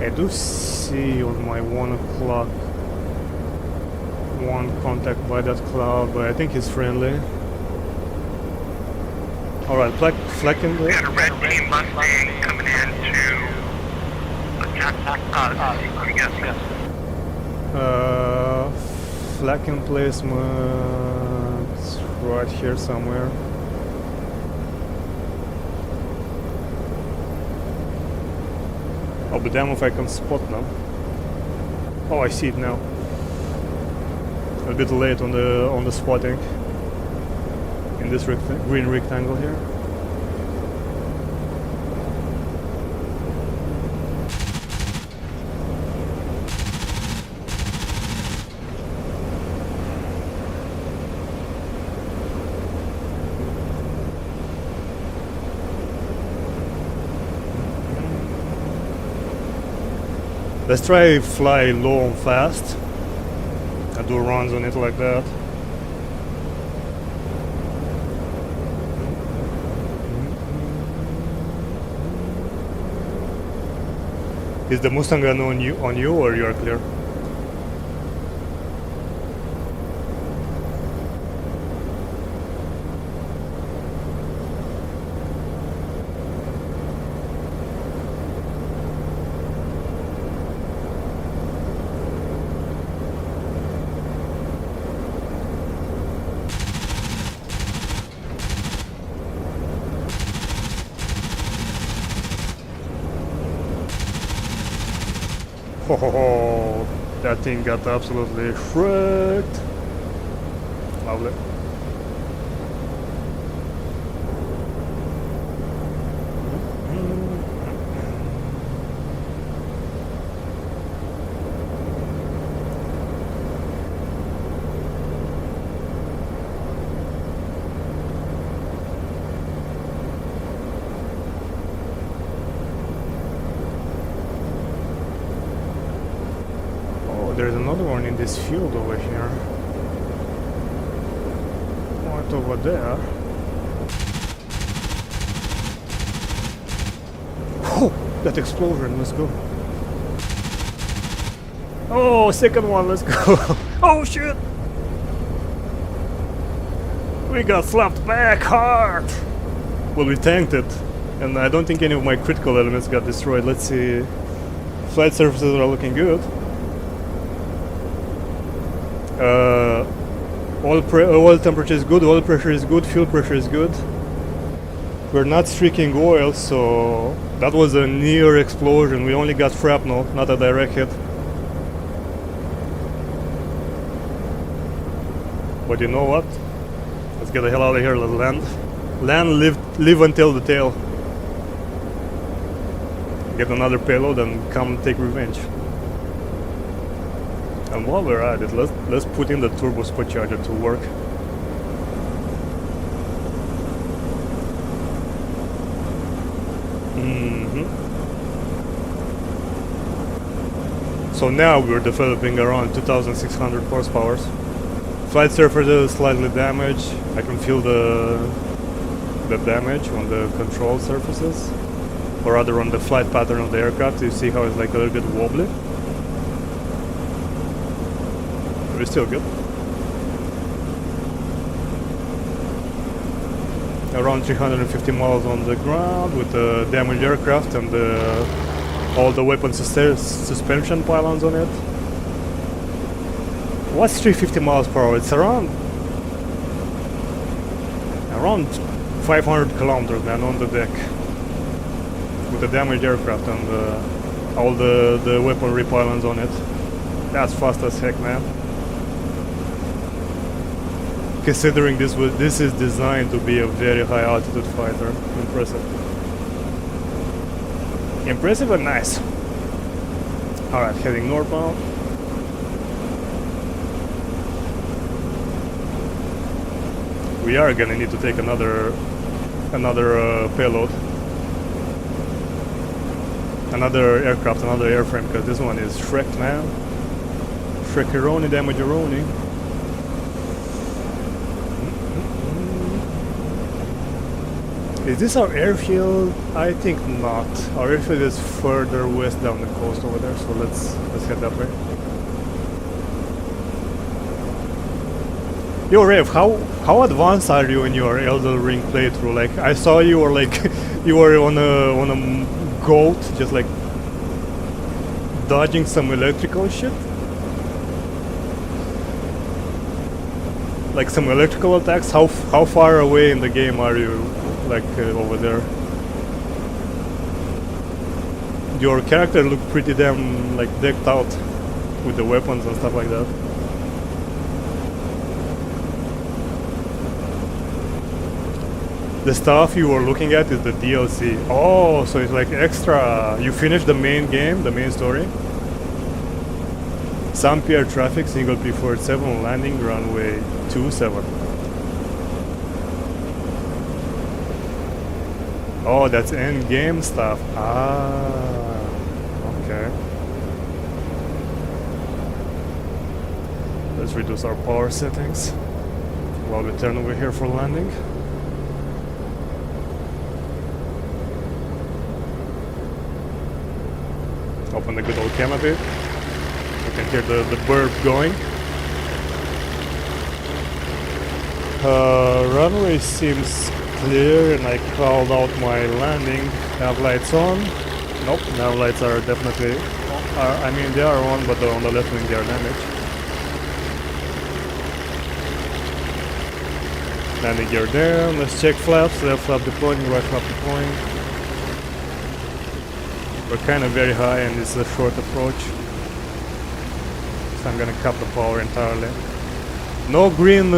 Speaker 1: I do see on my 1 o'clock one contact by that cloud, but I think he's friendly. Alright, flak in
Speaker 2: We
Speaker 1: there.
Speaker 2: got a red team Mustang coming in to attack us. Yes.
Speaker 1: Flak emplacement right here somewhere. I'll be damned if I can spot now. Oh, I see it now. A bit late on the spotting in this green rectangle here. Let's try fly low and fast. I do runs on it like that. Is the Mustang gun on you or you're clear? Oh, that thing got absolutely shreked. Lovely. Oh, there's another one in this field over here. Right over there. Oh, that explosion, let's go. Oh, second one, let's go. Oh shit! We got slapped back hard! Well, we tanked it, and I don't think any of my critical elements got destroyed. Let's see. Flight surfaces are looking good. Oil temperature is good, oil pressure is good, fuel pressure is good. We're not streaking oil, so that was a near explosion. We only got shrapnel, not a direct hit. But you know what? Let's get the hell out of here, let's land. Land, live until the tail. Get another payload and come take revenge. And while we're at it, let's put in the turbo supercharger to work. So now we're developing around 2,600 horsepower. Flight surface is slightly damaged. I can feel the damage on the control surfaces, or rather on the flight pattern of the aircraft. You see how it's like a little bit wobbly. We're still good. Around 350 miles on the ground with the damaged aircraft and all the weapon suspension pylons on it. What's 350 miles per hour? It's around 500 kilometers, man, on the deck with the damaged aircraft and all the weaponry pylons on it. That's fast as heck, man. Considering this is designed to be a very high altitude fighter. Impressive. Impressive and nice. Alright, heading northbound. We are gonna need to take another payload. Another aircraft, another airframe, because this one is Shrek, man. Shrekeroni, damageroni. Is this our airfield? I think not. Our airfield is further west down the coast over there, so let's head that way. Yo Rev, how advanced are you in your Elden Ring playthrough? Like, I saw you were like you were on a goat, just like dodging some electrical shit. Like some electrical attacks. How far away in the game are you? Like over there. Your character looked pretty damn like decked out with the weapons and stuff like that. The stuff you were looking at is the DLC. Oh, so it's like extra. You finished the main game, the main story. Some air traffic, single P-47 landing runway 27. Oh, that's end-game stuff. Ah, okay. Let's reduce our power settings while we turn over here for landing. Open the good old canopy. You can hear the bird going. Runway seems clear, and I called out my landing. Nav lights on. Nope, nav lights are definitely I mean, they are on, but on the left wing they are damaged. Landing gear down. Let's check flaps. Left flap deploying, right flap deploying. We're kind of very high and it's a short approach, so I'm gonna cut the power entirely. No green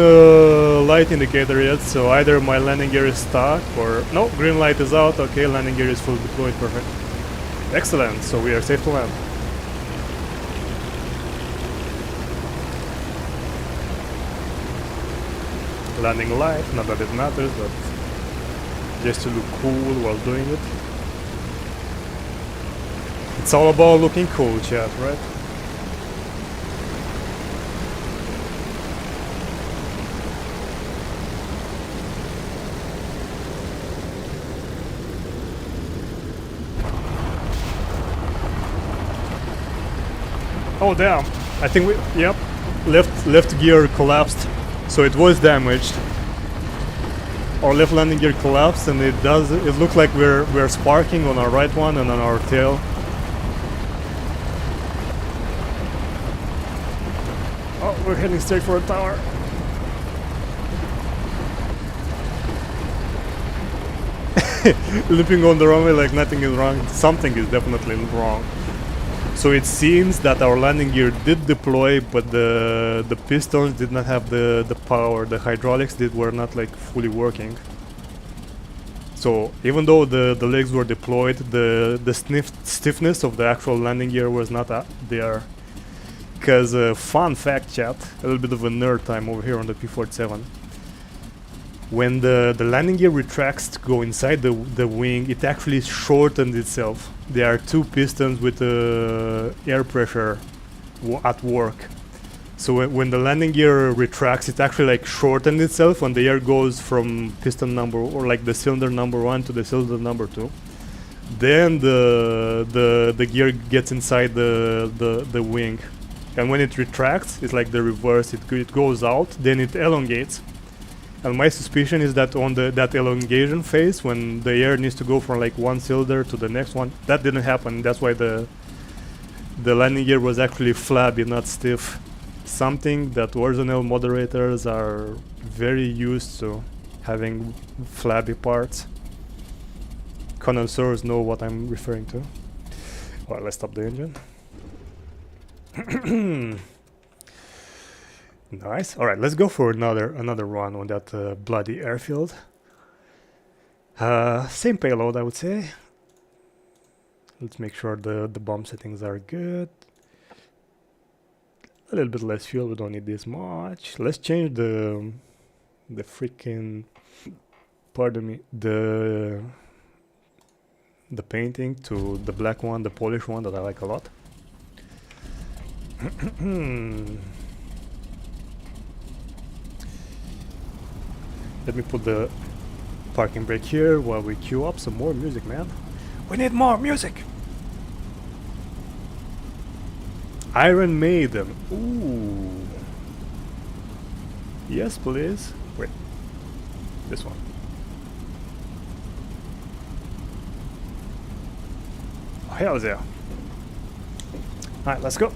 Speaker 1: light indicator yet, so either my landing gear is stuck or... No, green light is out. Okay, landing gear is fully deployed. Perfect. Excellent, so we are safe to land. Landing light, not that it matters, but just to look cool while doing it. It's all about looking cool, chat, right? Oh damn! I think we, yep, left gear collapsed, so it was damaged. Our left landing gear collapsed, and it looks like we're sparking on our right one and on our tail. Oh, we're heading straight for a tower. Looping on the runway like nothing is wrong. Something is definitely wrong. So it seems that our landing gear did deploy, but the pistons did not have the power. The hydraulics were not like fully working. So even though the legs were deployed, the stiffness of the actual landing gear was not there. Because fun fact, chat, a little bit of a nerd time over here on the P-47. When the landing gear retracts to go inside the wing, it actually shortened itself. There are two pistons with air pressure at work. So when the landing gear retracts, it actually like shortened itself when the air goes from piston number, or like the cylinder number 1 to the cylinder number 2. Then the gear gets inside the wing, and when it retracts, it's like the reverse. It goes out, then it elongates. And my suspicion is that on that elongation phase, when the air needs to go from like one cylinder to the next one, that didn't happen. That's why the landing gear was actually flabby, not stiff. Something that original moderators are very used to, having flabby parts. Connoisseurs know what I'm referring to. Alright, let's stop the engine. Nice. Alright, let's go for another run on that bloody airfield. Same payload, I would say. Let's make sure the bomb settings are good. A little bit less fuel, we don't need this much. Let's change the freaking, pardon me, the painting to the black one, the Polish one that I like a lot. Let me put the parking brake here while we queue up some more music, man. We need more music! Iron Maiden. Ooh. Yes, please. Wait. This one. Oh, hell yeah. Alright, let's go.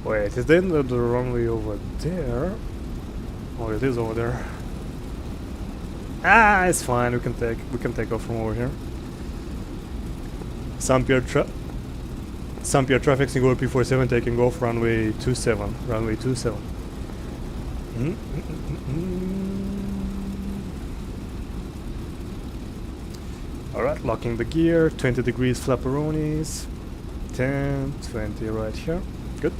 Speaker 1: Wait, is then the runway over there? Oh, it is over there. Ah, it's fine. We can take off from over here. Saint-Pierre traffic single P-47 taking off runway 27. Runway 27. Alright, locking the gear. 20 degrees flapperonis. 10, 20 right here. Good.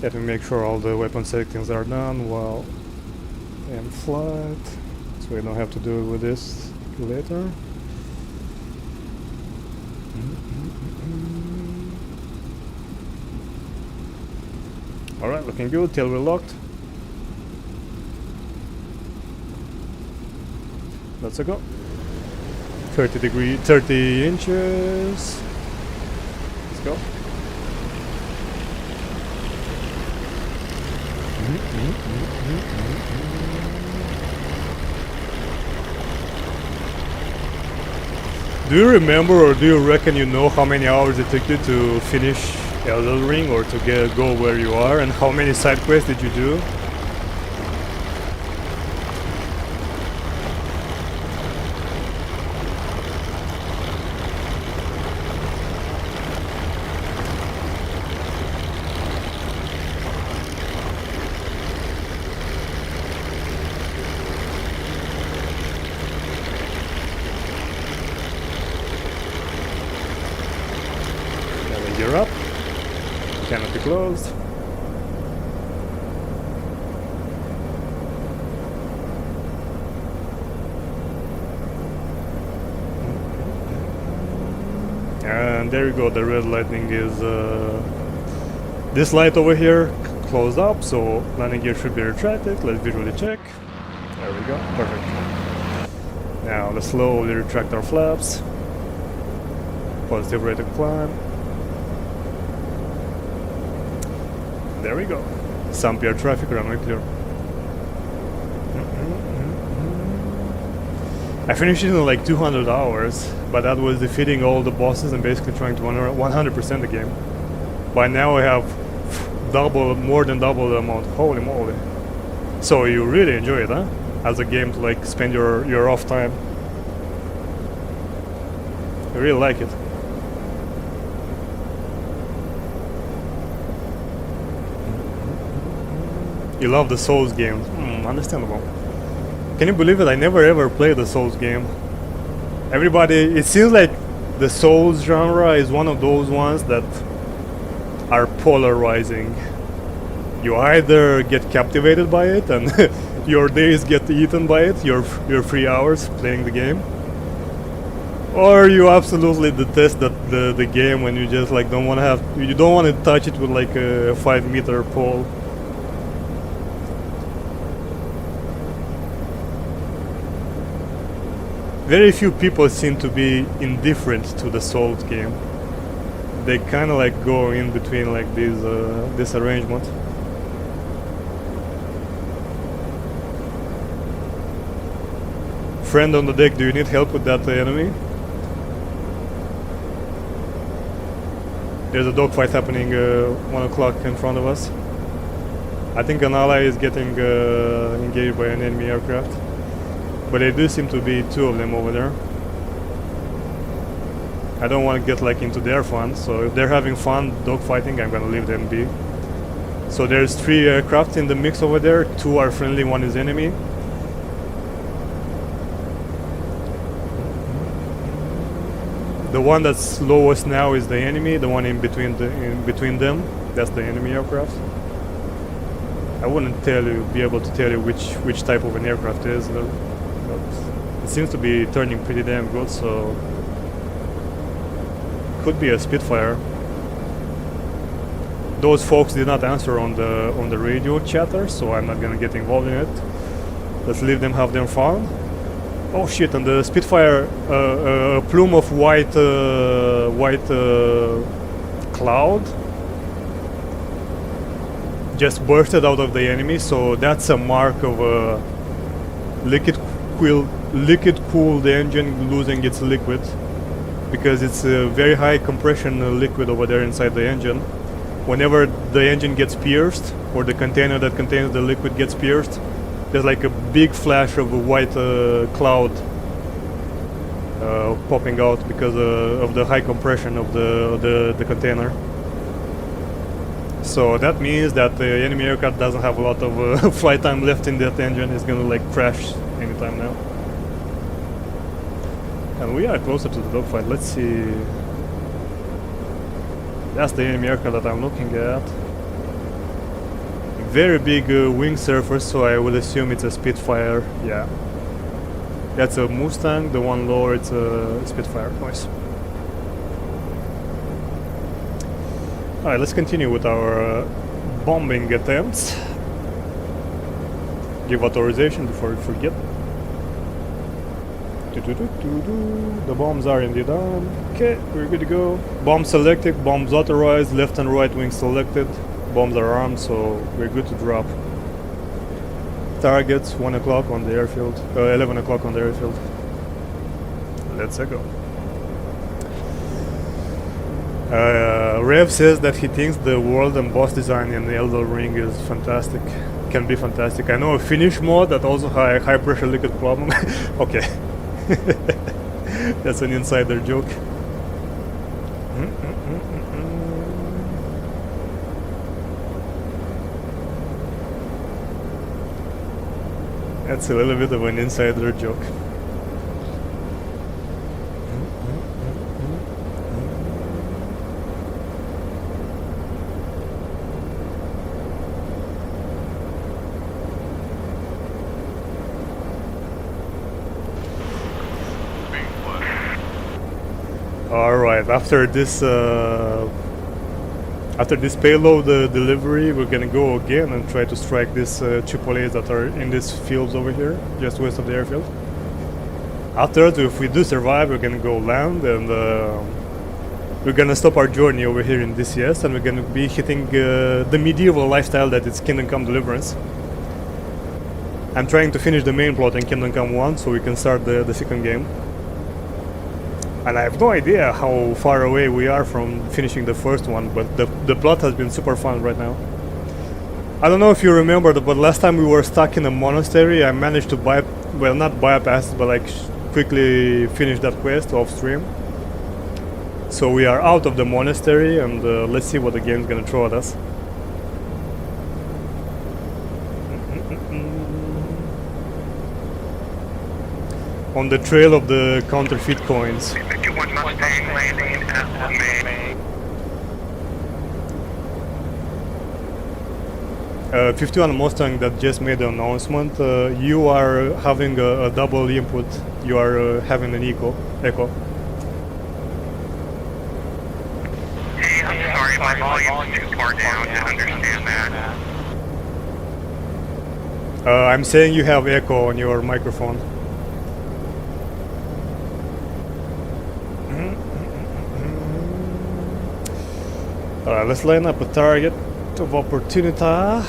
Speaker 1: Let me make sure all the weapon settings are done while in flight, so we don't have to deal with this later. Alright, looking good, tail wheel locked. Let's go. 30 inches. Let's go. Do you remember, or do you reckon you know how many hours it took you to finish Elden Ring, or to go where you are, and how many side quests did you do? Gear up. Canopy closed. And there you go, the red lightning is this light over here closed up, so landing gear should be retracted. Let's visually check. There we go, perfect. Now let's slowly retract our flaps. Positive rate of climb. There we go. Saint-Pierre traffic, runway clear. I finished it in like 200 hours, but that was defeating all the bosses and basically trying to 100% the game. By now I have more than double the amount. Holy moly. So you really enjoy it, huh? As a game to like spend your off time. I really like it. You love the Souls games. Understandable. Can you believe it? I never ever played a Souls game. It seems like the Souls genre is one of those ones that are polarizing. You either get captivated by it and your days get eaten by it, your 3 hours playing the game, or you absolutely detest the game when you just like don't want to touch it with like a 5-meter pole. Very few people seem to be indifferent to the Souls game. They kind of like go in between like this arrangement. Friend on the deck, do you need help with that enemy? There's a dogfight happening 1 o'clock in front of us. I think an ally is getting engaged by an enemy aircraft. But there do seem to be 2 of them over there. I don't want to get like into their fun, so if they're having fun dogfighting, I'm gonna leave them be. So there's 3 aircraft in the mix over there. 2 are friendly, 1 is enemy. The one that's lowest now is the enemy. The one in between them, that's the enemy aircraft. I wouldn't be able to tell you which type of an aircraft it is. It seems to be turning pretty damn good, so could be a Spitfire. Those folks did not answer on the radio chatter, so I'm not gonna get involved in it. Let's leave them have their fun. Oh shit! And the Spitfire, a plume of white cloud just bursted out of the enemy, so that's a mark of a liquid-cooled engine losing its liquid, because it's a very high compression liquid over there inside the engine. Whenever the engine gets pierced, or the container that contains the liquid gets pierced, there's like a big flash of a white cloud popping out because of the high compression of the container. So that means that the enemy aircraft doesn't have a lot of flight time left in that engine. It's gonna like crash anytime now. And we are closer to the dogfight. Let's see. That's the enemy aircraft that I'm looking at. Very big wing surface, so I would assume it's a Spitfire. Yeah. That's a Mustang. The one lower, it's a Spitfire. Nice. Alright, let's continue with our bombing attempts. Give authorization before we forget. The bombs are indeed on. Okay, we're good to go. Bombs selected, bombs authorized, left and right wing selected. Bombs are armed, so we're good to drop. Targets 1 o'clock on the airfield, 11 o'clock on the airfield. Let's go. Rev says that he thinks the world and boss design in the Elden Ring is fantastic. Can be fantastic. I know a Finnish mod that also has high pressure liquid problem. Okay. That's an insider joke. That's a little bit of an insider joke. Alright, after this payload delivery, we're gonna go again and try to strike these AAAs that are in these fields over here, just west of the airfield. After that, if we do survive, we're gonna go land and we're gonna stop our journey over here in DCS and we're gonna be hitting the medieval lifestyle that is Kingdom Come Deliverance. I'm trying to finish the main plot in Kingdom Come 1 so we can start the second game. And I have no idea how far away we are from finishing the first one, but the plot has been super fun right now. I don't know if you remember, but last time we were stuck in a monastery, I managed to not bypass, but like quickly finish that quest off stream. So we are out of the monastery, and let's see what the game's gonna throw at us. On the trail of the counterfeit coins.
Speaker 2: 51 Mustang landing at LeMay.
Speaker 1: 51 Mustang that just made the announcement. You are having a double input. You are having an echo.
Speaker 2: Hey, I'm sorry, my volume's too far down to understand that.
Speaker 1: I'm saying you have echo on your microphone. Alright, let's line up a target of opportunity. I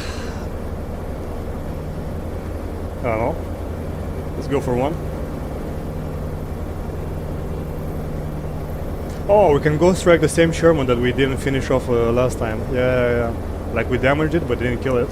Speaker 1: don't know. Let's go for one. Oh, we can go strike the same Sherman that we didn't finish off last time. Yeah. Like we damaged it, but didn't kill it.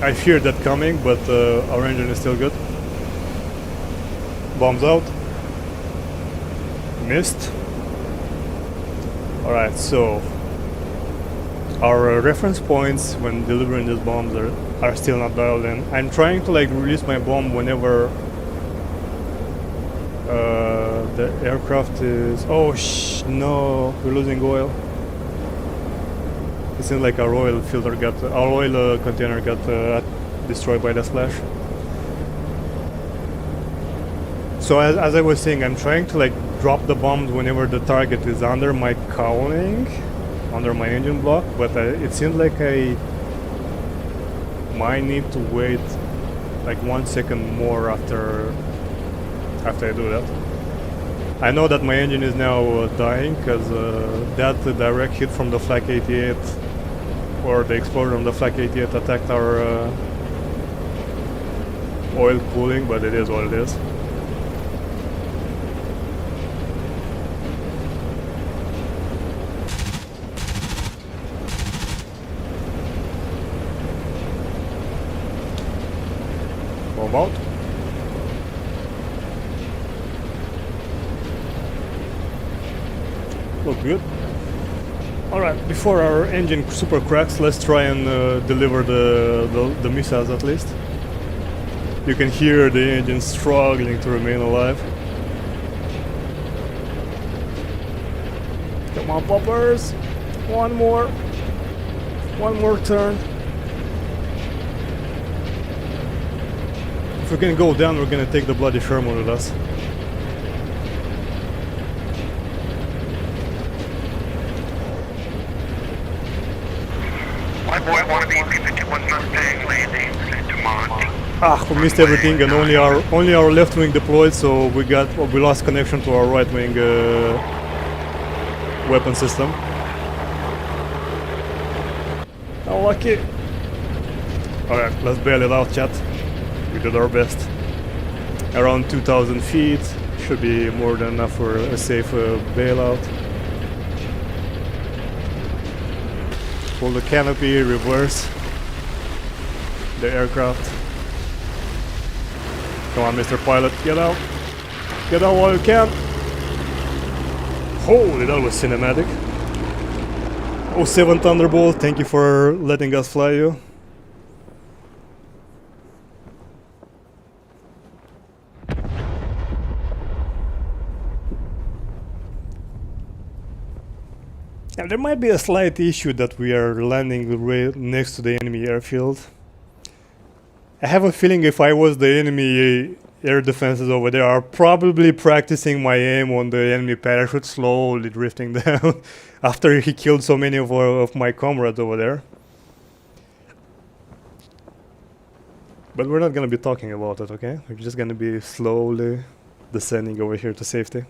Speaker 1: I feared that coming, but our engine is still good. Bombs out. Missed. Alright, so our reference points when delivering these bombs are still not dialed in. I'm trying to like release my bomb whenever the aircraft is... Oh no, we're losing oil. It seems like our oil container got destroyed by the splash. So as I was saying, I'm trying to like drop the bombs whenever the target is under my cowling, under my engine block, but it seems like I might need to wait like 1 second more after I do that. I know that my engine is now dying because that direct hit from the Flak 88 or the explosion of the Flak 88 attacked our oil cooling, but it is what it is. Bomb out. Look good. Alright, before our engine super cracks, let's try and deliver the missiles at least. You can hear the engine struggling to remain alive. Come on, poppers! One more turn. If we're gonna go down, we're gonna take the bloody Sherman with us.
Speaker 2: Boy, one of these P-51 Mustang landing to Mont.
Speaker 1: Ah, we missed everything, and only our left wing deployed, so we lost connection to our right wing weapon system. How lucky! Alright, let's bail it out, chat. We did our best. Around 2,000 feet should be more than enough for a safe bailout. Pull the canopy, reverse the aircraft. Come on, Mr. Pilot, get out. Get out while you can. Holy, that was cinematic. 07 Thunderbolt, thank you for letting us fly you. Now, there might be a slight issue that we are landing right next to the enemy airfield. I have a feeling if I was the enemy air defenses over there, are probably practicing my aim on the enemy parachute, slowly drifting down after he killed so many of my comrades over there. But we're not gonna be talking about it, okay? We're just gonna be slowly descending over here to safety.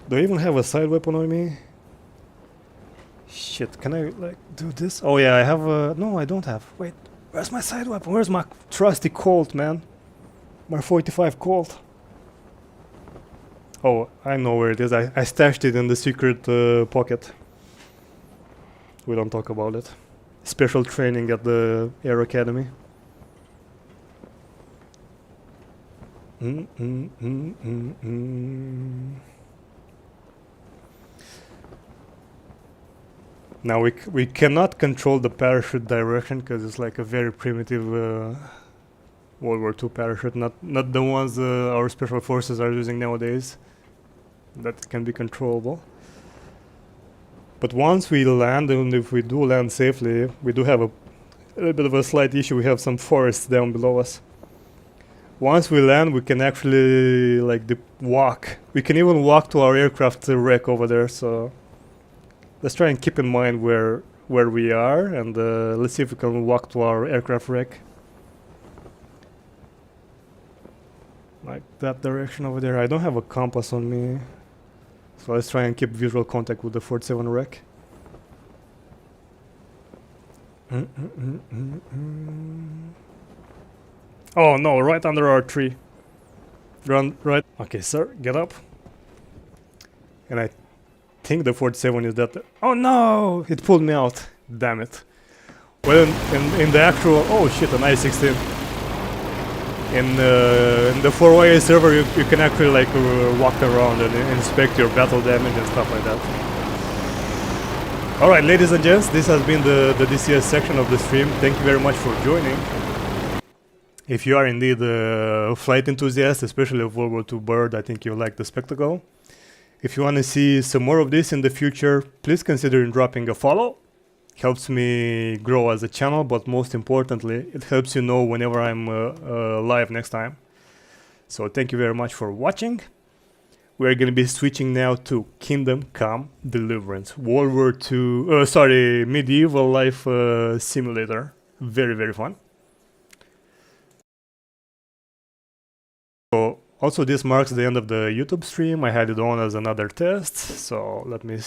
Speaker 1: Do I even have a side weapon on me? Shit, can I like do this? Oh yeah, I have a... No, I don't have. Wait, where's my side weapon? Where's my trusty Colt, man? My 45 Colt. Oh, I know where it is. I stashed it in the secret pocket. We don't talk about it. Special training at the Air Academy. Now we cannot control the parachute direction because it's like a very primitive World War II parachute, not the ones our special forces are using nowadays. That can be controllable. But once we land, and if we do land safely, we do have a little bit of a slight issue. We have some forests down below us. Once we land, we can actually like walk. We can even walk to our aircraft wreck over there. So let's try and keep in mind where we are, and let's see if we can walk to our aircraft wreck. Like that direction over there. I don't have a compass on me. So let's try and keep visual contact with the 47 wreck. Oh no, right under our tree. Run, right. Okay, sir, get up. And I think the 47 is that. Oh no! It pulled me out. Damn it. Well, in the actual. Oh shit, an I-16. In the 4YA server, you can actually like walk around and inspect your battle damage and stuff like that. Alright, ladies and gents, this has been the DCS section of the stream. Thank you very much for joining. If you are indeed a flight enthusiast, especially of World War II bird, I think you'll like the spectacle. If you want to see some more of this in the future, please consider dropping a follow. Helps me grow as a channel, but most importantly, it helps you know whenever I'm live next time. So thank you very much for watching. We're going to be switching now to Kingdom Come Deliverance, World War II, medieval life simulator. Very, very fun. So also this marks the end of the YouTube stream. I had it on as another test, so let me